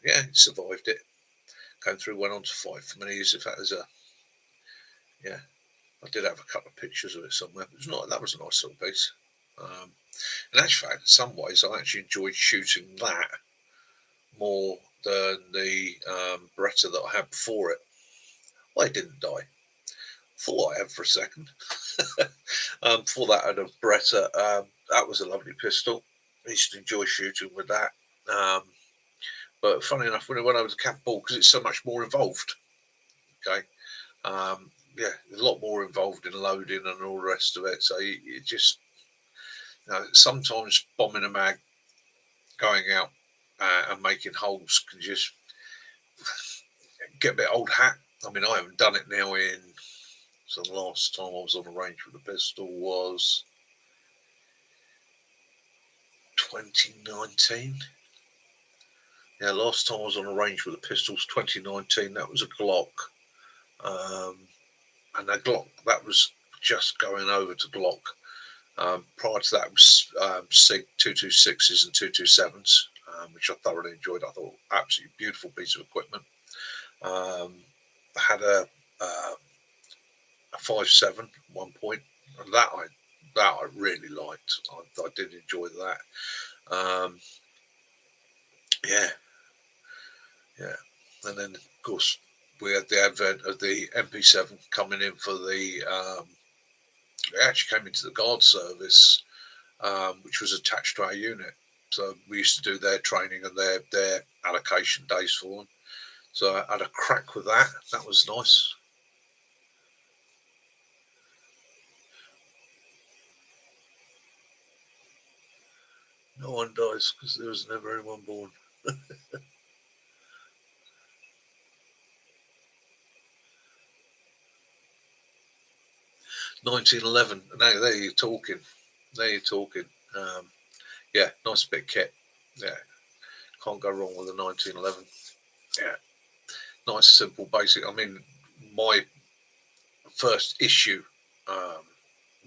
It survived it. Came through, went on to fight for many years. In fact, I did have a couple of pictures of it somewhere. That was a nice little piece. In actual fact, in some ways, I actually enjoyed shooting that more than the Beretta that I had before it. Well, it didn't die. Thought I had for a second. Before that, I had a Beretta. That was a lovely pistol. I used to enjoy shooting with that. But funny enough, when I went over to cap ball, because it's so much more involved. Okay. A lot more involved in loading and all the rest of it. So you just, sometimes bombing a mag, going out and making holes can just get a bit old hat. I mean, I haven't done it now so the last time I was on the range with a pistol was 2019. Yeah, last time I was on a range with a pistol was 2019. That was a Glock. And that Glock, that was just going over to Glock. Prior to that was SIG 226s and 227s, which I thoroughly enjoyed. I thought absolutely beautiful piece of equipment. I had a 5.7 at one point, and that I really liked. I did enjoy that. And then of course we had the advent of the MP7 coming in for the It actually came into the guard service, which was attached to our unit. So we used to do their training and their allocation days for them. So I had a crack with that. That was nice. No one dies because there was never anyone born. 1911. Now there you're talking. Yeah, nice bit kit. Yeah, can't go wrong with a 1911. Yeah, nice, simple, basic. I mean, my first issue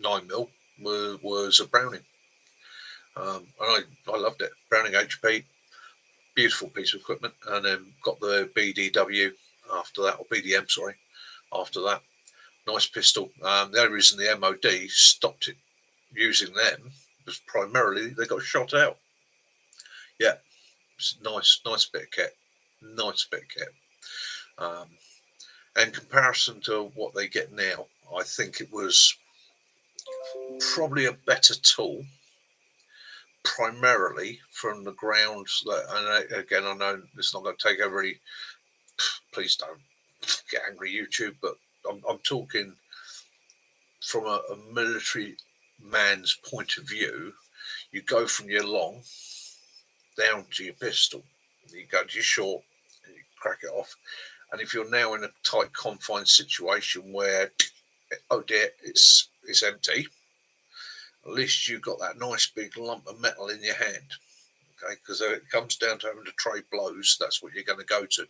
9mm was a Browning. And I loved it. Browning HP, beautiful piece of equipment. And then got the BDW after that, or BDM, sorry, after that. Nice pistol. The only reason the MOD stopped it using them was primarily they got shot out. Yeah, it's nice bit of kit. Nice bit of kit. In comparison to what they get now, I think it was probably a better tool, primarily from the ground. And again, I know it's not going to take every. Please don't get angry, YouTube, but I'm talking from a military man's point of view. You go from your long down to your pistol. You go to your short, and you crack it off. And if you're now in a tight, confined situation where, oh dear, it's empty, at least you've got that nice big lump of metal in your hand. Okay, because if it comes down to having to trade blows, that's what you're going to go to.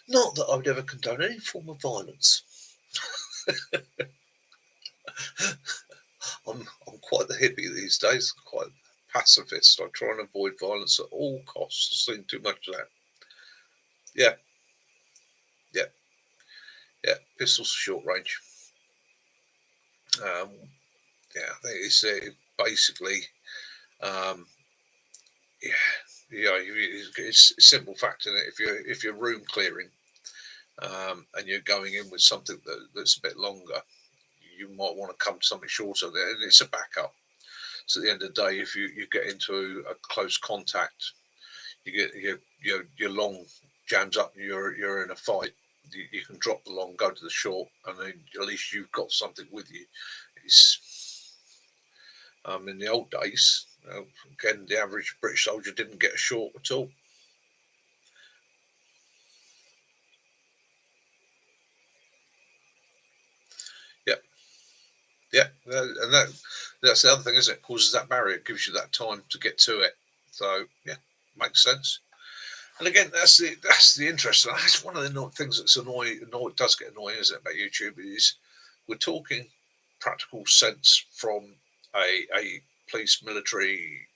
Not that I would ever condone any form of violence. I'm quite the hippie these days, quite pacifist. I try and avoid violence at all costs. I've seen too much of that. Yeah. Pistols short range. Yeah, I think it's basically, it's a simple fact in it. If you're room clearing, and you're going in with something that's a bit longer, you might want to come to something shorter there, and it's a backup. So at the end of the day, if you get into a close contact, you get your long jams up, and you're in a fight. You can drop the long, go to the short, and then at least you've got something with you. It's in the old days, again, the average British soldier didn't get a short at all. Yeah, and that's the other thing, isn't it? It causes that barrier, it gives you that time to get to it. So yeah, makes sense. And again, that's the interest. And that's one of the things that's annoying. It does get annoying, isn't it, about YouTube? Is we're talking practical sense from a police military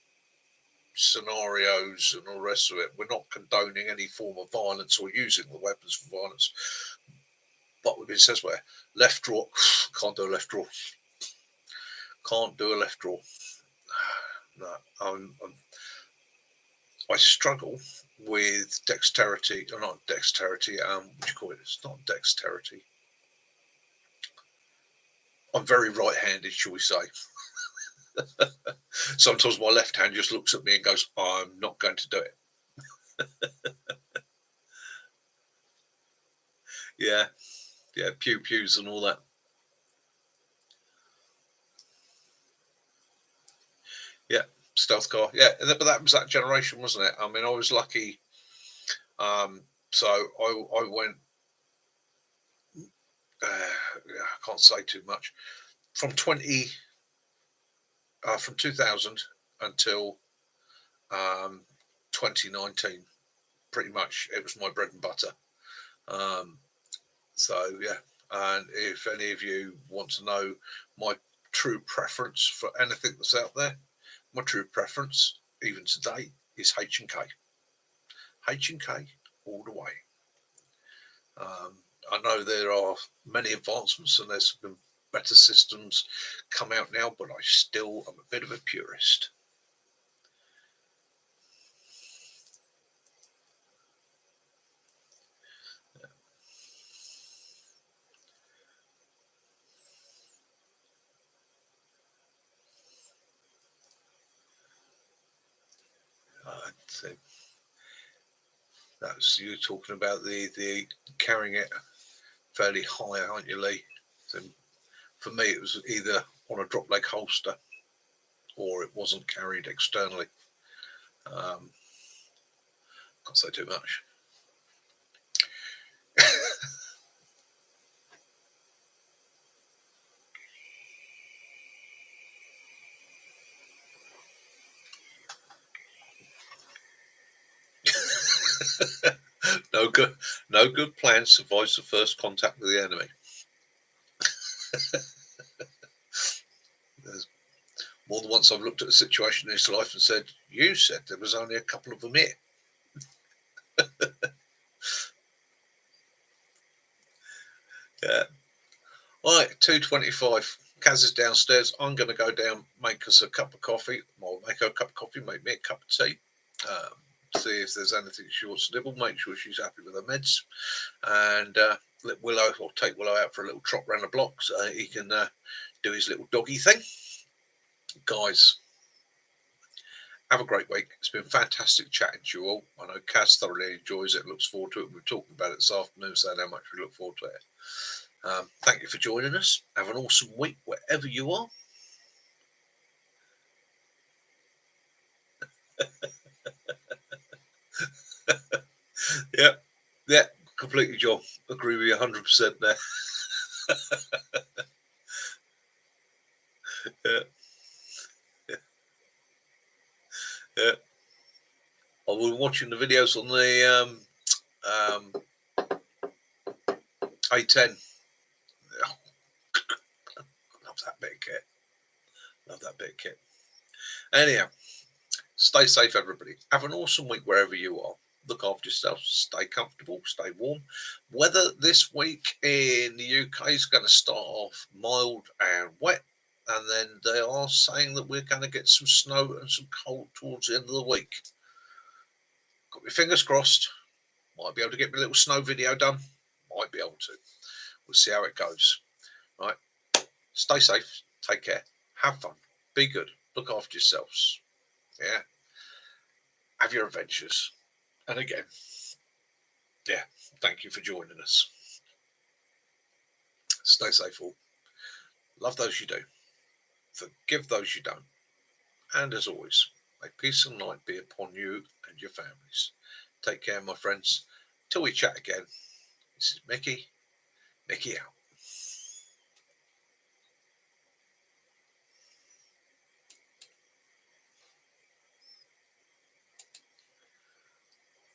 scenarios and all the rest of it. We're not condoning any form of violence or using the weapons for violence. But it says where left draw, can't do a left draw. Can't do a left draw. No, I struggle with dexterity, or not dexterity. What do you call it? It's not dexterity. I'm very right-handed, shall we say? Sometimes my left hand just looks at me and goes, "I'm not going to do it." Yeah, pew pews and all that. Yeah, stealth car. Yeah, but that was that generation, wasn't it? I mean, I was lucky. So I went. I can't say too much. From 2000 until 2019, pretty much it was my bread and butter. So yeah, and if any of you want to know my true preference for anything that's out there, my true preference, even today, is H&K. H&K all the way. I know there are many advancements and there's been better systems come out now, but I still am a bit of a purist. That's you talking about the carrying it fairly high, aren't you, Lee? So for me, it was either on a drop leg holster or it wasn't carried externally. Can't say too much. No good plan survives the first contact with the enemy. There's more than once I've looked at a situation in his life and said, "You said there was only a couple of them here." Yeah. All right, 2:25. Kaz is downstairs. I'm going to go down, make us a cup of coffee. Or make her a cup of coffee, make me a cup of tea. See if there's anything she wants to nibble. Make sure she's happy with her meds. And let Willow, or take Willow out for a little trot around the block so he can do his little doggy thing. Guys, have a great week. It's been fantastic chatting to you all. I know Kaz thoroughly enjoys it, looks forward to it. We're talking about it this afternoon, saying how much we look forward to it. Thank you for joining us. Have an awesome week wherever you are. Yeah, completely, John. Agree with you 100% there. Yeah. I was watching the videos on the A10. Love that bit of kit. Love that bit of kit. Anyhow, stay safe, everybody. Have an awesome week wherever you are. Look after yourself. Stay comfortable. Stay warm. Weather this week in the UK is going to start off mild and wet. And then they are saying that we're going to get some snow and some cold towards the end of the week. Got my fingers crossed. Might be able to get my little snow video done. Might be able to. We'll see how it goes. Right. Stay safe. Take care. Have fun. Be good. Look after yourselves. Yeah. Have your adventures. And again, yeah, thank you for joining us. Stay safe all. Love those you do. Forgive those you don't. And as always, may peace and light be upon you and your families. Take care, my friends. Till we chat again. This is Mickey. Mickey out.